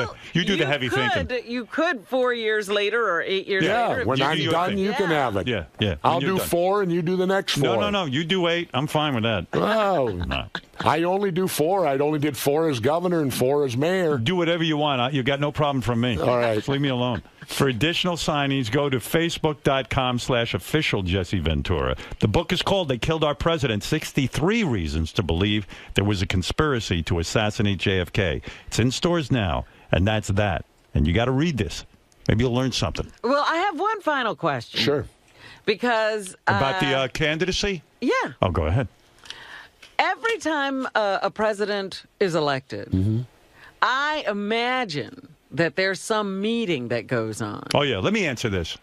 the heavy thinking. You could 4 years later or 8 years later. Yeah, when I'm done, you can have it. Yeah. I'll do 4 and you do the next 4. No. You do 8. I'm fine with that. Oh, no. I only do 4. I only did 4 as governor and 4 as mayor. Do whatever you want. You got no problem from me. All right. Just leave me alone. For additional signings, go to Facebook.com/official Jesse Ventura. The book is called They Killed Our President, 63 Reasons to Believe There Was a Conspiracy to Assassinate JFK. It's in stores now, and that's that. And you got to read this. Maybe you'll learn something. Well, I have one final question. Sure. Because... About the candidacy? Yeah. Oh, go ahead. Every time a president is elected, I imagine that there's some meeting that goes on. Oh, yeah. Let me answer this.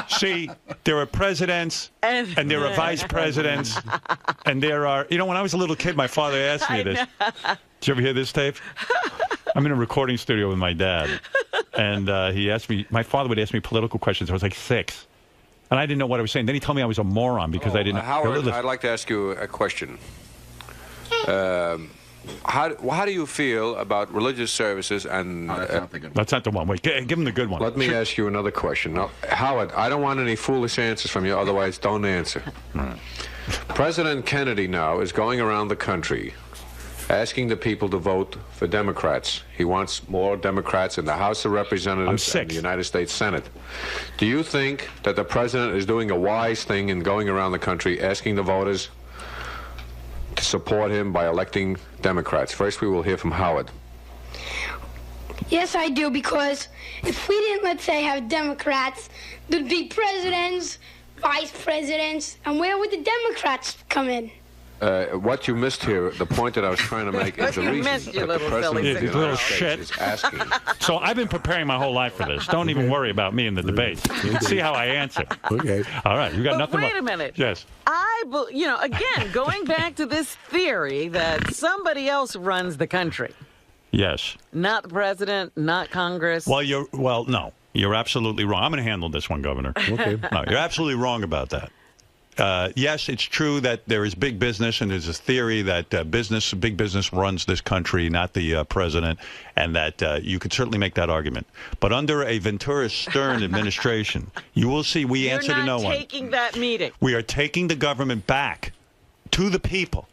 See, there are presidents, and there are vice presidents, and there are... You know, when I was a little kid, my father asked me this. Did you ever hear this tape? I'm in a recording studio with my dad, and he asked me... My father would ask me political questions. I was like 6, and I didn't know what I was saying. Then he told me I was a moron because I didn't... Howard, I'd like to ask you a question. How do you feel about religious services and... That's not the one. Wait, give him the good one. Let me ask you another question. Now, Howard, I don't want any foolish answers from you, otherwise don't answer. President Kennedy now is going around the country asking the people to vote for Democrats. He wants more Democrats in the House of Representatives and the United States Senate. Do you think that the president is doing a wise thing in going around the country asking the voters to support him by electing Democrats? First, we will hear from Howard. Yes, I do, because if we didn't, let's say, have Democrats, there'd be presidents, vice presidents, and where would the Democrats come in? What you missed here, the point that I was trying to make is the reason that the president of the United States is asking. So I've been preparing my whole life for this. Don't even worry about me in the debates. See how I answer. Okay. All right. You got nothing. Wait a minute. Yes. Again, going back to this theory that somebody else runs the country. Yes. Not the president, not Congress. Well, no. You're absolutely wrong. I'm going to handle this one, Governor. Okay. No, you're absolutely wrong about that. Yes, it's true that there is big business, and there's a theory that big business runs this country, not the president, and that you could certainly make that argument. But under a Ventura-Stern administration, you will see we answer to no one. You're not taking that meeting. We are taking the government back to the people.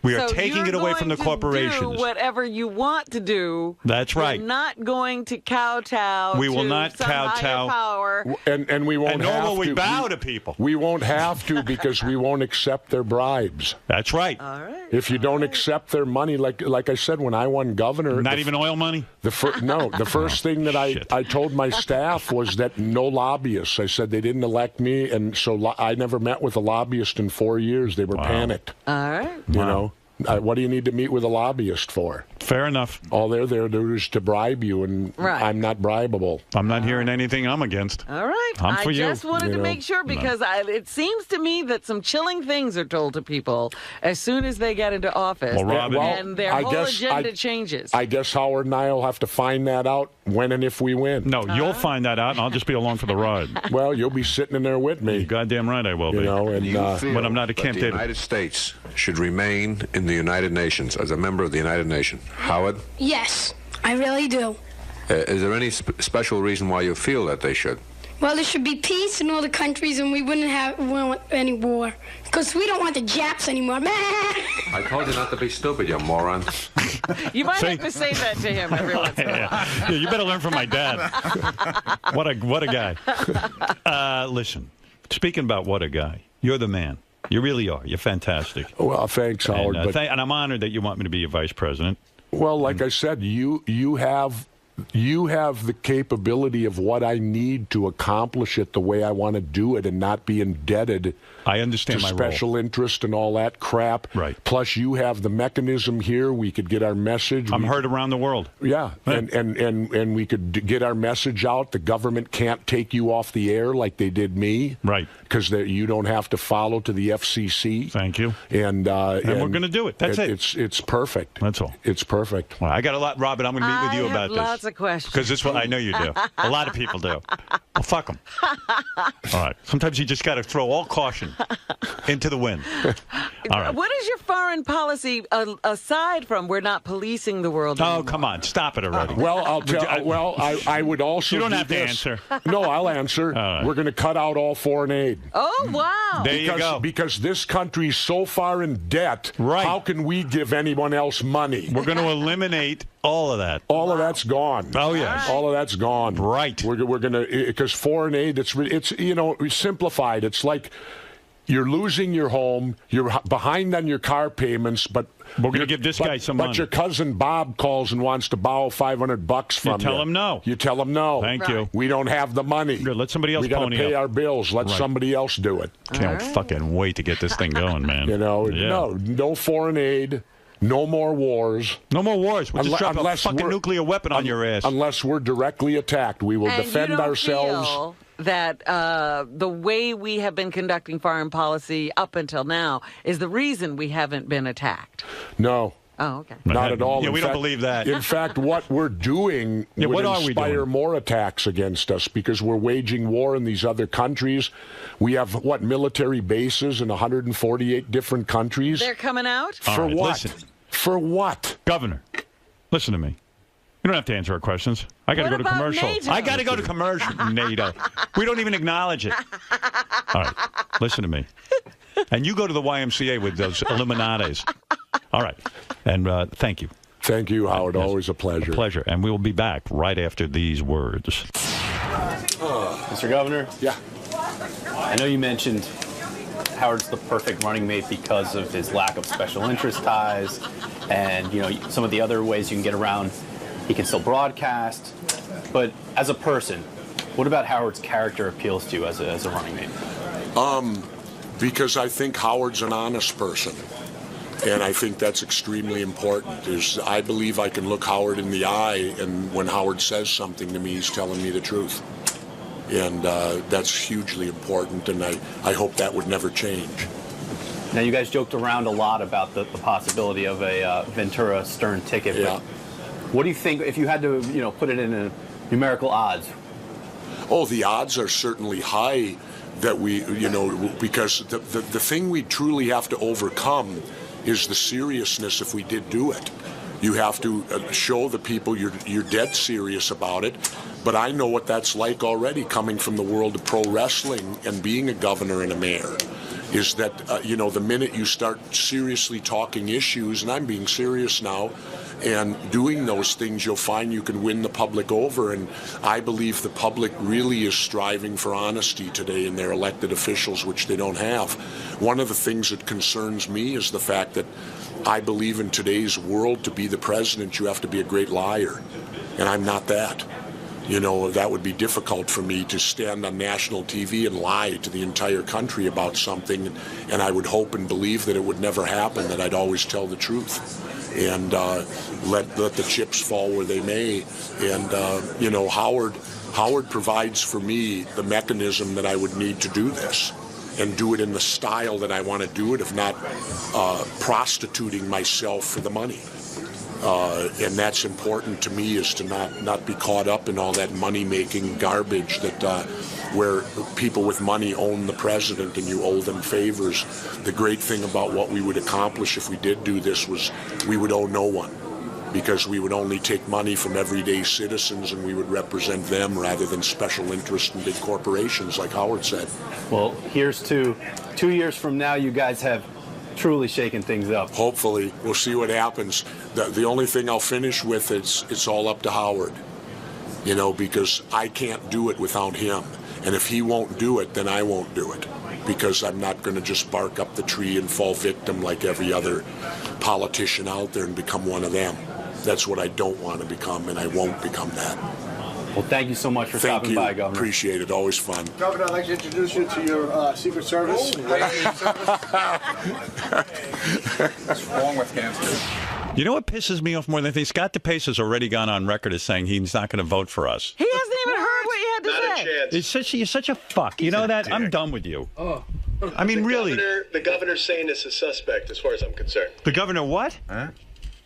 We are taking it away from the corporations. Do whatever you want to do. That's right. You're not going to kowtow. We will not kowtow. Power. And we won't and nor have will we to. bow to people. We won't have to because we won't accept their bribes. That's right. All right. If you don't accept their money, like I said, when I won governor, not even oil money. The first thing that I told my staff was that no lobbyists. I said they didn't elect me, and so I never met with a lobbyist in 4 years. They were panicked. All right. You know. What do you need to meet with a lobbyist for? Fair enough. All they're there to do is to bribe you, and I'm not bribable. I'm not hearing anything I'm against. All right. I'm for you. I just wanted to make sure because it seems to me that some chilling things are told to people as soon as they get into office. Well, Robin, and their whole agenda changes. I guess Howard and I will have to find that out when and if we win. No, you'll find that out, and I'll just be along for the ride. Well, you'll be sitting in there with me. You're goddamn right I will be. You know, and when I'm not a Camp The David. United States should remain in the United Nations as a member of the United Nations. Howard? Yes, I really do. Is there any special reason why you feel that they should? Well, there should be peace in all the countries, and we wouldn't want any war. Because we don't want the Japs anymore. I told you not to be stupid, you moron. You might have to say that to him every once in a while. Yeah, you better learn from my dad. What a guy. Listen, speaking about what a guy, you're the man. You really are. You're fantastic. Well, thanks, Howard. And I'm honored that you want me to be your vice president. Well, like I said, you have the capability of what I need to accomplish it the way I want to do it and not be indebted I understand to my special role. interest and all that crap. Right. Plus, you have the mechanism here. We could get our message. I'm heard around the world. Yeah, and we could get our message out. The government can't take you off the air like they did me. Right. Because you don't have to follow to the FCC. Thank you. And we're going to do it. That's it. It's perfect. That's all. It's perfect. Well, I got a lot, Robin. I'm going to meet with you about this. Lots of questions. Because this is what I know you do. A lot of people do. Well, fuck them. All right. Sometimes you just got to throw all caution into the wind. All right. What is your foreign policy aside from we're not policing the world anymore? Oh, come on. Stop it already. Well, I would also You don't have to this. answer. No, I'll answer. Right. We're going to cut out all foreign aid. Oh, wow. There you go. Because this country's so far in debt, how can we give anyone else money? We're going to eliminate all of that. All of that's gone. Oh, yes. All of that's gone. Right. We're going to, because foreign aid, it's simplified. It's like you're losing your home, you're behind on your car payments, but we're going to give this guy some money. But your cousin Bob calls and wants to borrow $500 from you. Tell him no. You tell him no. Thank you. We don't have the money. Good. Let somebody else we got to pony pay up. our bills. Let somebody else do it. Can't fucking wait to get this thing going, man. No foreign aid. No more wars. No more wars. We'll just drop a fucking nuclear weapon on your ass. Unless we're directly attacked. We will defend ourselves. Feel that the way we have been conducting foreign policy up until now is the reason we haven't been attacked. No. Oh, okay. Not at all. Yeah, we don't believe that. In fact, what we're doing would inspire more attacks against us because we're waging war in these other countries. We have, military bases in 148 different countries? They're coming out? For what? Listen. For what? Governor, listen to me. You don't have to answer our questions. I got to go to commercial. NATO? I got to go to commercial. NATO. We don't even acknowledge it. All right. Listen to me. And you go to the YMCA with those Illuminatis. All right. And thank you. Thank you, Howard. Always a pleasure. A pleasure. And we will be back right after these words. Mr. Governor? Yeah. I know you mentioned Howard's the perfect running mate because of his lack of special interest ties and, some of the other ways you can get around. He can still broadcast. But as a person, what about Howard's character appeals to you as a running mate? Because I think Howard's an honest person. And I think that's extremely important. I believe I can look Howard in the eye, and when Howard says something to me, he's telling me the truth. And that's hugely important, and I hope that would never change. Now, you guys joked around a lot about the possibility of a Ventura-Stern ticket. Yeah. What do you think, if you had to, put it in a numerical odds? Oh, the odds are certainly high that we, because the thing we truly have to overcome is the seriousness if we did do it. You have to show the people you're dead serious about it. But I know what that's like already, coming from the world of pro wrestling and being a governor and a mayor. is that, you know, the minute you start seriously talking issues, and I'm being serious now, and doing those things, you'll find you can win the public over. And I believe the public really is striving for honesty today in their elected officials, which they don't have. One of the things that concerns me is the fact that I believe in today's world, to be the president, you have to be a great liar. And I'm not that. You know, that would be difficult for me to stand on national TV and lie to the entire country about something. And I would hope and believe that it would never happen, that I'd always tell the truth. And let the chips fall where they may. And, you know, Howard provides for me the mechanism that I would need to do this, and do it in the style that I want to do it, if not prostituting myself for the money. And that's important to me, is to not be caught up in all that money-making garbage that where people with money own the president and you owe them favors. The great thing about what we would accomplish if we did do this was we would owe no one, because we would only take money from everyday citizens and we would represent them rather than special interests and big corporations, like Howard said. Well, here's to 2 years from now, you guys have truly shaken things up. Hopefully. We'll see what happens. The only thing I'll finish with is it's all up to Howard, you know, because I can't do it without him. And if he won't do it, then I won't do it, because I'm not going to just bark up the tree and fall victim like every other politician out there and become one of them. That's what I don't want to become, and I won't become that. Well, thank you so much for stopping by, Governor. Appreciate it. Always fun. Governor, I'd like to introduce you to your Secret Service. What's wrong with him? You know what pisses me off more than anything? Scott DePace has already gone on record as saying he's not going to vote for us. He hasn't even heard what you had to say. You're such a fuck. You know that? I'm done with you. Oh. I mean, really. The governor's saneness is suspect, as far as I'm concerned. The governor what? Huh?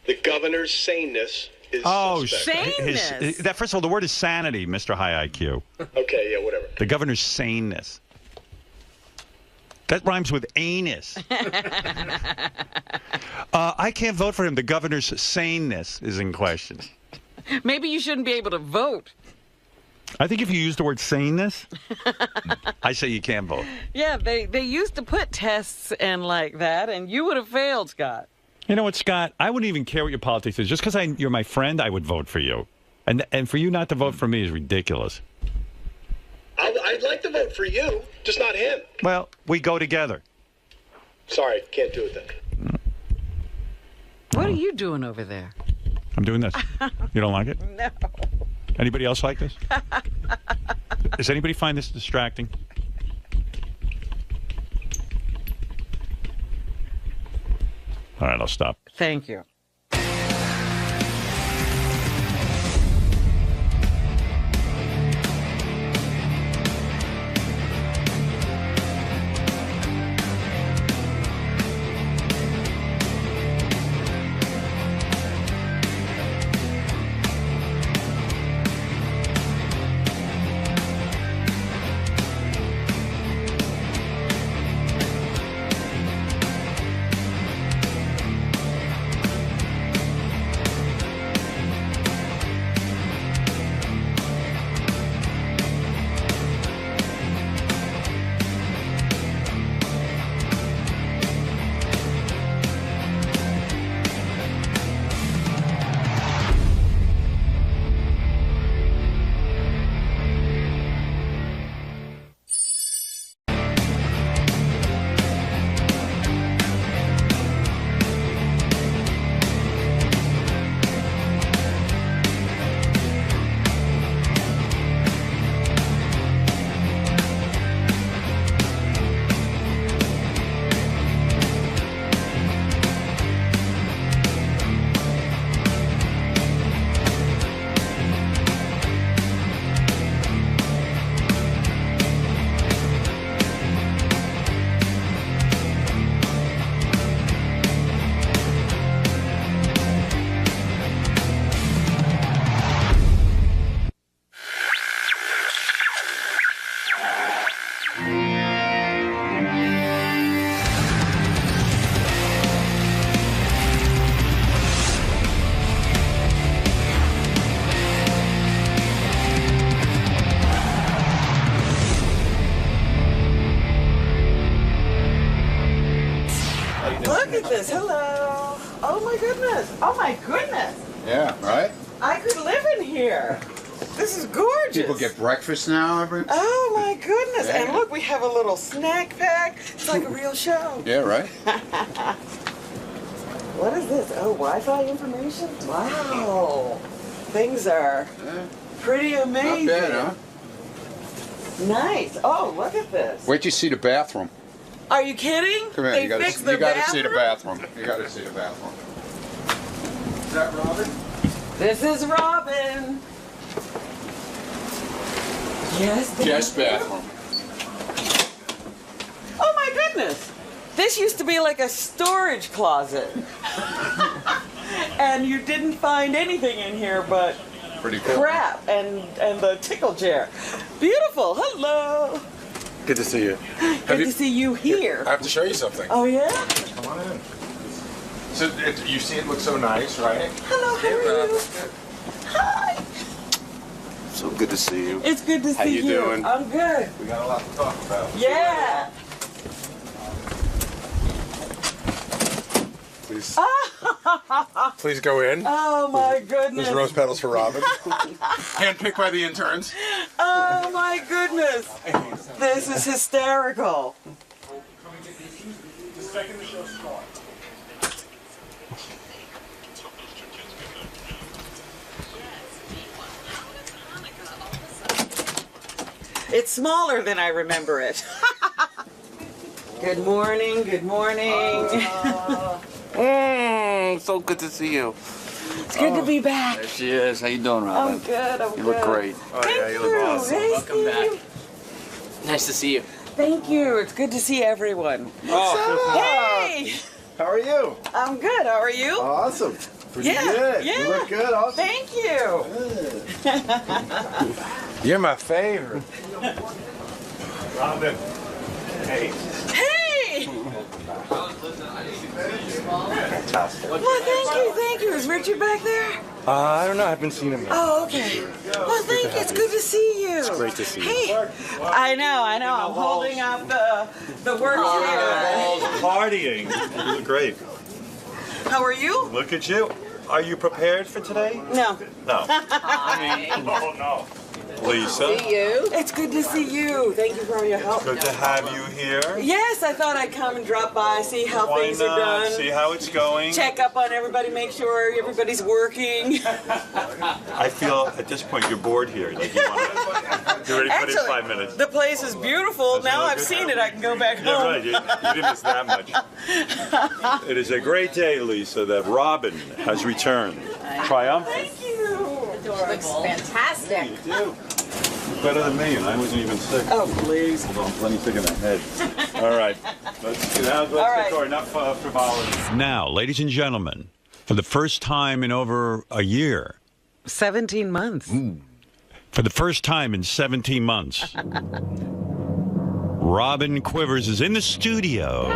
The governor's saneness is suspect. Saneness? First of all, the word is sanity, Mr. High IQ. Okay, yeah, whatever. The governor's saneness. That rhymes with anus. I can't vote for him. The governor's saneness is in question. Maybe you shouldn't be able to vote. I think if you use the word saneness, I say you can't vote. Yeah, they used to put tests in like that, and you would have failed, Scott. You know what, Scott? I wouldn't even care what your politics is. Just because you're my friend, I would vote for you. And for you not to vote for me is ridiculous. I'd like to vote for you, just not him. Well, we go together. Sorry, can't do it then. What are you doing over there? I'm doing this. You don't like it? No. Anybody else like this? Does anybody find this distracting? All right, I'll stop. Thank you. at this. Hello. Oh, my goodness. Oh, my goodness. Yeah, right? I could live in here. This is gorgeous. People get breakfast now. Oh, my goodness. Yeah. And look, we have a little snack pack. It's like a real show. Yeah, right? What is this? Oh, Wi-Fi information? Wow. Things are pretty amazing. Not bad, huh? Nice. Oh, look at this. Wait till you see the bathroom. Are you kidding? Come here, They you gotta fixed the see the bathroom. You gotta see the bathroom. Is that Robin? This is Robin. Yes. Guest bathroom. Oh my goodness. This used to be like a storage closet. And you didn't find anything in here but pretty cool. Crap and the tickle chair. Beautiful. Hello. Good to see you. Good to see you here. I have to show you something. Oh yeah? Come on in. So you see it looks so nice, right? Hello, how are you? Hi. So good to see you. It's good to see you. How you doing? I'm good. We got a lot to talk about. Yeah. Please. Please go in. Oh my goodness. There's rose petals for Robin. Handpicked by the interns. Oh my goodness. This is hysterical. The second the show starts. It's smaller than I remember it. Good morning, good morning. So good to see you. It's good to be back. There she is. How you doing, Robin? I'm good, I'm good. You look great. Thank you. awesome. Hey, Welcome back. Steve. Nice to see you. Thank you. It's good to see everyone. Hey! How are you? I'm good. How are you? Awesome. Pretty Yeah, good. yeah. You look good. Awesome. Thank you. You're my favorite. Robin. Hey. Hey! Fantastic. Well, thank you. Is Richard back there? I don't know. I haven't seen him yet. Oh, okay. Well, thank you. It's good to see you. It's great to see you. Hey, I know. I'm holding up the work here. Partying. You look great. How are you? Look at you. Are you prepared for today? No. No. Hi. Oh, no. Lisa. See you. It's good to see you. Thank you for all your help. Good to have you here. Yes, I thought I'd come and drop by, see how Why things not? are done. See how it's going. Check up on everybody, make sure everybody's working. I feel at this point you're bored here. Like you want to. You already put in 5 minutes. The place is beautiful. Now I've seen it, I can go back Yeah, home. right. You didn't miss that much. It is a great day, Lisa, that Robin has returned. Triumphant. Thank you. Looks fantastic. You do. Better than me, and I wasn't even sick. Oh, please. Hold on, let me think in the head. All right. Let's get out. Let's get enough frivolity. Now, ladies and gentlemen, for the first time in over a year. 17 months. For the first time in 17 months. Robin Quivers is in the studio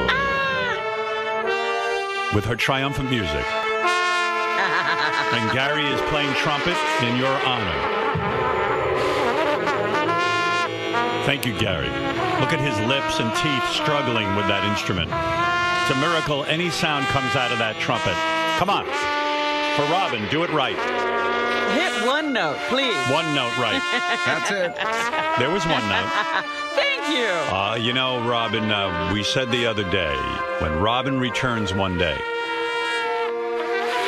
with her triumphant music. And Gary is playing trumpet in your honor. Thank you, Gary. Look at his lips and teeth struggling with that instrument. It's a miracle any sound comes out of that trumpet. Come on. For Robin, do it right. Hit one note, please. One note right. That's it. There was one note. Thank you. You know, Robin, we said the other day, when Robin returns one day,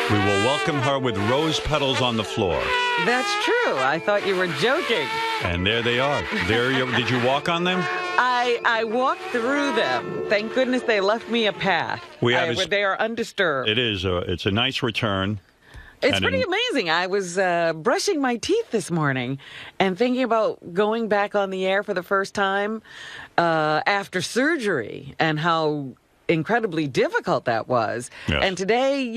we will welcome her with rose petals on the floor. That's true. I thought you were joking. And there they are. Did you walk on them? I walked through them. Thank goodness they left me a path. They are undisturbed. It is. It's a nice return. It's pretty amazing. I was brushing my teeth this morning and thinking about going back on the air for the first time after surgery and how incredibly difficult that was. Yes. And today,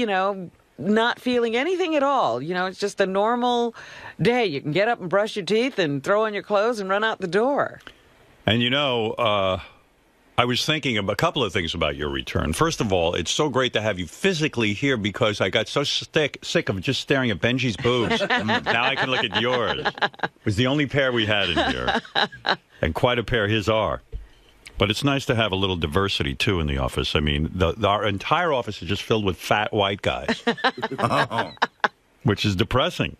not feeling anything at all. It's just a normal day. You can get up and brush your teeth and throw on your clothes and run out the door. And I was thinking of a couple of things about your return. First of all, it's so great to have you physically here because I got so sick of just staring at Benji's boobs. Now I can look at yours. It was the only pair we had in here. And quite a pair his are. But it's nice to have a little diversity, too, in the office. I mean, our entire office is just filled with fat white guys, which is depressing.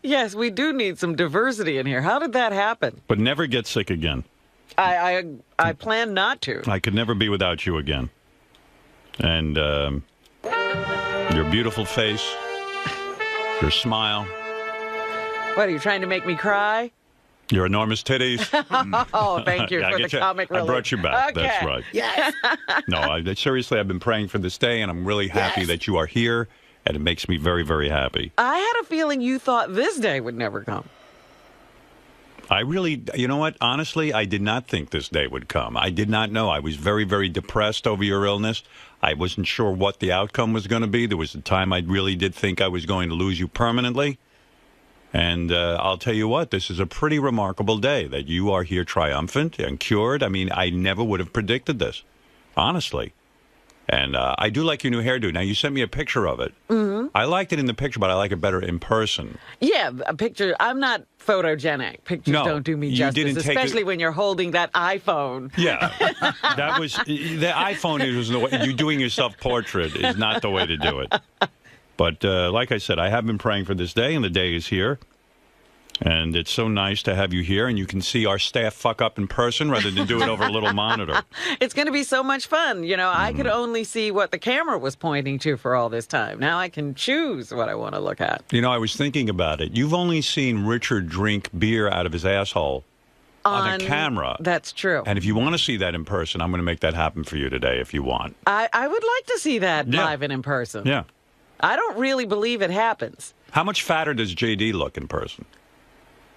Yes, we do need some diversity in here. How did that happen? But never get sick again. I plan not to. I could never be without you again. And your beautiful face, your smile. What, are you trying to make me cry? Your enormous titties. Oh, thank you for the comic relief. I brought you back. Okay. That's right. Yes. No, seriously, I've been praying for this day, and I'm really happy that you are here, and it makes me very, very happy. I had a feeling you thought this day would never come. I really, you know what? Honestly, I did not think this day would come. I did not know. I was very, very depressed over your illness. I wasn't sure what the outcome was going to be. There was a time I really did think I was going to lose you permanently. And I'll tell you what, this is a pretty remarkable day that you are here triumphant and cured. I mean, I never would have predicted this, honestly. And I do like your new hairdo. Now, you sent me a picture of it. Mm-hmm. I liked it in the picture, but I like it better in person. Yeah, a picture. I'm not photogenic. Pictures don't do me justice, especially when you're holding that iPhone. Yeah, that was the iPhone. Was the way, you doing your self-portrait is not the way to do it. But like I said, I have been praying for this day, and the day is here. And it's so nice to have you here, and you can see our staff fuck up in person rather than do it over a little monitor. It's going to be so much fun. You know, I could only see what the camera was pointing to for all this time. Now I can choose what I want to look at. You know, I was thinking about it. You've only seen Richard drink beer out of his asshole on the camera. That's true. And if you want to see that in person, I'm going to make that happen for you today if you want. I would like to see that live and in person. Yeah. I don't really believe it happens. How much fatter does JD look in person?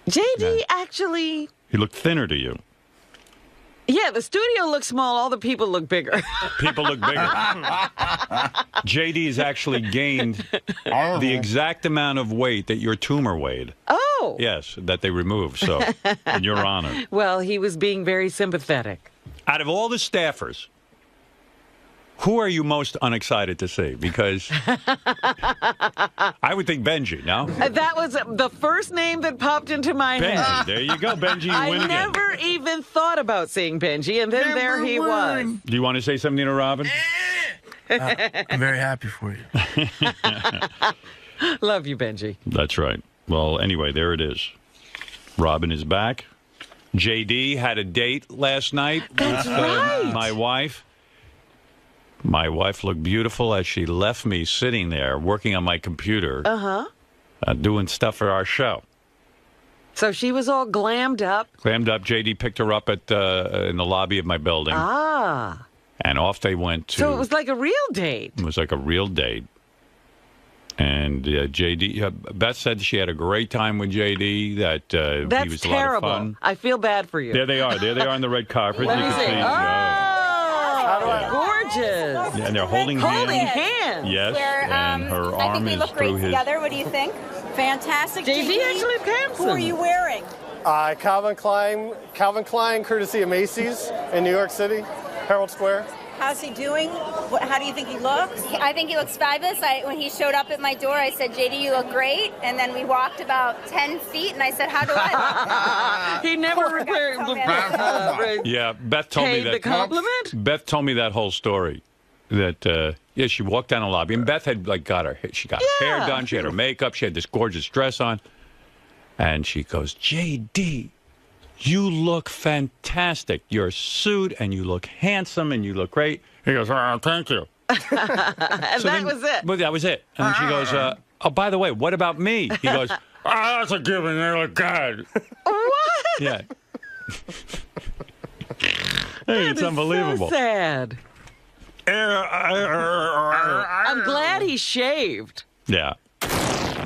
JD actually... He looked thinner to you. Yeah, the studio looks small. All the people look bigger. People look bigger. JD has actually gained the exact amount of weight that your tumor weighed. Oh. Yes, that they removed. So, in your honor. Well, he was being very sympathetic. Out of all the staffers, who are you most unexcited to see? Because I would think Benji, no? That was the first name that popped into my head. Benji, there you go, Benji. You win I never even thought about seeing Benji, and then there he was. Do you want to say something to Robin? I'm very happy for you. Love you, Benji. That's right. Well, anyway, there it is. Robin is back. JD had a date last night with my wife. My wife looked beautiful as she left me sitting there working on my computer, doing stuff for our show. So she was all glammed up? Glammed up. JD picked her up at in the lobby of my building. Ah. And off they went to... So it was like a real date. It was like a real date. And JD... Beth said she had a great time with JD, that That's he was terrible. A lot of fun. I feel bad for you. There they are. There they are on the red carpet. Let you me can see. see. Gorgeous. Yeah, and they're holding hands. Yes, and her I arm think we is look through great his... together. What do you think? Fantastic. JD actually looks handsome. Who are you wearing? Calvin Klein, courtesy of Macy's in New York City, Herald Square. How's he doing? How do you think he looks? I think he looks fabulous. When he showed up at my door, I said, JD, you look great. And then we walked about 10 feet, and I said, how do I look? He never Yeah, Beth told me that. the compliment? Beth told me that whole story. That, she walked down the lobby, and Beth had, like, she got her hair done, she had her makeup, she had this gorgeous dress on. And she goes, JD, you look fantastic. Your suit, and you look handsome, and you look great. He goes, oh, thank you. And that was it. But that was it. And then she goes, oh, by the way, what about me? He goes, oh, that's a given. They look good. What? Yeah. Hey, it's unbelievable. So sad. I'm glad he shaved. Yeah.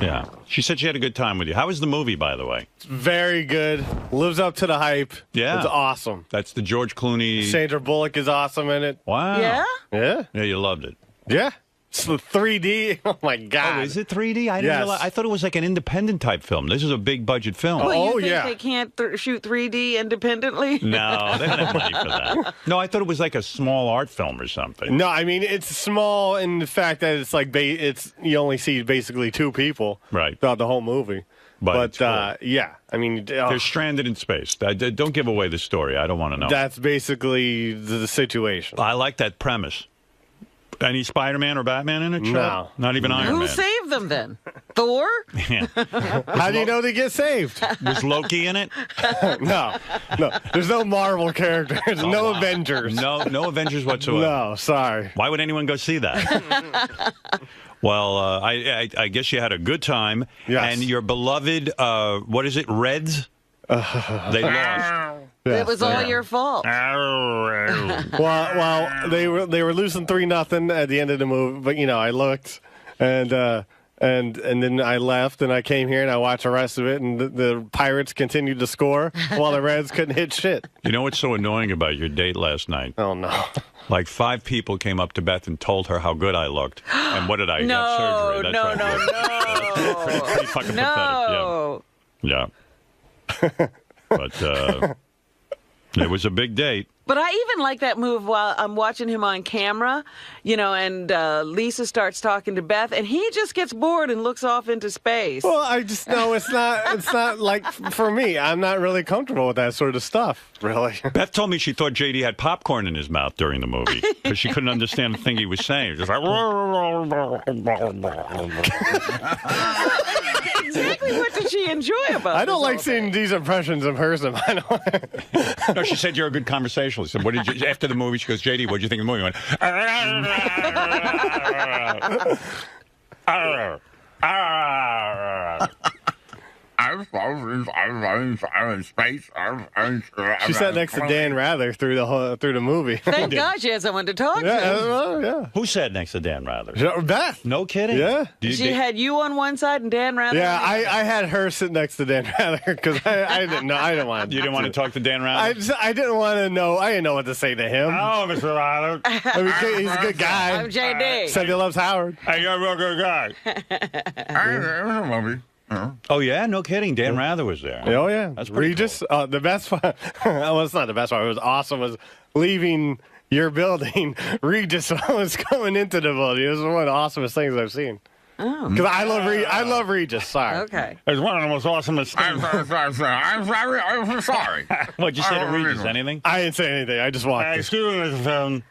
Yeah. She said she had a good time with you. How was the movie, by the way? It's very good. Lives up to the hype. Yeah. It's awesome. That's the George Clooney. Sandra Bullock is awesome in it. Wow. Yeah? Yeah. Yeah, you loved it. Yeah. It's the 3D. Oh, my God. Oh, is it 3D? I didn't realize. I thought it was like an independent type film. This is a big budget film. Well, you think they can't shoot 3D independently? No, they don't have money for that. No, I thought it was like a small art film or something. No, I mean, it's small in the fact that it's like you only see basically two people throughout the whole movie. But yeah, I mean, they're stranded in space. Don't give away the story. I don't want to know. That's basically the situation. I like that premise. Any Spider-Man or Batman in it? No. Not even Iron Man. Who saved them then? Thor? Yeah. How do you know they get saved? Was Loki in it? No. There's no Marvel characters. No Avengers. No Avengers whatsoever. No, sorry. Why would anyone go see that? Well, I guess you had a good time. Yes. And your beloved, what is it, Reds? They lost. Yes, it was all your fault. well, they were losing 3-0 at the end of the movie, but I looked, and then I left, and I came here and I watched the rest of it, and the Pirates continued to score while the Reds couldn't hit shit. You know what's so annoying about your date last night? Oh no! Like 5 people came up to Beth and told her how good I looked, and what did I have surgery? That's no. Pretty fucking pathetic. Yeah. But it was a big date. But I even like that move while I'm watching him on camera, and Lisa starts talking to Beth, and he just gets bored and looks off into space. Well, I just know it's not like for me. I'm not really comfortable with that sort of stuff, really. Beth told me she thought JD had popcorn in his mouth during the movie because she couldn't understand the thing he was saying. Just like, exactly what did she enjoy about it? I don't like seeing these impressions of hers. No, she said you're a good conversationalist. She said, "What did you?" After the movie, she goes, "JD, what did you think of the movie?" I went, I'm in space. She sat next to Dan Rather through the movie. Thank God she had someone to talk to. Yeah. Who sat next to Dan Rather? Beth. No kidding. Yeah. She had you on one side and Dan Rather. Yeah, I had her sit next to Dan Rather because I didn't know. I didn't want. You didn't want to talk to Dan Rather. I didn't want to know. I didn't know what to say to him. Oh, Mr. Rather. I mean, he's a good guy. I'm JD. Said he loves Howard. Hey, you're a real good guy. Oh yeah, no kidding. Dan Rather was there. Oh yeah, that's pretty Regis. Cool. The best part. Well, it's not the best part. It was awesome. Was leaving your building. Regis was coming into the building. It was one of the awesomest things I've seen. Oh, because I love Regis. Sorry. Okay. It's one of the most awesomest things. I'm sorry. What'd you say to Regis? Anything? I didn't say anything. I just walked. Excuse me, Mr. Phone.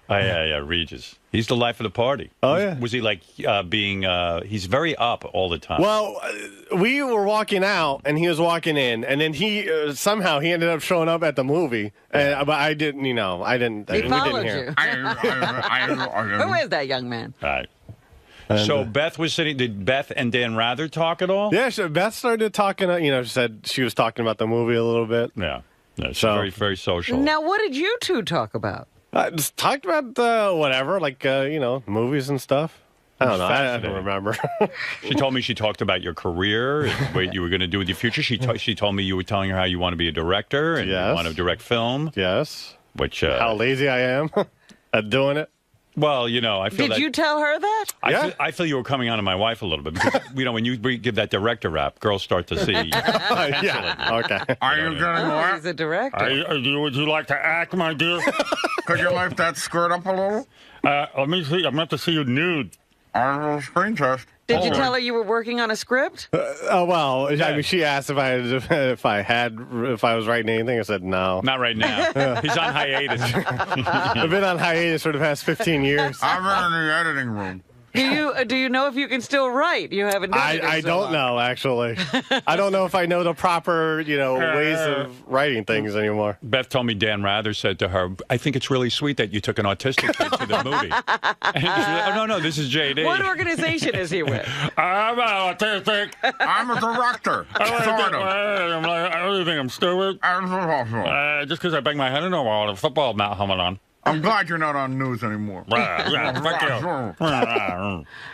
Oh, yeah, Regis. He's the life of the party. Oh, yeah. Was he like he's very up all the time? Well, we were walking out, and he was walking in, and then he somehow he ended up showing up at the movie, but I didn't, I didn't. He we followed didn't hear. you. Who is that young man? All right. So Beth was sitting. Did Beth and Dan Rather talk at all? Yeah, Beth started talking. She said she was talking about the movie a little bit. Yeah. She's very, very social. Now, what did you two talk about? Just talked about whatever, like movies and stuff. I don't know. I don't remember. She told me she talked about your career and what you were going to do with your future. She told me you were telling her how you want to be a director and you want to direct film. Yes. Which how lazy I am at doing it. Well, I feel Did you tell her that? I feel you were coming on to my wife a little bit because, when you give that director rap, girls start to see. Yeah. Okay. Are you going to He's a director. Would you like to act, my dear? Could you lift that skirt up a little? Let me see. I'm going to have to see you nude. On a little screen test. Did you tell her you were working on a script? Well, I mean, she asked if I was writing anything. I said no. Not right now. He's on hiatus. I've been on hiatus for the past 15 years. I'm in the editing room. Do you know if you can still write? You haven't done it. I don't know, actually. I don't know if I know the proper, ways of writing things anymore. Beth told me Dan Rather said to her, I think it's really sweet that you took an autistic kid to the movie. And she said, oh, no, this is JD. What organization is he with? I'm autistic. I'm a director. I really think I'm stupid. Just because I bang my head in a wall with a football helmet on. I'm glad you're not on news anymore. Fuck you.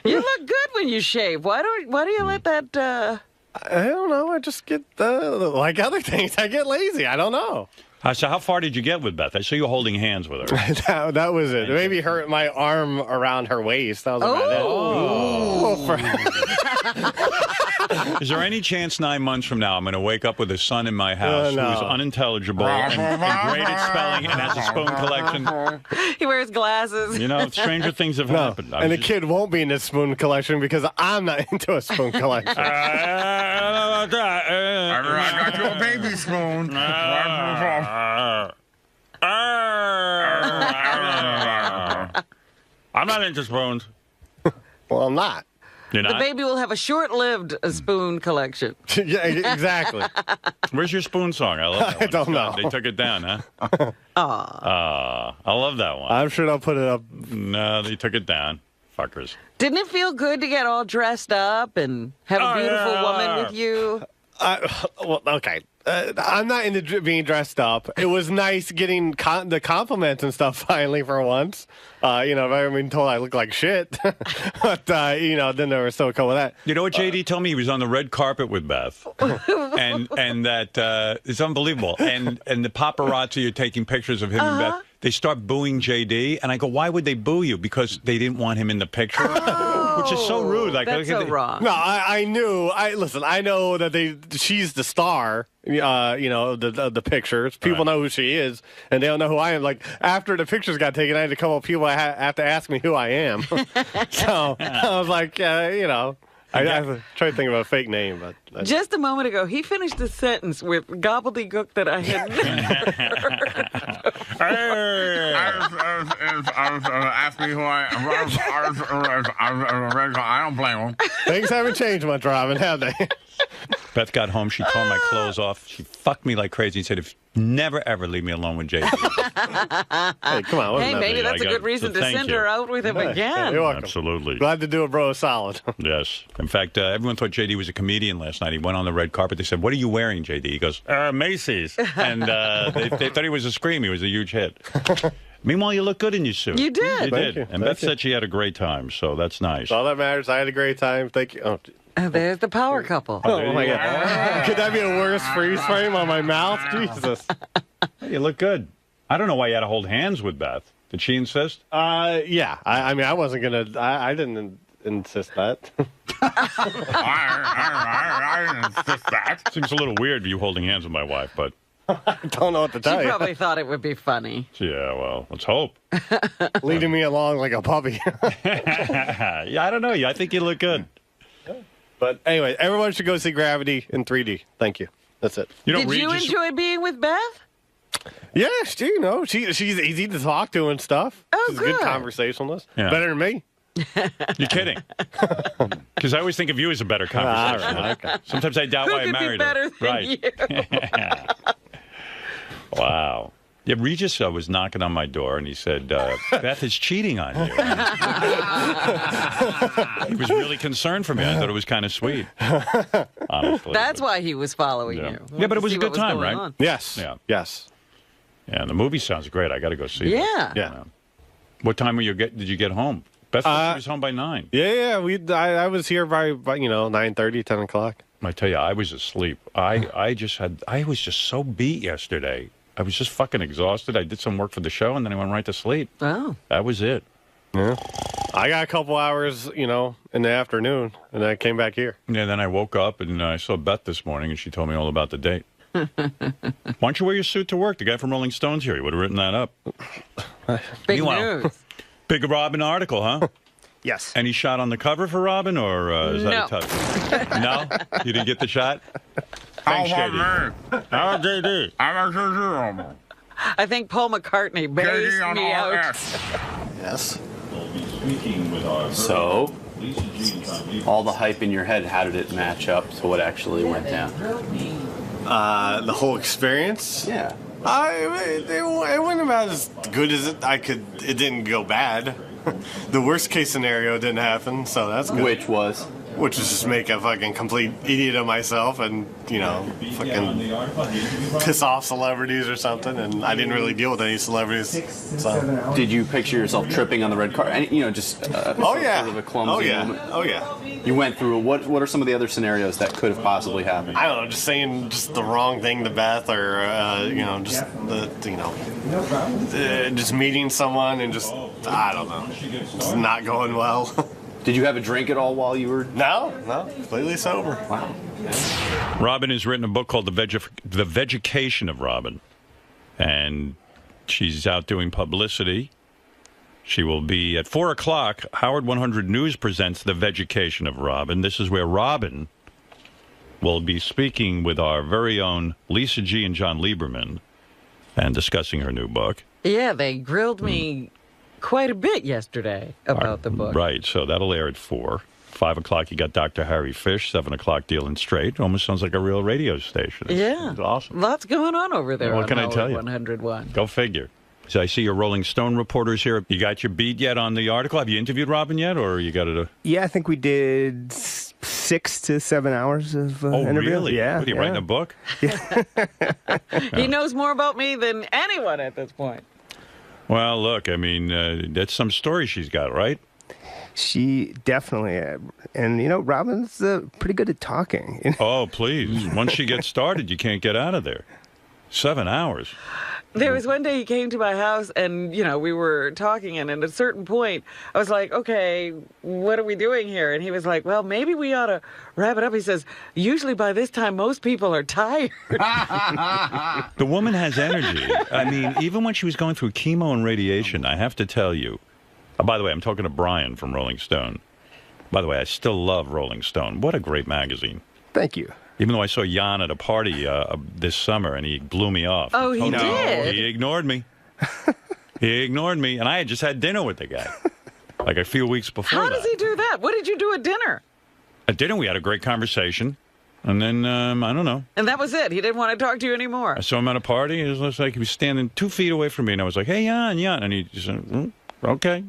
You look good when you shave. Why do you let that? I don't know. I just get like other things. I get lazy. I don't know. So how far did you get with Beth? I saw you holding hands with her. that was it. Maybe my arm around her waist. That was about it. Is there any chance 9 months from now I'm going to wake up with a son in my house no. who's unintelligible and great at spelling and has a spoon collection? He wears glasses. You know, stranger things have happened. And the kid won't be in his spoon collection because I'm not into a spoon collection. I got you a baby spoon. I'm not into spoons. Well, I'm not. You're The not? baby will have a short-lived spoon collection. Yeah, exactly. Where's your spoon song? I love that one. I don't know. They took it down, huh? I love that one. I'm sure they'll put it up. No, they took it down. Fuckers. Didn't it feel good to get all dressed up and have a beautiful woman with you? Well, okay. I'm not into being dressed up. It was nice getting the compliments and stuff finally for once. I've been told I look like shit. But, then they were so cool with that. You know what JD told me? He was on the red carpet with Beth. and that it's unbelievable. And the paparazzi are taking pictures of him and Beth. They start booing JD. And I go, why would they boo you? Because they didn't want him in the picture. Which is so rude. Like, That's so wrong. No, I knew. I know that she's the star. The pictures. People know who she is, and they don't know who I am. Like after the pictures got taken, I had a couple of people have to ask me who I am. So I was like, I have to try to think of a fake name, but Just a moment ago, he finished the sentence with gobbledygook that I had never heard. Ask me who I am. I don't blame him. Things haven't changed much, Robin, have they? Beth got home. She tore my clothes off. She fucked me like crazy and said, "If never ever leave me alone with JD." Hey, come on. Hey, maybe that's a good reason to send her out with him again. You're welcome. Absolutely. Glad to do a bro a solid. Yes. In fact, everyone thought JD was a comedian last night. He went on the red carpet. They said, "What are you wearing, JD?" He goes, "Macy's." And they thought he was a scream. He was a huge hit. Meanwhile, you look good in your suit. You did. You did. You. And Beth said she had a great time, so that's nice. All that matters. I had a great time. Thank you. There's the power couple. Oh my God. Could that be a worse freeze frame on my mouth? Jesus. You look good. I don't know why you had to hold hands with Beth. Did she insist? Yeah. I mean, I wasn't going to. I didn't insist that. I didn't insist that. Seems a little weird you holding hands with my wife, but. I don't know what to tell She you. probably thought it would be funny. Yeah, well, let's hope. Leading me along like a puppy. Yeah, I don't know. I think you look good. But anyway, everyone should go see Gravity in 3D. Thank you. That's it. Did you enjoy being with Beth? Yeah, she's easy to talk to and stuff. Oh, she's a good conversationalist. Yeah. Better than me. You're kidding. Because I always think of you as a better conversationalist. All right, okay. Sometimes I doubt Who why I could be married better her. than Right. you? Wow. Yeah, Regis was knocking on my door, and he said, Beth is cheating on you. He was really concerned for me. I thought it was kind of sweet, honestly. That's why he was following you. Yeah, but it was a See good what was time, going right? on. Yes. Yeah. Yes. Yeah, and the movie sounds great. I got to go see it. Yeah. Yeah. What time did you get home? Beth said she was home by 9. Yeah. I was here by 9:30, 10 o'clock. I tell you, I was asleep. I was just so beat yesterday. I was just fucking exhausted. I did some work for the show, and then I went right to sleep. Oh. That was it. Yeah. I got a couple hours, in the afternoon, and then I came back here. Yeah, then I woke up, and I saw Beth this morning, and she told me all about the date. Why don't you wear your suit to work? The guy from Rolling Stones here, he would have written that up. Big news. Big Robin article, huh? Yes. Any shot on the cover for Robin, or is that a touch? No? You didn't get the shot? Thanks, JD. How JD? I'm a I think Paul McCartney based me out. Yes. So, all the hype in your head, how did it match up to what actually went down? The whole experience? Yeah. It went about as good as it didn't go bad. The worst case scenario didn't happen, so that's good. Which was just make a fucking complete idiot of myself and, fucking piss off celebrities or something. And I didn't really deal with any celebrities. So. Did you picture yourself tripping on the red carpet? Sort of a clumsy moment? Oh, yeah. You went through what are some of the other scenarios that could have possibly happened? I don't know, just saying just the wrong thing to Beth or, just meeting someone and just, I don't know, just not going well. Did you have a drink at all while you were? No, completely sober. Wow. Robin has written a book called The Vegication of Robin, and she's out doing publicity. She will be at 4 o'clock. Howard 100 News presents The Vegication of Robin. This is where Robin will be speaking with our very own Lisa G. and John Lieberman and discussing her new book. Yeah, they grilled me quite a bit yesterday about the book. Right, so that'll air at 4. 5 o'clock, you got Dr. Harry Fish. 7 o'clock, Dealing Straight. Almost sounds like a real radio station. Yeah. It's awesome. Lots going on over there. What on can I tell you? 101. Go figure. So I see your Rolling Stone reporters here. You got your beat yet on the article? Have you interviewed Robin yet, or you got it? Yeah, I think we did 6 to 7 hours of interview. Really? Yeah. What, are you writing a book? He knows more about me than anyone at this point. Well, look, I mean, that's some story she's got, right? She definitely, and Robin's pretty good at talking. Oh, please. Once she gets started, you can't get out of there. 7 hours. There was one day he came to my house and, we were talking, and at a certain point, I was like, okay, what are we doing here? And he was like, well, maybe we ought to wrap it up. He says, usually by this time, most people are tired. The woman has energy. I mean, even when she was going through chemo and radiation, I have to tell you. By the way, I'm talking to Brian from Rolling Stone. By the way, I still love Rolling Stone. What a great magazine. Thank you. Even though I saw Jan at a party this summer, and he blew me off. Oh, he did? He ignored me. He ignored me, and I had just had dinner with the guy, like a few weeks before How that. does he do that? What did you do at dinner? At dinner, we had a great conversation, and then, I don't know. And that was it. He didn't want to talk to you anymore. I saw him at a party. It was like he was standing 2 feet away from me, and I was like, hey, Jan. And he just said, okay.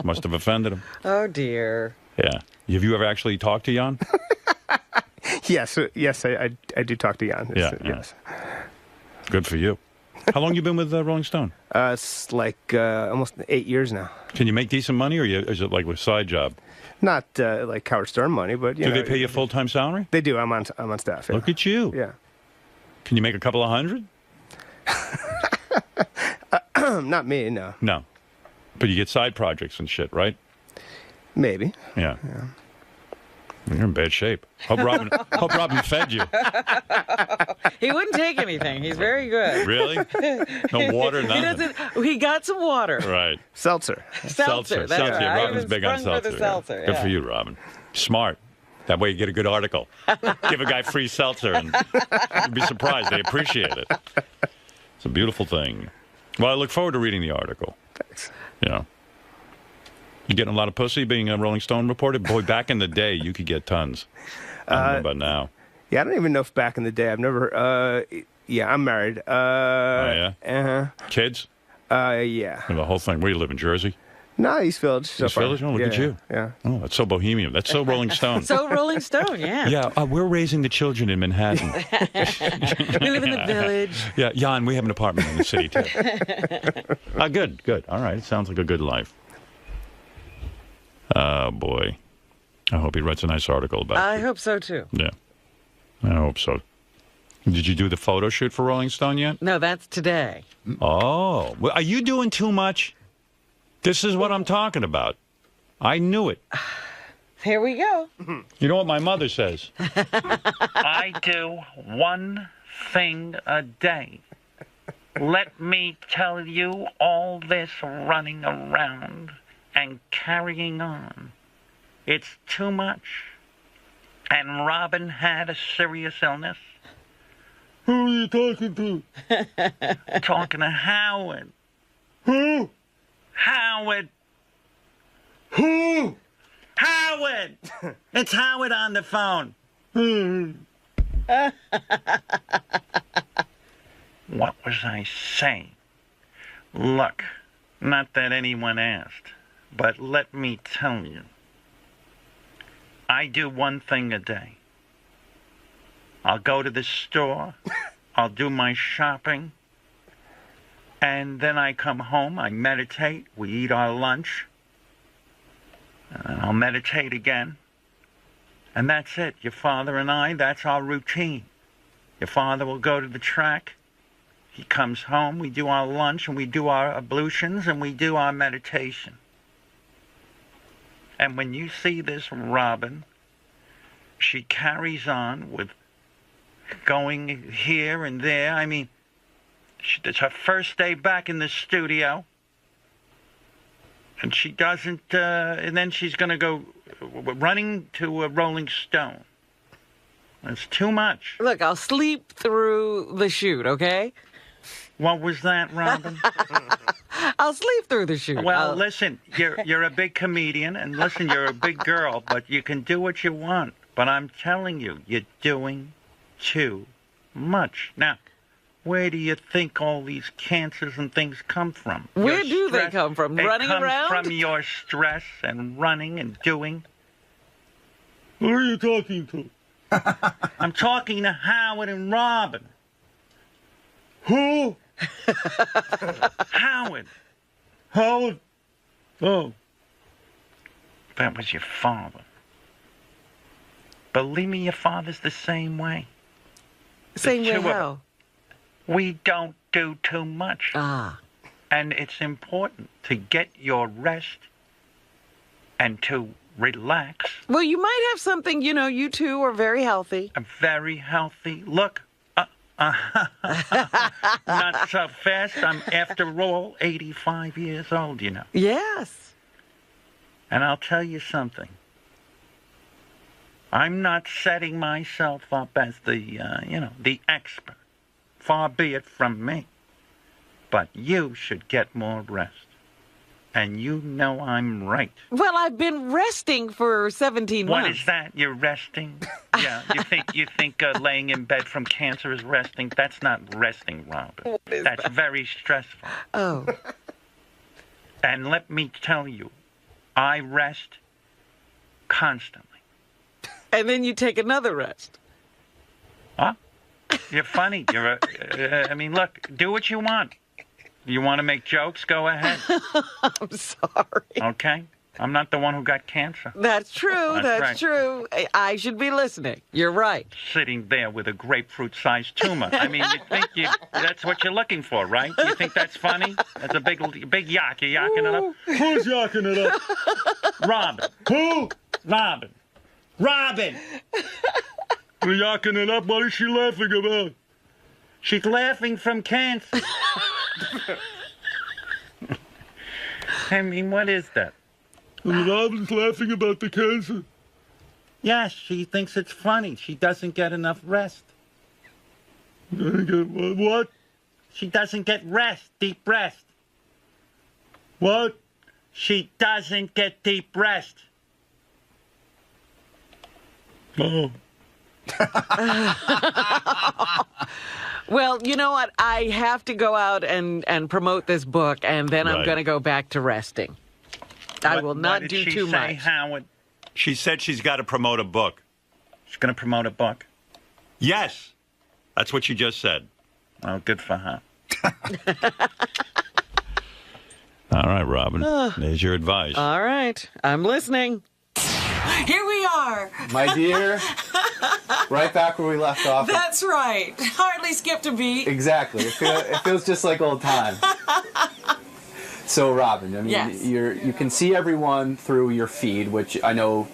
Must have offended him. Oh, dear. Yeah. Have you ever actually talked to Jan? Yes, I do talk to Jan. Yes. Good for you. How long you been with Rolling Stone? It's like almost 8 years now. Can you make decent money, or is it like a side job? Not like Howard Stern money, but do they pay you a full-time salary? They do. I'm on staff. Yeah. Look at you. Yeah. Can you make a couple of hundred? Not me, no. No. But you get side projects and shit, right? Maybe. Yeah. You're in bad shape. Hope Robin fed you. He wouldn't take anything. He's very good. Really? No water, nothing? He got some water. Right. Seltzer. Seltzer. That's right. Robin's big on seltzer. Good for you, Robin. Smart. That way you get a good article. Give a guy free seltzer, and you'd be surprised. They appreciate it. It's a beautiful thing. Well, I look forward to reading the article. Thanks. You getting a lot of pussy being a Rolling Stone reporter? Boy, back in the day, you could get tons. I don't know about now. Yeah, I don't even know if back in the day. I've never. Yeah, I'm married. Oh, yeah? Kids? Yeah. And the whole thing. Where you live, in Jersey? No, East Village. East Village? Oh, look at you. Yeah. Oh, that's so bohemian. That's so Rolling Stone. So Rolling Stone, yeah. Yeah, we're raising the children in Manhattan. We live in the Village. Yeah, Jan, we have an apartment in the city, too. Good. All right, it sounds like a good life. Oh, boy. I hope he writes a nice article about it. I hope so, too. Yeah, I hope so. Did you do the photo shoot for Rolling Stone yet? No, that's today. Oh. Well, are you doing too much? This is what I'm talking about. I knew it. Here we go. You know what my mother says? I do one thing a day. Let me tell you, all this running around and carrying on, it's too much. And Robin had a serious illness. Who are you talking to? Talking to Howard. Who? Howard. Who? Howard! It's Howard on the phone. What was I saying? Look, not that anyone asked, but let me tell you. I do one thing a day. I'll go to the store, I'll do my shopping, and then I come home, I meditate, we eat our lunch, and I'll meditate again. And that's it. Your father and I, that's our routine. Your father will go to the track, he comes home, we do our lunch, and we do our ablutions, and we do our meditation. And when you see this Robin, she carries on with going here and there. I mean, it's her first day back in the studio. And she doesn't, and then she's going to go running to a Rolling Stone. It's too much. Look, I'll sleep through the shoot, okay? What was that, Robin? I'll sleep through the shoot. Well, listen, you're a big comedian, and listen, you're a big girl, but you can do what you want. But I'm telling you, you're doing too much. Now, where do you think all these cancers and things come from? Where do they come from? Running around? It comes from your stress and running and doing. Who are you talking to? I'm talking to Howard and Robin. Who? Howard. Howard? Oh. That was your father. Believe me, your father's the same way. Same way how? We don't do too much. Ah. And it's important to get your rest and to relax. Well, you might have something, you two are very healthy. I'm very healthy. Look, not so fast. I'm, after all, 85 years old, Yes. And I'll tell you something. I'm not setting myself up as the expert. Far be it from me. But you should get more rest. And you know I'm right. Well, I've been resting for 17 months. What is that? You're resting? Yeah, you think laying in bed from cancer is resting? That's not resting, Robin. That's very stressful. Oh. And let me tell you, I rest constantly. And then you take another rest. Huh? You're funny. I mean, look, do what you want. You want to make jokes? Go ahead. I'm sorry. Okay? I'm not the one who got cancer. That's true. That's right. true. I should be listeing. You're right. Sitting there with a grapefruit-sized tumor. I mean, you think that's what you're looking for, right? You think that's funny? That's a big yak. You're yakking it up. Who's yakking it up? Robin. Who? Robin. Robin! You're yakking it up. What is she laughing about? She's laughing from cancer. I mean, what is that? Robin's laughing about the cancer. Yes, she thinks it's funny. She doesn't get enough rest. What? She doesn't get rest, deep rest. What? She doesn't get deep rest. Oh. Well, you know what? I have to go out and promote this book, and then I'm going to go back to resting. I will not do too much. What did she say, Howard? She said she's got to promote a book. She's going to promote a book? Yes. That's what she just said. Oh, good for her. All right, Robin. There's your advice. All right. I'm listening. Here we are. My dear, right back where we left off. That's right. Hardly skipped a beat. Exactly. It feels just like old times. So, Robin, I mean, yes. You can see everyone through your feed, which I know...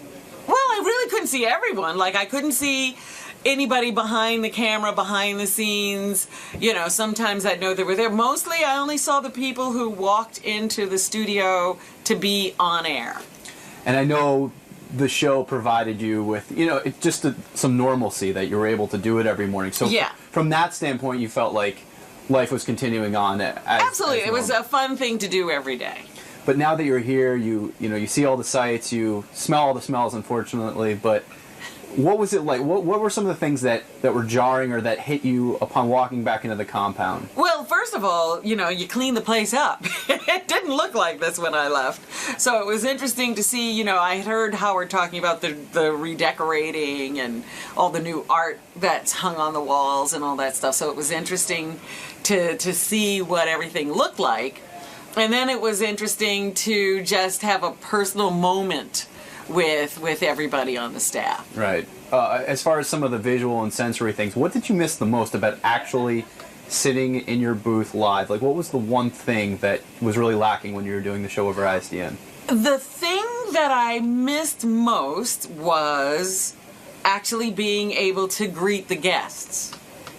Well, I really couldn't see everyone. Like, I couldn't see anybody behind the camera, behind the scenes. Sometimes I'd know they were there. Mostly, I only saw the people who walked into the studio to be on air. And I know the show provided you with, just some normalcy that you were able to do it every morning. So yeah. From that standpoint, you felt like life was continuing on Absolutely. It was a fun thing to do every day. But now that you're here, you see all the sights, you smell all the smells, unfortunately, but what was it like? What were some of the things that were jarring or that hit you upon walking back into the compound? Well, first of all, you clean the place up. It didn't look like this when I left. So it was interesting to see, I had heard Howard talking about the redecorating and all the new art that's hung on the walls and all that stuff. So it was interesting to see what everything looked like. And then it was interesting to just have a personal moment with everybody on the staff. Right. As far as some of the visual and sensory things, what did you miss the most about actually sitting in your booth live? Like, what was the one thing that was really lacking when you were doing the show over ISDN? The thing that I missed most was actually being able to greet the guests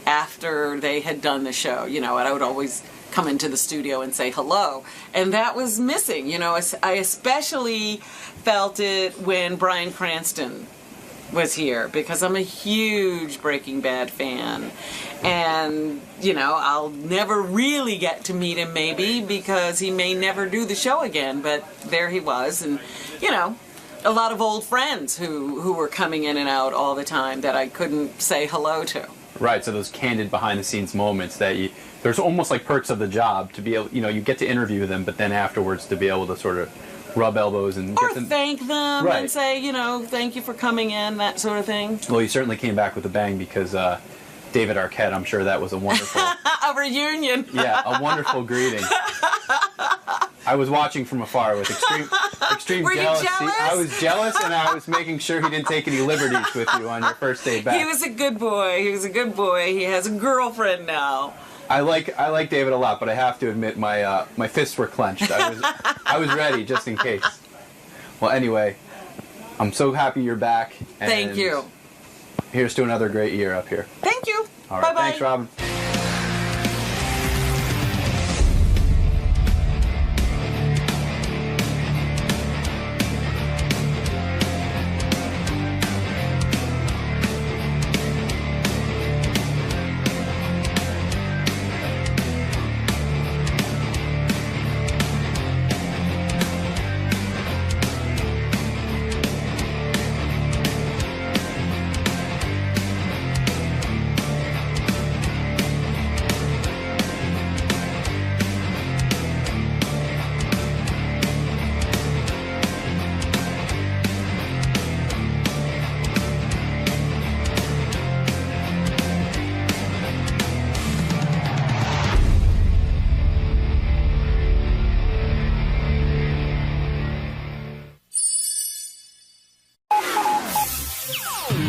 after they had done the show. And I would always come into the studio and say hello. And that was missing. I especially felt it when Bryan Cranston was here, because I'm a huge Breaking Bad fan. And, I'll never really get to meet him maybe because he may never do the show again. But there he was. And, a lot of old friends who were coming in and out all the time that I couldn't say hello to. Right, so those candid behind-the-scenes moments that there's almost like perks of the job to be able, you get to interview them, but then afterwards to be able to sort of rub elbows and or thank them right. and say, thank you for coming in, that sort of thing. Well, you certainly came back with a bang because David Arquette, I'm sure that was a wonderful... a reunion. Yeah, a wonderful greeting. I was watching from afar with extreme Were jealousy. you jealous? I was jealous, and I was making sure he didn't take any liberties with you on your first day back. He was a good boy. He has a girlfriend now. I like David a lot, but I have to admit my fists were clenched. I was ready just in case. Well, anyway, I'm so happy you're back. And Thank you. Here's to another great year up here. Thank you. All right, Bye-bye. Thanks, Robin.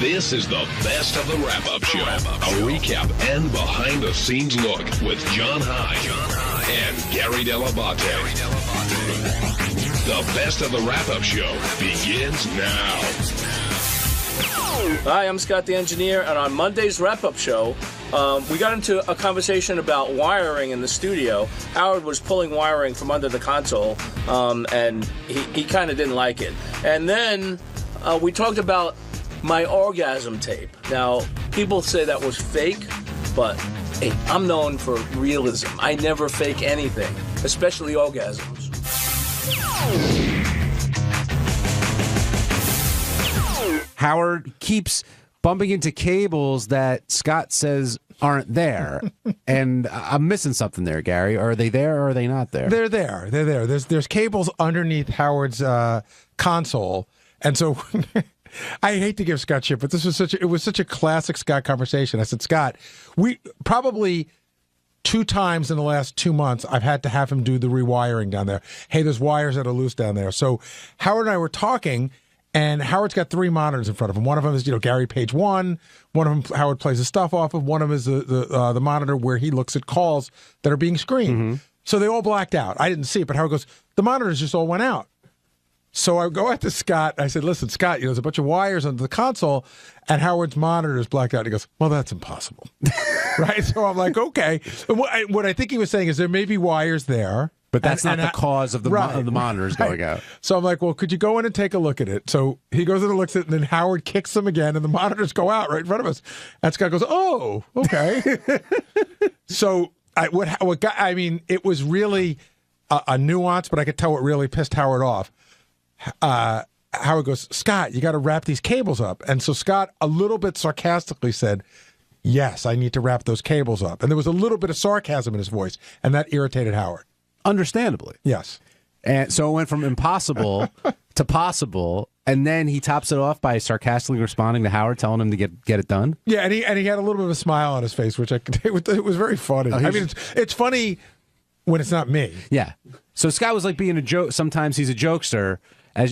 This is the best of the wrap-up show. A recap and behind-the-scenes look with John High and Gary Dell'Abate. The best of the wrap-up show begins now. Hi, I'm Scott the Engineer, and on Monday's wrap-up show, we got into a conversation about wiring in the studio. Howard was pulling wiring from under the console, and he kind of didn't like it. And then we talked about my orgasm tape. Now, people say that was fake, but hey, I'm known for realism. I never fake anything, especially orgasms. Howard keeps bumping into cables that Scott says aren't there, and I'm missing something there, Gary. Are they there or are they not there? They're there. They're there. There's cables underneath Howard's console, and so I hate to give Scott shit, but this was such a classic Scott conversation. I said, Scott, we probably 2 times in the last 2 months I've had to have him do the rewiring down there. Hey, there's wires that are loose down there. So Howard and I were talking, and Howard's got 3 monitors in front of him. One of them is, Gary Page 1. One of them Howard plays his stuff off of. One of them is the monitor where he looks at calls that are being screened. Mm-hmm. So they all blacked out. I didn't see it, but Howard goes, the monitors just all went out. So I go out to Scott. I said, listen, Scott, there's a bunch of wires under the console, and Howard's monitor is blacked out. He goes, well, that's impossible. Right? So I'm like, okay. What I think he was saying is there may be wires there. But that's not the cause of the monitors going out. So I'm like, well, could you go in and take a look at it? So he goes in and looks at it, and then Howard kicks them again, and the monitors go out right in front of us. And Scott goes, oh, okay. So it was really a nuance, but I could tell what really pissed Howard off. Howard goes, Scott, you got to wrap these cables up. And so Scott, a little bit sarcastically, said, yes, I need to wrap those cables up. And there was a little bit of sarcasm in his voice, and that irritated Howard. Understandably. Yes. And so it went from impossible to possible, and then he tops it off by sarcastically responding to Howard, telling him to get it done. Yeah, and he had a little bit of a smile on his face, which it was very funny. I mean, it's funny when it's not me. Yeah. So Scott was like being a joke. Sometimes he's a jokester.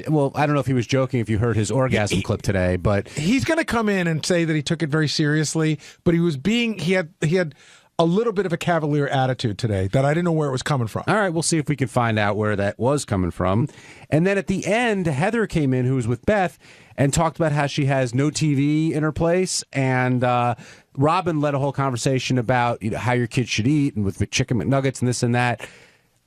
Well, I don't know if he was joking if you heard his orgasm clip today, but he's going to come in and say that he took it very seriously, but he had a little bit of a cavalier attitude today that I didn't know where it was coming from. All right, we'll see if we can find out where that was coming from. And then at the end, Heather came in, who was with Beth, and talked about how she has no TV in her place. And Robin led a whole conversation about how your kids should eat and with McChicken McNuggets and this and that.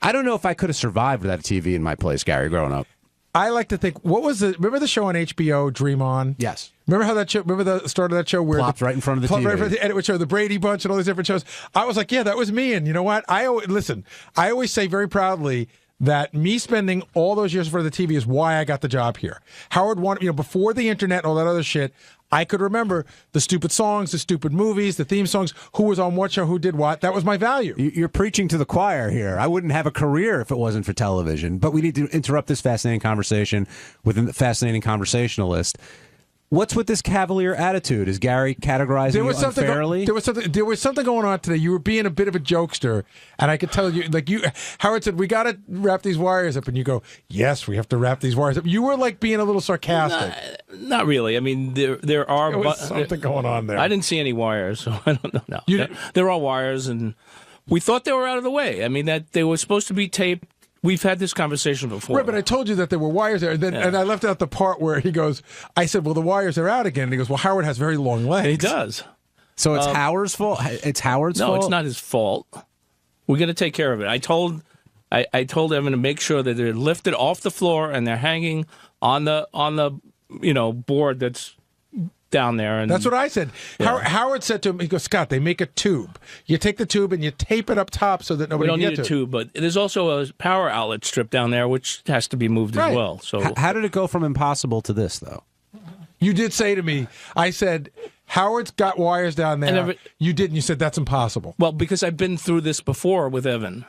I don't know if I could have survived without a TV in my place, Gary, growing up. I like to think, remember the show on HBO, Dream On? Yes. Remember how that show, remember the start of that show where Plopped right in front of the TV. And it would show the Brady Bunch and all these different shows. I was like, yeah, that was me. And you know what? I always say very proudly that me spending all those years for the TV is why I got the job here. Howard wanted, before the internet and all that other shit, I could remember the stupid songs, the stupid movies, the theme songs, who was on what show, who did what. That was my value. You're preaching to the choir here. I wouldn't have a career if it wasn't for television. But we need to interrupt this fascinating conversation with a fascinating conversationalist. What's with this cavalier attitude? Is Gary categorizing you unfairly? There was something going on today. You were being a bit of a jokester, and I could tell Howard said, we got to wrap these wires up, and you go, yes, we have to wrap these wires up. You were like being a little sarcastic. Not really. I mean, there are... There was something going on there. I didn't see any wires, so I don't know. No. There are wires, and we thought they were out of the way. I mean, that they were supposed to be taped. We've had this conversation before. Right, but I told you that there were wires there, and I left out the part where he goes, I said, well, the wires are out again. And he goes, well, Howard has very long legs. And he does. So it's Howard's fault? It's Howard's fault? No, it's not his fault. We're going to take care of it. I told Evan to make sure that they're lifted off the floor and they're hanging on the board that's down there. And that's what I said. Yeah. Howard said to him, he goes, Scott, they make a tube. You take the tube and you tape it up top so that nobody can get to it. We don't need a tube, but there's also a power outlet strip down there which has to be moved as well. So how did it go from impossible to this, though? You did say to me, I said, Howard's got wires down there. You didn't. You said, that's impossible. Well, because I've been through this before with Evan.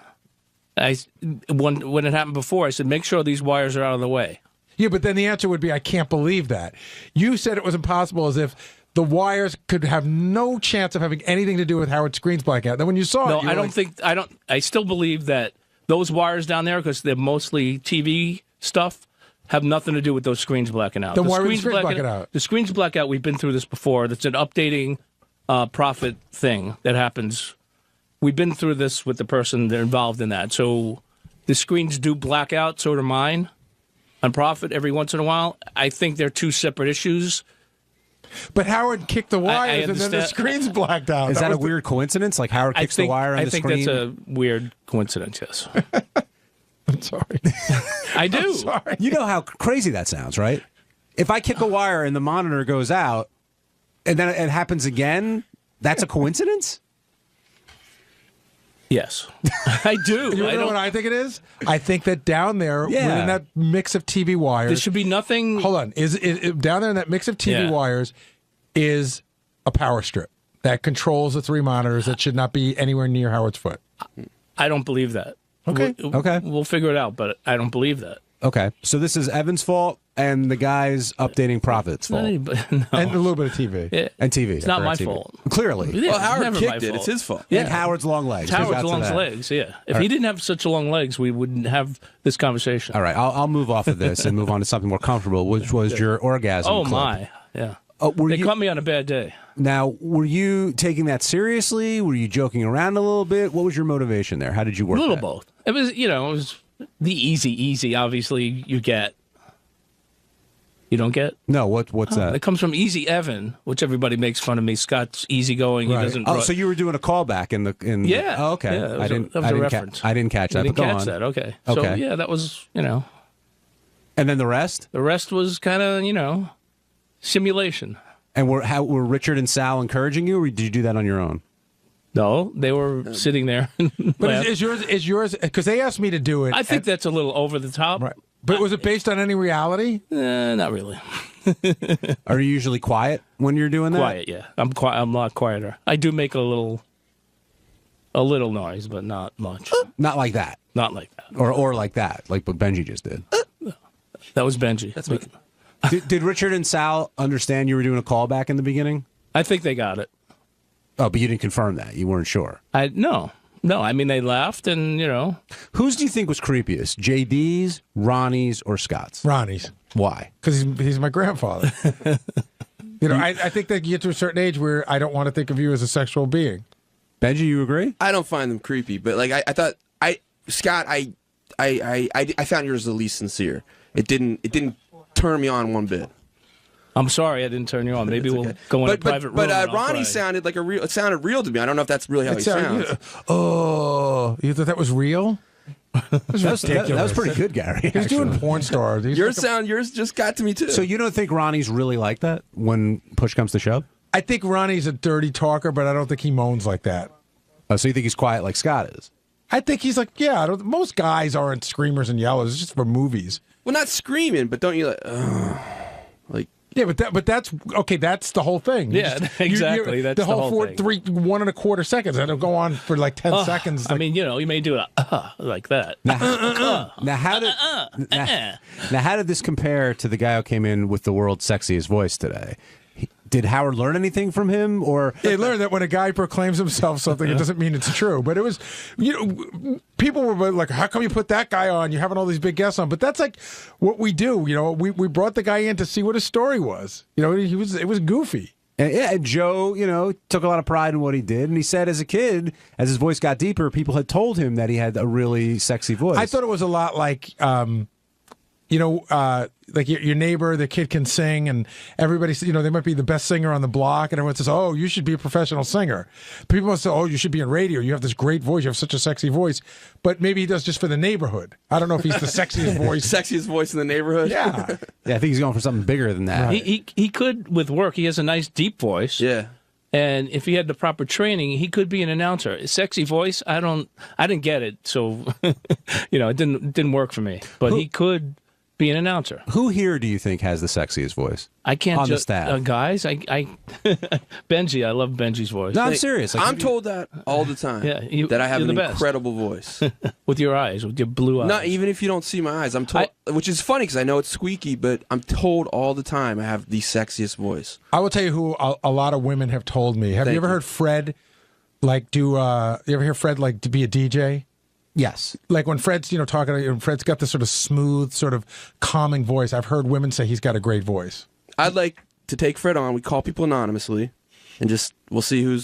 When it happened before, I said, make sure these wires are out of the way. Yeah, but then the answer would be, I can't believe that. You said it was impossible as if the wires could have no chance of having anything to do with Howard Screen's blackout. Then when you saw it, I still believe that those wires down there, because they're mostly TV stuff, have nothing to do with those screens blacking out. Then why were the screens blacking out? The screens black out, we've been through this before. That's an updating profit thing that happens. We've been through this with the person that involved in that. So the screens do black out, so do mine. On profit every once in a while. I think they're two separate issues. But Howard kicked the wires and then the screen's blacked out. Is that a weird coincidence? Like Howard kicks the wire on the screen? I think that's a weird coincidence, yes. I'm sorry. I do. I'm sorry. You know how crazy that sounds, right? If I kick a wire and the monitor goes out and then it happens again, that's a coincidence? Yes, I do. You know what I think it is? I think that down there, within that mix of TV wires, there should be nothing. Hold on, is down there in that mix of TV wires is a power strip that controls the three monitors that should not be anywhere near Howard's foot. I don't believe that. Okay, we'll figure it out, but I don't believe that. Okay, so this is Evan's fault and the guy's updating profits' fault. No. And a little bit of TV. Yeah. And TV. It's not my fault. Clearly. Yeah, well, Howard never kicked it. It's his fault. Yeah. And Howard's long legs. It's Howard's long legs, yeah. If he didn't have such long legs, we wouldn't have this conversation. All right, I'll move off of this and move on to something more comfortable, which was your orgasm Oh, clip. my. Yeah. They caught me on a bad day. Now, were you taking that seriously? Were you joking around a little bit? What was your motivation there? How did you work A little that? both. It was the easy, obviously, you get. You don't get? No, what's that? It comes from Easy Evan, which everybody makes fun of me. Scott's easygoing. Right. He doesn't. Oh, so you were doing a callback in Yeah. Oh, okay. Yeah, I didn't. That was a reference. I didn't catch that. You didn't but go catch on. that. Okay. Okay. So yeah, that was And then the rest? The rest was kind of simulation. And were Richard and Sal encouraging you, or did you do that on your own? No, they were sitting there. But is yours? Because they asked me to do it. I think that's a little over the top. Right. But was it based on any reality? Not really. Are you usually quiet when you're doing that? Quiet, yeah. I'm quiet. I'm a lot quieter. I do make a little noise, but not much. Not like that. Not like that. Or like that, like what Benji just did. That was Benji. That's me. Did Richard and Sal understand you were doing a callback in the beginning? I think they got it. Oh, but you didn't confirm that. You weren't sure. No. I mean, they laughed, and Whose do you think was creepiest? JD's, Ronnie's, or Scott's? Ronnie's. Why? Because he's my grandfather. I think that you get to a certain age where I don't want to think of you as a sexual being. Benji, you agree? I don't find them creepy, but like I thought, Scott, I found yours the least sincere. It didn't turn me on one bit. I'm sorry I didn't turn you on. Maybe we'll go in a private room. But and I'll Ronnie cry. sounded like it sounded real to me. I don't know if that's really how he sounds. Oh, you thought that was real? That was ridiculous. That was pretty good, Gary. He was doing porn star. Yours just got to me too. So you don't think Ronnie's really like that when push comes to shove? I think Ronnie's a dirty talker, but I don't think he moans like that. Oh, so you think he's quiet like Scott is? I think he's like, most guys aren't screamers and yellers. It's just for movies. Well, not screaming, but don't you like? Yeah, but that's okay. That's the whole thing. Yeah, exactly. That's the the whole whole 1.25 seconds. That'll go on for like 10 seconds. I mean, you may do it like that. Now, how did this compare to the guy who came in with the world's sexiest voice today? Did Howard learn anything from him, or he learned that when a guy proclaims himself something, it doesn't mean it's true. But it was, people were like, "How come you put that guy on? You're having all these big guests on." But that's like what we do. We brought the guy in to see what his story was. It was goofy. And Joe, took a lot of pride in what he did, and he said, as a kid, as his voice got deeper, people had told him that he had a really sexy voice. I thought it was a lot like. Like your neighbor, the kid can sing, and everybody, they might be the best singer on the block, and everyone says, "Oh, you should be a professional singer." People must say, "Oh, you should be in radio. You have this great voice. You have such a sexy voice." But maybe he does just for the neighborhood. I don't know if he's the sexiest voice. Sexiest voice in the neighborhood. Yeah. Yeah, I think he's going for something bigger than that. Right. He could, with work, he has a nice deep voice. Yeah. And if he had the proper training, he could be an announcer. A sexy voice, I didn't get it, so it didn't work for me. But he could be an announcer. Who here do you think has the sexiest voice? I can't on just the staff. guys. I Benji. I love Benji's voice. No, I'm serious. I'm told that all the time. Yeah, that I have you're an the best. incredible voice. With your eyes, with your blue eyes. Not even if you don't see my eyes. I'm told, which is funny because I know it's squeaky, but I'm told all the time I have the sexiest voice. I will tell you who a lot of women have told me. Have you ever heard Fred you ever hear Fred to be a DJ? Yes. Like when Fred's, talking, Fred's got this sort of smooth, sort of calming voice. I've heard women say he's got a great voice. I'd like to take Fred on. We call people anonymously, and we'll see who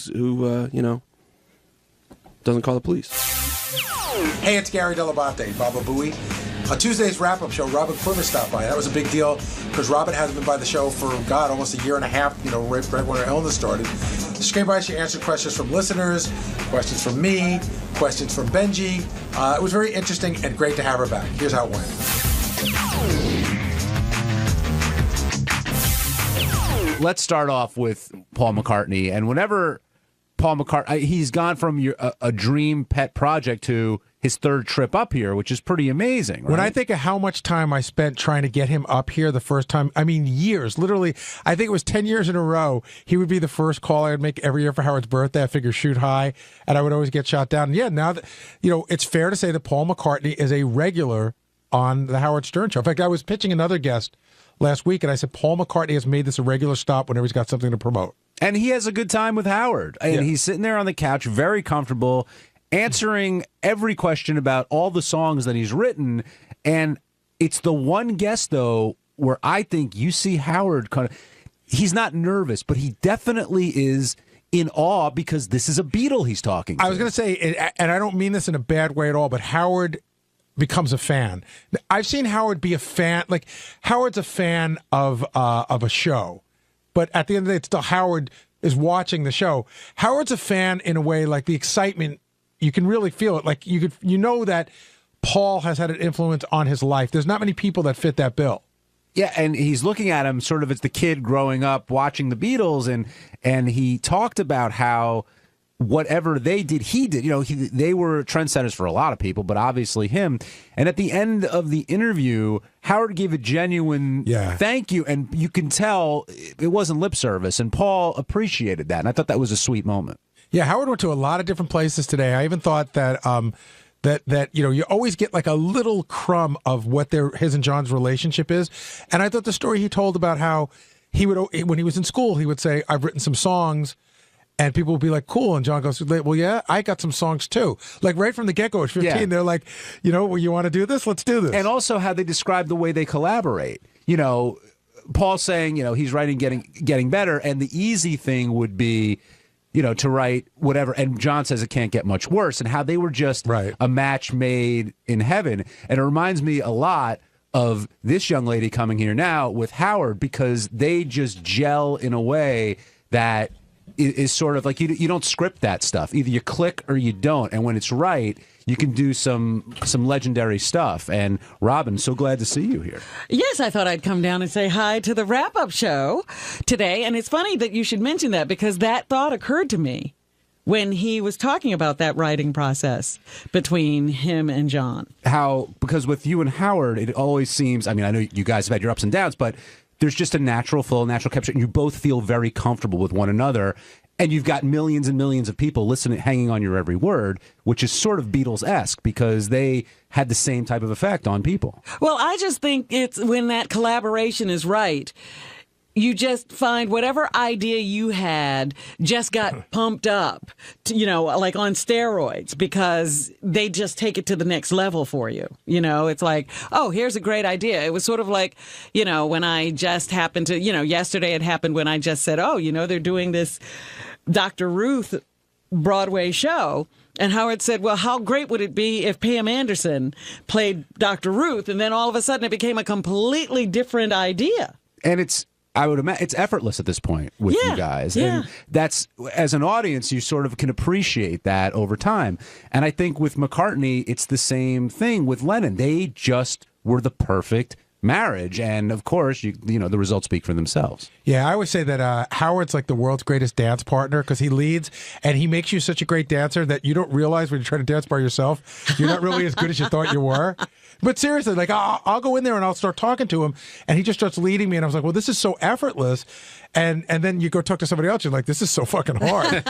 doesn't call the police. Hey, it's Gary Delabate, Baba Booey. On Tuesday's wrap-up show, Robin Quiver stopped by. That was a big deal because Robin hasn't been by the show for, almost a year and a half, right when her illness started. She came by, she answered questions from listeners, questions from me, questions from Benji. It was very interesting and great to have her back. Here's how it went. Let's start off with Paul McCartney. And whenever Paul McCartney, he's gone from a dream pet project to his third trip up here, which is pretty amazing. Right? When I think of how much time I spent trying to get him up here the first time, years, literally, I think it was 10 years in a row, he would be the first call I would make every year for Howard's birthday. I figure shoot high, and I would always get shot down. And yeah, now that, it's fair to say that Paul McCartney is a regular on the Howard Stern show. In fact, I was pitching another guest last week, and I said, Paul McCartney has made this a regular stop whenever he's got something to promote. And he has a good time with Howard. And he's sitting there on the couch, very comfortable, answering every question about all the songs that he's written. And it's the one guest, though, where I think you see Howard he's not nervous, but he definitely is in awe because this is a Beatle he's talking to. I was going to say, and I don't mean this in a bad way at all, but Howard becomes a fan. I've seen Howard be a fan. Like, Howard's a fan of a show. But at the end of the day, it's still Howard is watching the show. Howard's a fan in a way, like the excitement, you can really feel it. Like that Paul has had an influence on his life. There's not many people that fit that bill. Yeah, and he's looking at him sort of as the kid growing up watching the Beatles, and he talked about how whatever they did, he did. They were trendsetters for a lot of people, but obviously him. And at the end of the interview, Howard gave a genuine thank you, and you can tell it wasn't lip service, and Paul appreciated that, and I thought that was a sweet moment. Yeah, Howard went to a lot of different places today. I even thought that you always get like a little crumb of what his and John's relationship is, and I thought the story he told about how he would, when he was in school, he would say, "I've written some songs." And people would be like, cool. And John goes, well, yeah, I got some songs too. Like right from the get-go at 15, they're like, well, you want to do this? Let's do this. And also how they describe the way they collaborate. Paul saying, he's writing Getting Better. And the easy thing would be, to write whatever. And John says it can't get much worse, and how they were just a match made in heaven. And it reminds me a lot of this young lady coming here now with Howard, because they just gel in a way that is sort of like you don't script that stuff. Either you click or you don't. And when it's right, you can do some legendary stuff. And Robin, so glad to see you here. Yes, I thought I'd come down and say hi to the wrap-up show today. And it's funny that you should mention that, because that thought occurred to me when he was talking about that writing process between him and John. Because with you and Howard, it always seems, I mean, I know you guys have had your ups and downs, but there's just a natural flow, natural chemistry, and you both feel very comfortable with one another. And you've got millions and millions of people listening, hanging on your every word, which is sort of Beatles-esque, because they had the same type of effect on people. Well, I just think it's when that collaboration is right, you just find whatever idea you had just got pumped up, like on steroids, because they just take it to the next level for you. It's like, oh, here's a great idea. It was sort of like, when I just happened to, yesterday it happened when I just said, oh, they're doing this Dr. Ruth Broadway show. And Howard said, well, how great would it be if Pam Anderson played Dr. Ruth? And then all of a sudden it became a completely different idea. And I would imagine it's effortless at this point with you guys. Yeah. And that's, as an audience, you sort of can appreciate that over time. And I think with McCartney, it's the same thing with Lennon. They just were the perfect marriage. And of course, the results speak for themselves. Yeah, I always say that Howard's like the world's greatest dance partner, because he leads and he makes you such a great dancer that you don't realize when you're trying to dance by yourself, you're not really as good as you thought you were. But seriously, like I'll go in there and I'll start talking to him, and he just starts leading me, and I was like, well, this is so effortless. And then you go talk to somebody else, you're like, this is so fucking hard.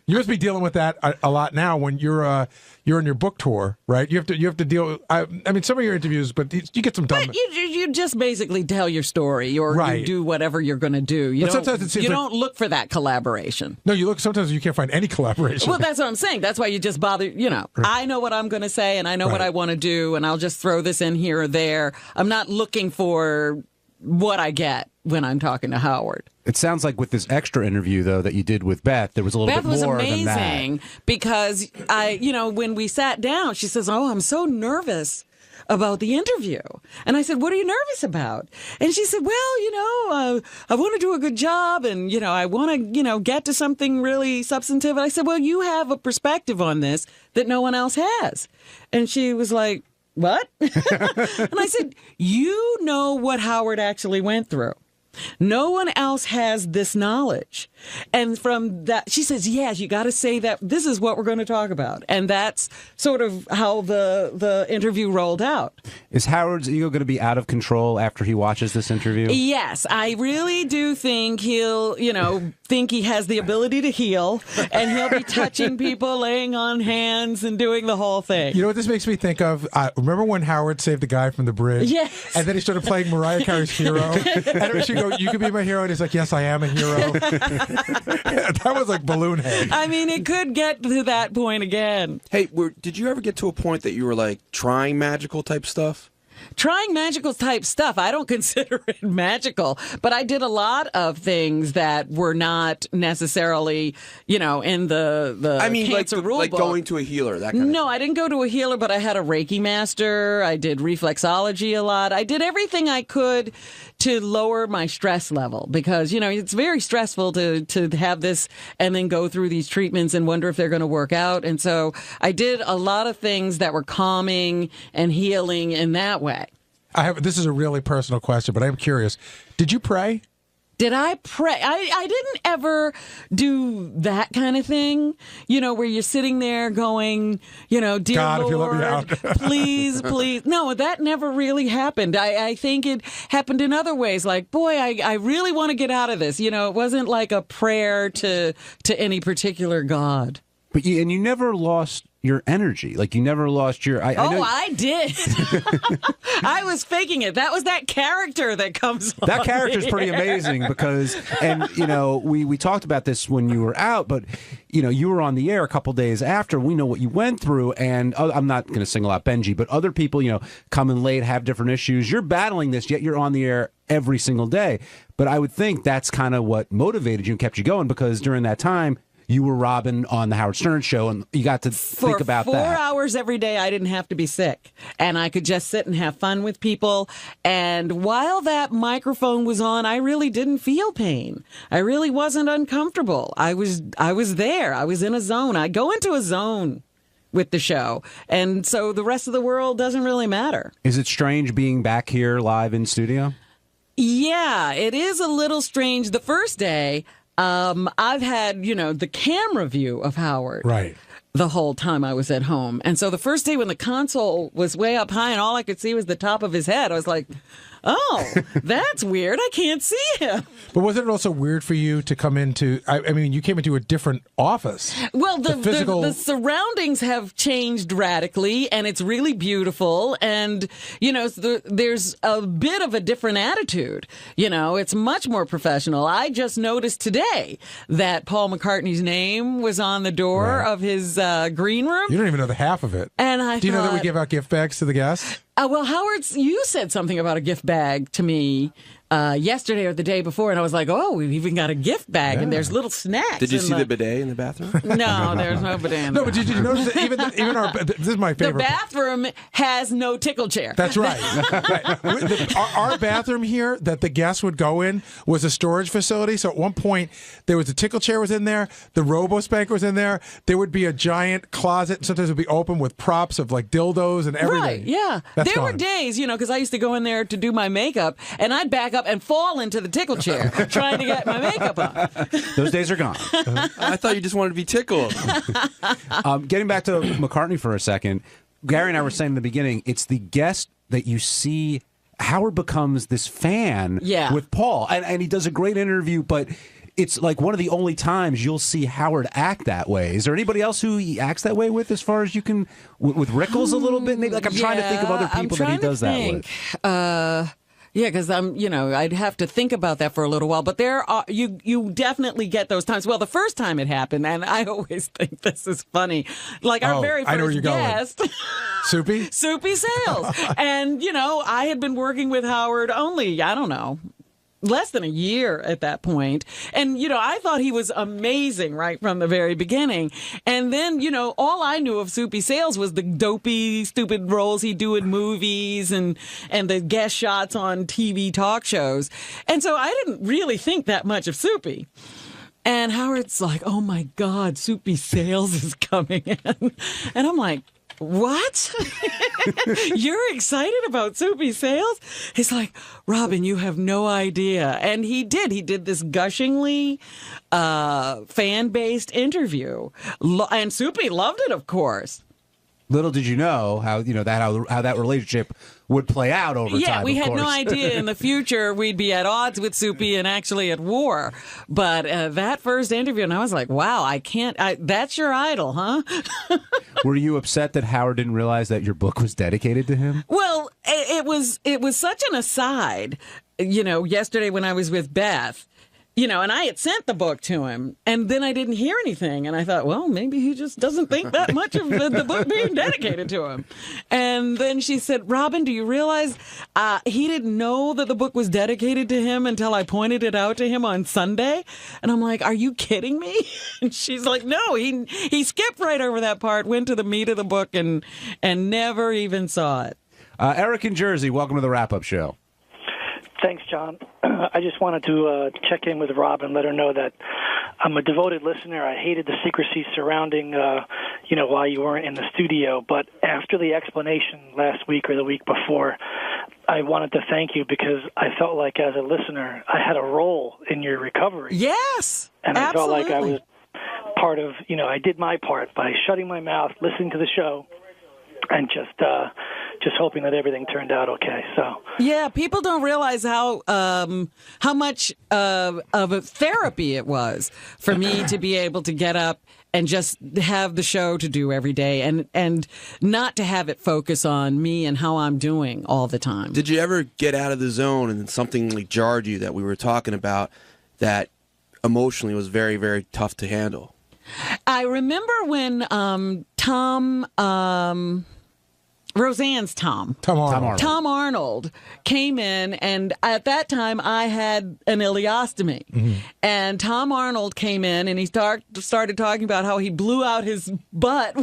You must be dealing with that a lot now when you're on your book tour, right? You have to deal. I mean, some of your interviews, but you get some dumb. But you just basically tell your story, or you do whatever you're going to do. You don't look for that collaboration. No, you look. Sometimes you can't find any collaboration. Well, that's what I'm saying. That's why you just bother. I know what I'm going to say, and I know what I want to do, and I'll just throw this in here or there. I'm not looking for what I get when I'm talking to Howard. It sounds like with this extra interview, though, that you did with Beth, there was a little bit more than that. Beth was amazing, because when we sat down, she says, oh, I'm so nervous about the interview. And I said, what are you nervous about? And she said, well, I want to do a good job, and, I want to, get to something really substantive. And I said, well, you have a perspective on this that no one else has. And she was like, what? And I said, you know what Howard actually went through. No one else has this knowledge. And from that, she says, yes, you got to say that this is what we're going to talk about. And that's sort of how the interview rolled out. Is Howard's ego going to be out of control after he watches this interview? Yes, I really do think he'll, think he has the ability to heal, and he'll be touching people, laying on hands, and doing the whole thing. You know what this makes me think of? Remember when Howard saved the guy from the bridge? Yes. And then he started playing Mariah Carey's Hero. And she go, you could be my hero. And he's like, yes, I am a hero. That was like balloon head. I mean, it could get to that point again. Hey, did you ever get to a point that you were like trying magical type stuff? Trying magical type stuff, I don't consider it magical, but I did a lot of things that were not necessarily, in the cancer rule like book. Going to a healer, that kind of No, I didn't go to a healer, but I had a Reiki master. I did reflexology a lot. I did everything I could to lower my stress level, because, it's very stressful to have this and then go through these treatments and wonder if they're going to work out. And so I did a lot of things that were calming and healing in that way. This is a really personal question, but I'm curious. Did you pray? Did I pray? I didn't ever do that kind of thing, where you're sitting there going, dear God, Lord, if you let me out. please, please. No, that never really happened. I think it happened in other ways. Like, boy, I really want to get out of this. It wasn't like a prayer to any particular God. But you never lost your energy. Like, you never lost your... I know, I did. I was faking it. That was that character that comes on. that character's pretty amazing because, and, we talked about this when you were out, but, you were on the air a couple days after. We know what you went through, and I'm not going to single out Benji, but other people, coming late, have different issues. You're battling this, yet you're on the air every single day. But I would think that's kind of what motivated you and kept you going, because during that time, you were Robin on the Howard Stern show, and you got to think about that. For 4 hours every day, I didn't have to be sick, and I could just sit and have fun with people. And while that microphone was on, I really didn't feel pain. I really wasn't uncomfortable. I was there. I was in a zone. I go into a zone with the show, and so the rest of the world doesn't really matter. Is it strange being back here live in studio? Yeah, it is a little strange. The first day, I've had, the camera view of Howard. Right. The whole time I was at home. And so the first day when the console was way up high and all I could see was the top of his head, I was like, oh, that's weird. I can't see him. But wasn't it also weird for you to come into, I mean, you came into a different office. Well, physical... the surroundings have changed radically, and it's really beautiful. And, there's a bit of a different attitude. It's much more professional. I just noticed today that Paul McCartney's name was on the door of his green room. You don't even know the half of it. And do you know that we give out gift bags to the guests? Well, Howard, you said something about a gift bag to me yesterday or the day before, and I was like, oh, we've even got a gift bag, and there's little snacks. Did you see the bidet in the bathroom? No, there's no bidet in the No, but did you notice that even our, this is my favorite. The bathroom has no tickle chair. That's right. Our bathroom here that the guests would go in was a storage facility. So at one point, there was a tickle chair was in there, the RoboSpank was in there, there would be a giant closet, sometimes it would be open with props of like dildos and everything. Right, yeah. That's there were gone. days, because I used to go in there to do my makeup, and I'd back up and fall into the tickle chair trying to get my makeup on. Those days are gone. I thought you just wanted to be tickled. Getting back to McCartney for a second, Gary and I were saying in the beginning, it's the guest that you see. Howard becomes this fan with Paul, and he does a great interview, but it's like one of the only times you'll see Howard act that way. Is there anybody else who he acts that way with, as far as you can, with Rickles a little bit? Maybe, like, I'm trying to think of other people that he does that with. Yeah, because I'd have to think about that for a little while. But there are you definitely get those times. Well, the first time it happened, and I always think this is funny. Like our very first guest, Soupy Sales, and I had been working with Howard only, I don't know, less than a year at that point. And, I thought he was amazing right from the very beginning. And then, all I knew of Soupy Sales was the dopey, stupid roles he'd do in movies and the guest shots on TV talk shows. And so I didn't really think that much of Soupy. And Howard's like, oh my God, Soupy Sales is coming in. And I'm like, what? You're excited about Soupy Sales? He's like, Robin, you have no idea. And he did. He did this gushingly fan-based interview. And Soupy loved it, of course. Little did you know how that relationship would play out over time. Yeah, we had no idea in the future we'd be at odds with Soupy and actually at war. But that first interview, and I was like, wow, that's your idol, huh? Were you upset that Howard didn't realize that your book was dedicated to him? Well, it was such an aside, yesterday when I was with Beth. And I had sent the book to him, and then I didn't hear anything. And I thought, well, maybe he just doesn't think that much of the book being dedicated to him. And then she said, Robin, do you realize he didn't know that the book was dedicated to him until I pointed it out to him on Sunday? And I'm like, are you kidding me? And she's like, no, he skipped right over that part, went to the meat of the book, and never even saw it. Eric in Jersey, welcome to the Wrap-Up Show. Thanks, John. I just wanted to check in with Rob and let her know that I'm a devoted listener. I hated the secrecy surrounding, why you weren't in the studio. But after the explanation last week or the week before, I wanted to thank you because I felt like as a listener, I had a role in your recovery. Yes, and I absolutely. felt like I was part of, I did my part by shutting my mouth, listening to the show, and just just hoping that everything turned out okay. So Yeah, people don't realize how much of a therapy it was for me to be able to get up and just have the show to do every day and not to have it focus on me and how I'm doing all the time. Did you ever get out of the zone and something like jarred you that we were talking about that emotionally was very, very tough to handle? I remember when Roseanne's Tom Arnold came in, and at that time I had an ileostomy. And Tom Arnold came in and he started talking about how he blew out his butt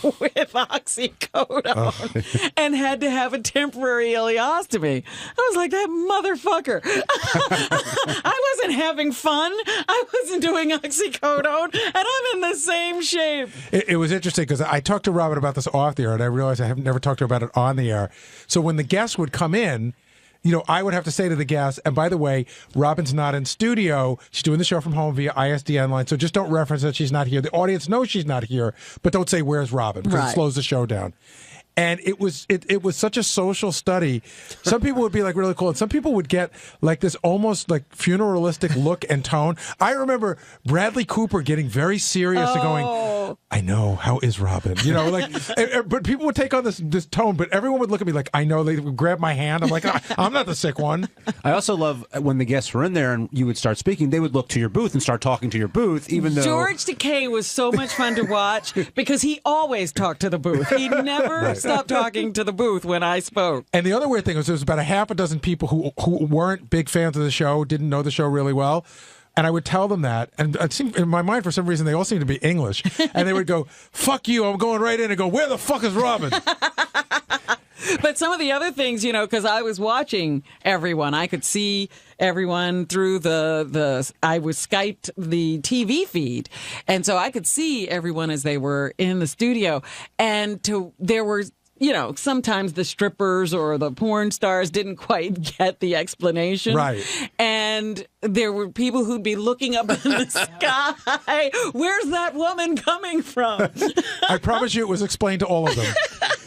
with oxycodone and had to have a temporary ileostomy. I was like, that motherfucker. I wasn't having fun. I wasn't doing oxycodone, and I'm in the same shape. It was interesting because I talked to Robin about this off the air, and I realized I have never talked to her about it on the air. So when the guests would come in, I would have to say to the guests, and by the way, Robin's not in studio. She's doing the show from home via ISDN line, so just don't reference that she's not here. The audience knows she's not here, but don't say, where's Robin? Because it slows the show down. And it was such a social study. Some people would be like really cool, and some people would get like this almost like funeralistic look and tone. I remember Bradley Cooper getting very serious and going, "I know, how is Robin?" But people would take on this tone, but everyone would look at me like, "I know." They would grab my hand. I'm like, I'm not the sick one. I also love when the guests were in there and you would start speaking, they would look to your booth and start talking to your booth, even though George Takei was so much fun to watch because he always talked to the booth. He never stopped talking to the booth when I spoke. And the other weird thing was there was about a half a dozen people who weren't big fans of the show, didn't know the show really well. And I would tell them that, and it seemed, in my mind, for some reason, they all seemed to be English. And they would go, "Fuck you, I'm going right in," and go, "Where the fuck is Robin?" But some of the other things, because I was watching everyone, I could see everyone through I was Skyped the TV feed. And so I could see everyone as they were in the studio. And there were, sometimes the strippers or the porn stars didn't quite get the explanation. Right. And there were people who'd be looking up in the sky. Where's that woman coming from? I promise you it was explained to all of them.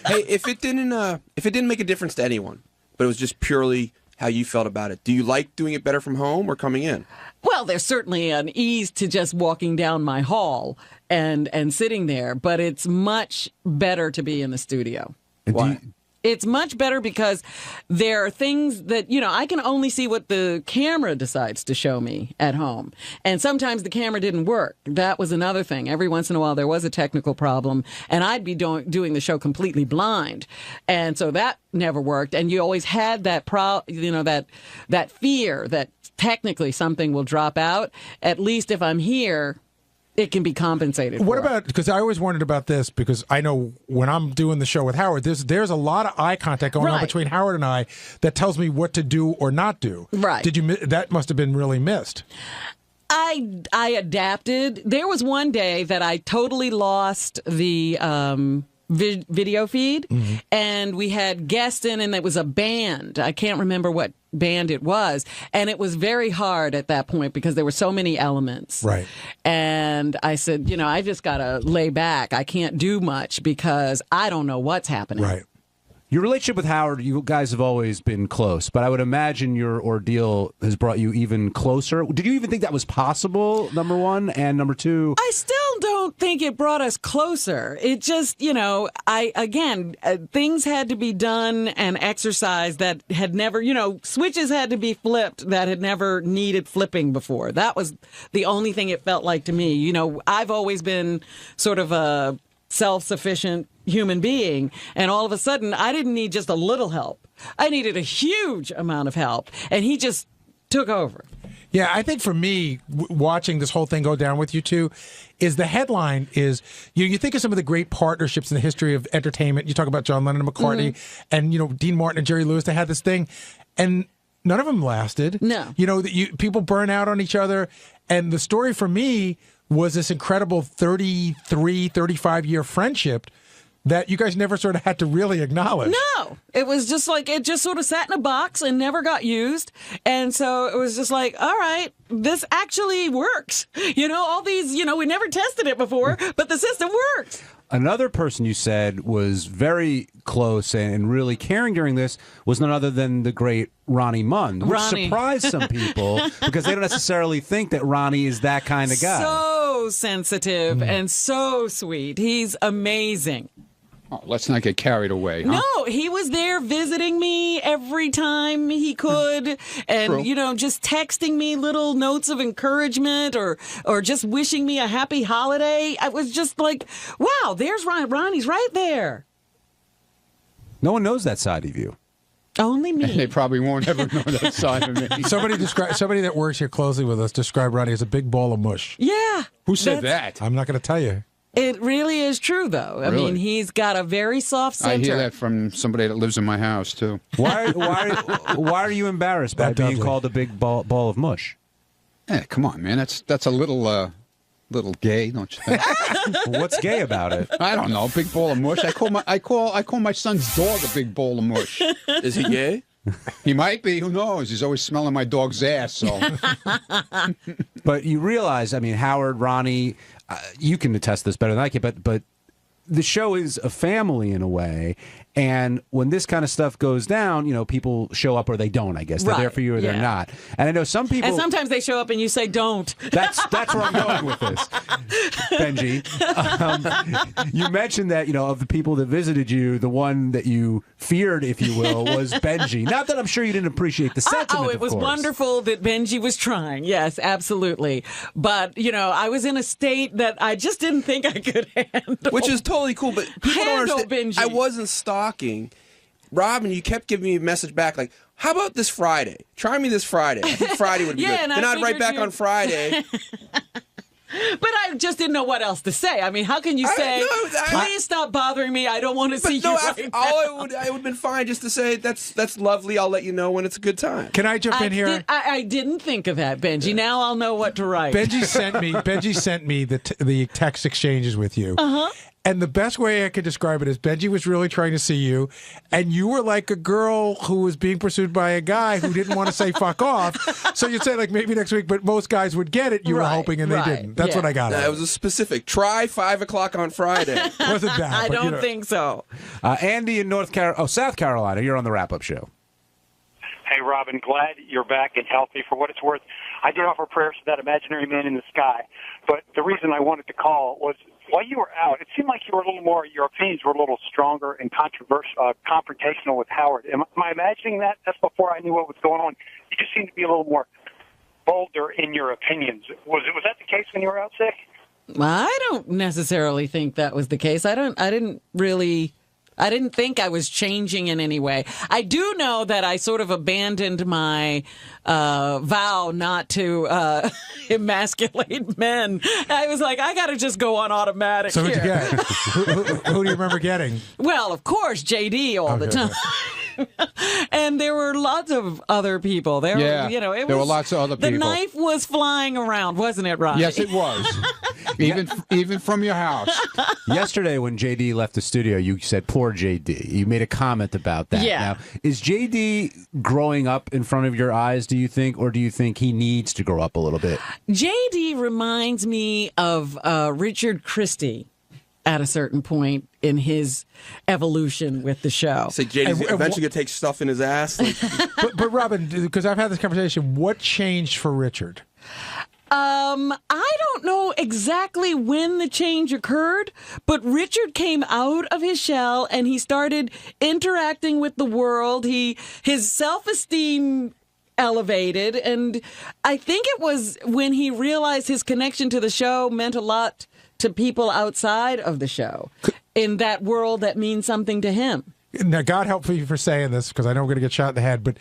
Hey, if it didn't make a difference to anyone, but it was just purely how you felt about it, do you like doing it better from home or coming in? Well, there's certainly an ease to just walking down my hall and sitting there, but it's much better to be in the studio. Why? It's much better because there are things that, I can only see what the camera decides to show me at home. And sometimes the camera didn't work. That was another thing. Every once in a while there was a technical problem and I'd be doing the show completely blind. And so that never worked. And you always had that that fear that technically something will drop out. At least if I'm here, it can be compensated What for. about, because I always wondered about this, because I know when I'm doing the show with Howard, there's a lot of eye contact going on between Howard and I that tells me what to do or not do. Right. That must have been really missed. I adapted. There was one day that I totally lost the video feed, and we had guests in, and it was a band. I can't remember what band it was, and it was very hard at that point because there were so many elements. Right. And I said, I just got to lay back. I can't do much because I don't know what's happening. Right. Your relationship with Howard, you guys have always been close, but I would imagine your ordeal has brought you even closer. Did you even think that was possible, number one? And number two? I still don't think it brought us closer. It just, things had to be done and exercised that had never, switches had to be flipped that had never needed flipping before. That was the only thing it felt like to me. I've always been sort of a self-sufficient human being, and all of a sudden I didn't need just a little help. I needed a huge amount of help, and he just took over. Yeah, I think for me, watching this whole thing go down with you two, is the headline is, you think of some of the great partnerships in the history of entertainment. You talk about John Lennon and McCartney, and Dean Martin and Jerry Lewis. They had this thing, and none of them lasted. No. People burn out on each other, and the story for me was this incredible 33, 35-year friendship that you guys never sort of had to really acknowledge. No, it was just like, it just sort of sat in a box and never got used. And so it was just like, all right, this actually works. All these, we never tested it before, but the system works. Another person you said was very close and really caring during this was none other than the great Ronnie Mund, which Ronnie. surprised some people because they don't necessarily think that Ronnie is that kind of guy. So sensitive and so sweet. He's amazing. Oh, let's not get carried away. Huh? No, he was there visiting me every time he could, and True. just texting me little notes of encouragement or just wishing me a happy holiday. I was just like, wow, there's Ronnie. Ronnie's right there. No one knows that side of you. Only me. They probably won't ever know that side of me. Somebody that works here closely with us described Ronnie as a big ball of mush. Yeah. Who said that? I'm not going to tell you. It really is true, though. I mean, Really? he's got a very soft center. I hear that from somebody that lives in my house too. Why are you embarrassed by being called a big ball of mush? Hey, come on, man. That's a little gay, don't you think? What's gay about it? I don't know. Big ball of mush. I call my son's dog a big bowl of mush. Is he gay? He might be. Who knows? He's always smelling my dog's ass. So. But you realize, I mean, Howard, Ronnie, you can attest this better than I can, but the show is a family in a way, and when this kind of stuff goes down, people show up or they don't, I guess. They're there for you or they're not. And I know some people... And sometimes they show up and you say, don't. That's where I'm going with this, Benji. You mentioned that, of the people that visited you, the one that you feared, if you will, was Benji. Not that I'm sure you didn't appreciate the sentiment, it was of course. wonderful that Benji was trying. Yes, absolutely. But, I was in a state that I just didn't think I could handle. Which is totally cool, but people don't understand. Benji. I wasn't stalking. Robin, you kept giving me a message back like, how about this Friday? Try me this Friday. I think Friday would be good. and Then I'd write figured back on Friday. But I just didn't know what else to say. I mean, how can you say, please stop bothering me. I don't want to see you right now. I would have been fine just to say, that's lovely. I'll let you know when it's a good time. Can I jump in here? I didn't think of that, Benji. Now I'll know what to write. Benji sent me the text exchanges with you. Uh-huh. And the best way I could describe it is Benji was really trying to see you, and you were like a girl who was being pursued by a guy who didn't want to say fuck off. So you'd say, like, maybe next week, but most guys would get it. You were hoping, and they didn't. That's what I got. It was a specific. Try 5 o'clock on Friday. Wasn't that? I don't think so. Andy in South Carolina, you're on the wrap-up show. Hey, Robin, glad you're back and healthy. For what it's worth, I did offer prayers to that imaginary man in the sky. But the reason I wanted to call was while you were out, it seemed like you were a little more, your opinions were a little stronger and confrontational with Howard. Am I imagining that? That's before I knew what was going on. You just seemed to be a little more bolder in your opinions. Was that the case when you were out sick? I don't necessarily think that was the case. I didn't think I was changing in any way. I do know that I sort of abandoned my vow not to emasculate men. I was like, I got to just go on automatic. So who'd you here. get? Who do you remember getting? Well, of course, JD all the time. And there were lots of other people. There were lots of other people. The knife was flying around, wasn't it, Ronnie? Yes, it was. Even from your house. Yesterday, when JD left the studio, you said, poor JD. You made a comment about that. Yeah. Now, is JD growing up in front of your eyes, do you think, or do you think he needs to grow up a little bit? JD reminds me of Richard Christie at a certain point in his evolution with the show. Say JD's eventually going to take stuff in his ass. Like. but Robin, because I've had this conversation, what changed for Richard? I don't know exactly when the change occurred, but Richard came out of his shell and he started interacting with the world. His self-esteem elevated, and I think it was when he realized his connection to the show meant a lot to people outside of the show in that world that means something to him. Now, God help me for saying this because I know I'm going to get shot in the head, but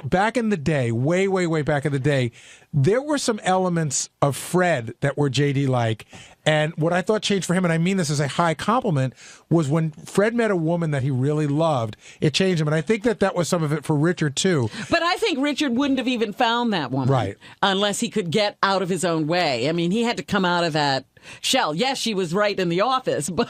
back in the day, way, way, way back in the day, there were some elements of Fred that were JD-like. And what I thought changed for him, and I mean this as a high compliment, was when Fred met a woman that he really loved, it changed him. And I think that was some of it for Richard, too. But I think Richard wouldn't have even found that woman unless he could get out of his own way. I mean, he had to come out of that shell. Yes, she was right in the office, but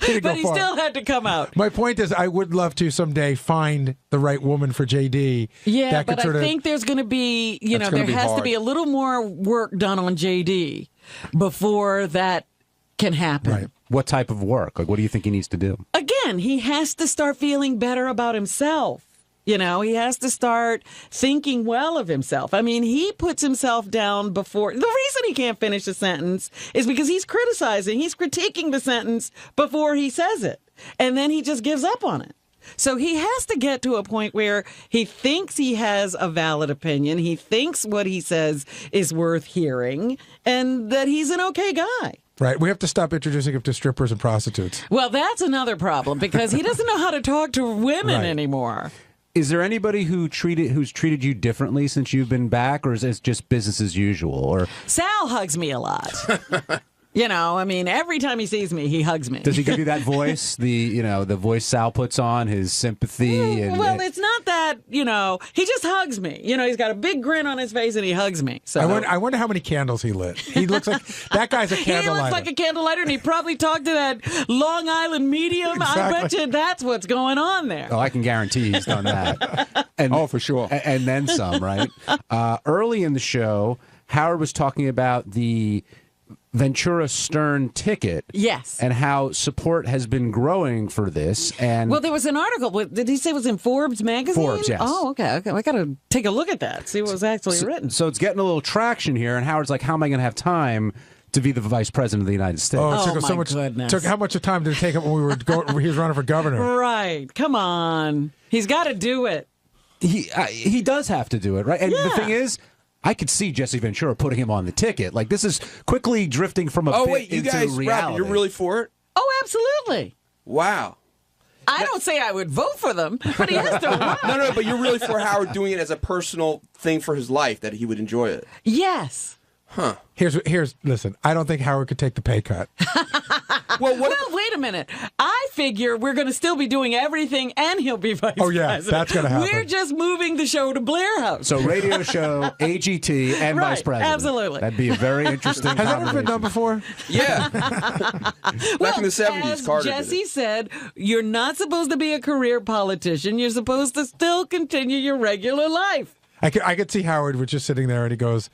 he still had to come out. My point is, I would love to someday find the right woman for JD. Yeah, but I think there's going to be, there has to be a little more work done on JD before that can happen. Right. What type of work? Like, what do you think he needs to do? Again, he has to start feeling better about himself. You know, he has to start thinking well of himself. I mean, he puts himself down before. The reason he can't finish a sentence is because he's critiquing the sentence before he says it. And then he just gives up on it. So he has to get to a point where he thinks he has a valid opinion. He thinks what he says is worth hearing and that he's an okay guy. Right. We have to stop introducing him to strippers and prostitutes. Well, that's another problem because he doesn't know how to talk to women anymore. Is there anybody who's treated you differently since you've been back, or is it just business as usual? Or Sal hugs me a lot. You know, I mean, every time he sees me, he hugs me. does he give you that voice? The voice Sal puts on, his sympathy. Well, it's not that, he just hugs me. He's got a big grin on his face and he hugs me. So I wonder how many candles he lit. He looks like that guy's a candlelighter. He looks like a candlelighter, and he probably talked to that Long Island medium. Exactly. I bet you that's what's going on there. Oh, I can guarantee he's done that. And, for sure. And then some, right? Early in the show, Howard was talking about the Ventura Stern ticket. Yes. And how support has been growing for this. And well, there was an article. Did he say it was in Forbes magazine? Forbes, yes. Oh, okay. I got to take a look at that, see what was actually written. So it's getting a little traction here, and Howard's like, how am I going to have time to be the vice president of the United States? Oh, it took him so much. Goodness. How much time did it take him when he was running for governor? Right. Come on. He's got to do it. He does have to do it, right? And the thing is, I could see Jesse Ventura putting him on the ticket. Like, this is quickly drifting from a bit you into guys, reality. Robin, you're really for it? Oh, absolutely. Wow. I don't say I would vote for them, but he has to run. No, but you're really for Howard doing it as a personal thing for his life, that he would enjoy it. Yes. Huh. Listen, I don't think Howard could take the pay cut. Well, wait a minute. I figure we're going to still be doing everything and he'll be vice president. That's going to happen. We're just moving the show to Blair House. So radio show, AGT, and vice president. Absolutely. That'd be a very interesting Has that ever been done before? Yeah. Back in the 70s, as Carter Jesse did it. said, you're not supposed to be a career politician. You're supposed to still continue your regular life. I could see Howard was just sitting there and he goes,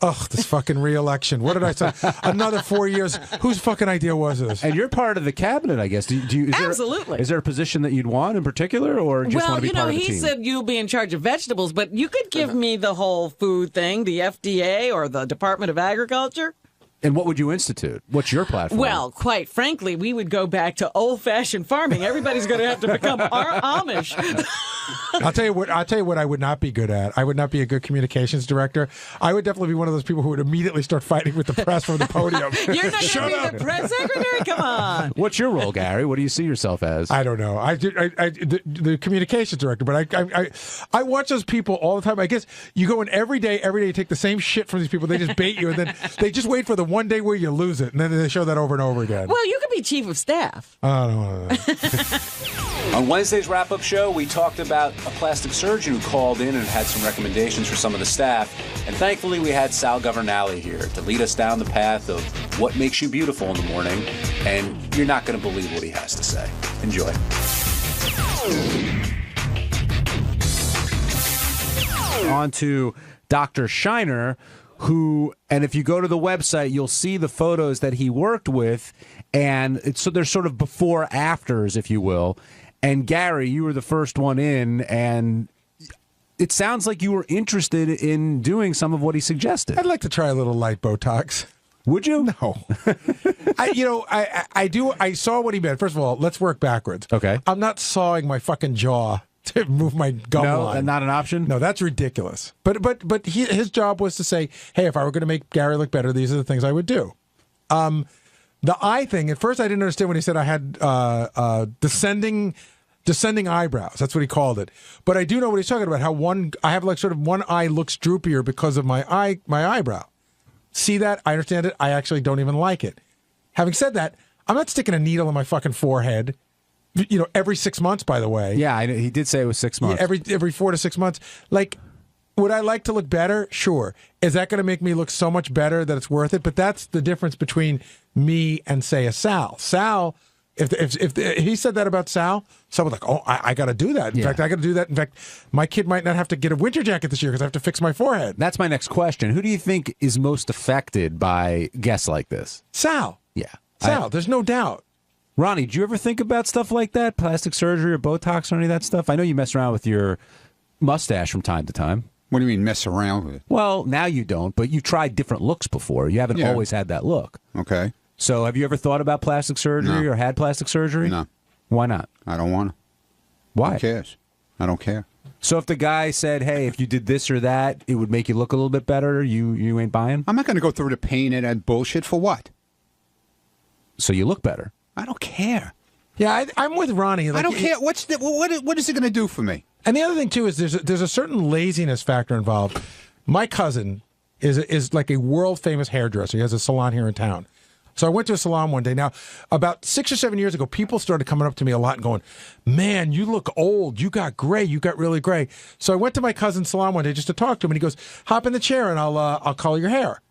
ugh, this fucking re-election. What did I say? Another 4 years. Whose fucking idea was this? And you're part of the cabinet, I guess. Absolutely. Is there a position that you'd want in particular, or just want to be part of the team? He said you'll be in charge of vegetables, but you could give me the whole food thing, the FDA or the Department of Agriculture. And what would you institute? What's your platform? Well, quite frankly, we would go back to old-fashioned farming. Everybody's going to have to become Amish. I'll tell you what I would not be good at. I would not be a good communications director. I would definitely be one of those people who would immediately start fighting with the press from the podium. You're not going to be the press secretary? Come on. What's your role, Gary? What do you see yourself as? I don't know. The communications director, but I watch those people all the time. I guess you go in every day you take the same shit from these people. They just bait you, and then they just wait for the one day where you lose it, and then they show that over and over again. Well, you could be chief of staff. I don't want to. On Wednesday's wrap-up show, we talked about a plastic surgeon who called in and had some recommendations for some of the staff. And thankfully, we had Sal Governale here to lead us down the path of what makes you beautiful in the morning. And you're not going to believe what he has to say. Enjoy. On to Dr. Shiner, who, and if you go to the website, you'll see the photos that he worked with, and so they're sort of before afters, if you will. And Gary, you were the first one in, and it sounds like you were interested in doing some of what he suggested. I'd like to try a little light Botox. Would you? No. I saw what he meant. First of all, let's work backwards. Okay. I'm not sawing my fucking jaw to move my gum line. Not an option? No, that's ridiculous. But his job was to say, hey, if I were going to make Gary look better, these are the things I would do. The eye thing, at first I didn't understand when he said I had descending eyebrows. That's what he called it. But I do know what he's talking about, how I have like sort of one eye looks droopier because of my eyebrow. See that? I understand it. I actually don't even like it. Having said that, I'm not sticking a needle in my fucking forehead. Every 6 months, by the way. Yeah, he did say it was 6 months. Yeah, every 4 to 6 months. Like, would I like to look better? Sure. Is that going to make me look so much better that it's worth it? But that's the difference between me and, say, a Sal. Sal, if he said that about Sal, Sal was like, oh, I got to do that. In fact, I got to do that. In fact, my kid might not have to get a winter jacket this year because I have to fix my forehead. That's my next question. Who do you think is most affected by guests like this? Sal. Yeah. Sal, there's no doubt. Ronnie, do you ever think about stuff like that? Plastic surgery or Botox or any of that stuff? I know you mess around with your mustache from time to time. What do you mean mess around with it? Well, now you don't, but you tried different looks before. You haven't always had that look. Okay. So have you ever thought about plastic surgery or had plastic surgery? No. Why not? I don't want to. Why? Who cares? I don't care. So if the guy said, hey, if you did this or that, it would make you look a little bit better, you ain't buying? I'm not going to go through the pain and that bullshit for what? So you look better. I don't care. Yeah, I'm with Ronnie. I don't care. What is it going to do for me? And the other thing too is there's a certain laziness factor involved. My cousin is like a world famous hairdresser. He has a salon here in town. So I went to a salon one day. Now, about 6 or 7 years ago, people started coming up to me a lot and going, "Man, you look old. You got gray. You got really gray." So I went to my cousin's salon one day just to talk to him, and he goes, "Hop in the chair and I'll color your hair."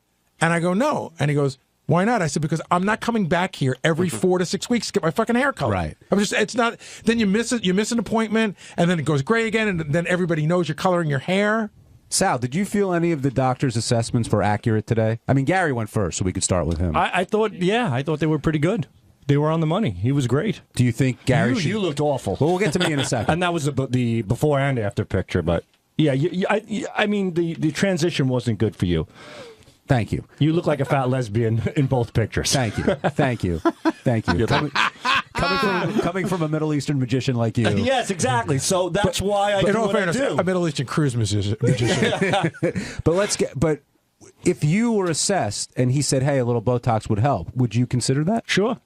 And I go, "No." And he goes, "Why not?" I said, "Because I'm not coming back here every 4 to 6 weeks to get my fucking hair colored." Right. It's not. Then you miss it. You miss an appointment, and then it goes gray again, and then everybody knows you're coloring your hair. Sal, did you feel any of the doctor's assessments were accurate today? I mean, Gary went first, so we could start with him. I thought they were pretty good. They were on the money. He was great. Do you think Gary You looked awful. Well, we'll get to me in a second. And that was the before and after picture, but yeah, I mean, the transition wasn't good for you. Thank you. You look like a fat lesbian in both pictures. Thank you. Thank you. Thank you. Coming from a Middle Eastern magician like you. Yes, exactly. So that's why I do what I do. A Middle Eastern cruise magician. But if you were assessed and he said, "Hey, a little Botox would help," would you consider that? Sure.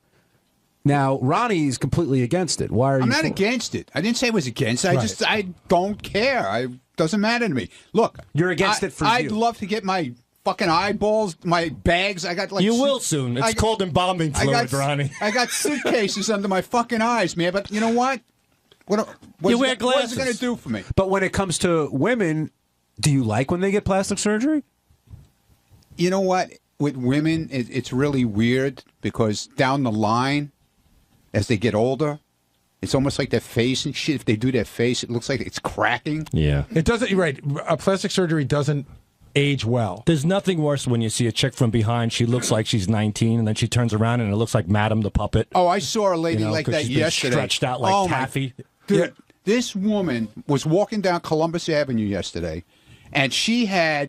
Now, Ronnie's completely against it. Why are you? I'm not against it. I didn't say I was against it. I don't care. It doesn't matter to me. Look, you're against it for you. I'd love to get my fucking eyeballs, my bags. I got like you will soon. It's called embalming fluid, Ronnie. I got suitcases under my fucking eyes, man. But you know what? What is it going to do for me? But when it comes to women, do you like when they get plastic surgery? You know what? With women, it's really weird because down the line, as they get older, it's almost like their face and shit. If they do their face, it looks like it's cracking. Yeah. It doesn't. You're right. Plastic surgery doesn't age well. There's nothing worse when you see a chick from behind. She looks like she's 19, and then she turns around and it looks like Madame the Puppet. Oh, I saw a lady like that yesterday. Stretched out like taffy. Dude, this woman was walking down Columbus Avenue yesterday, and she had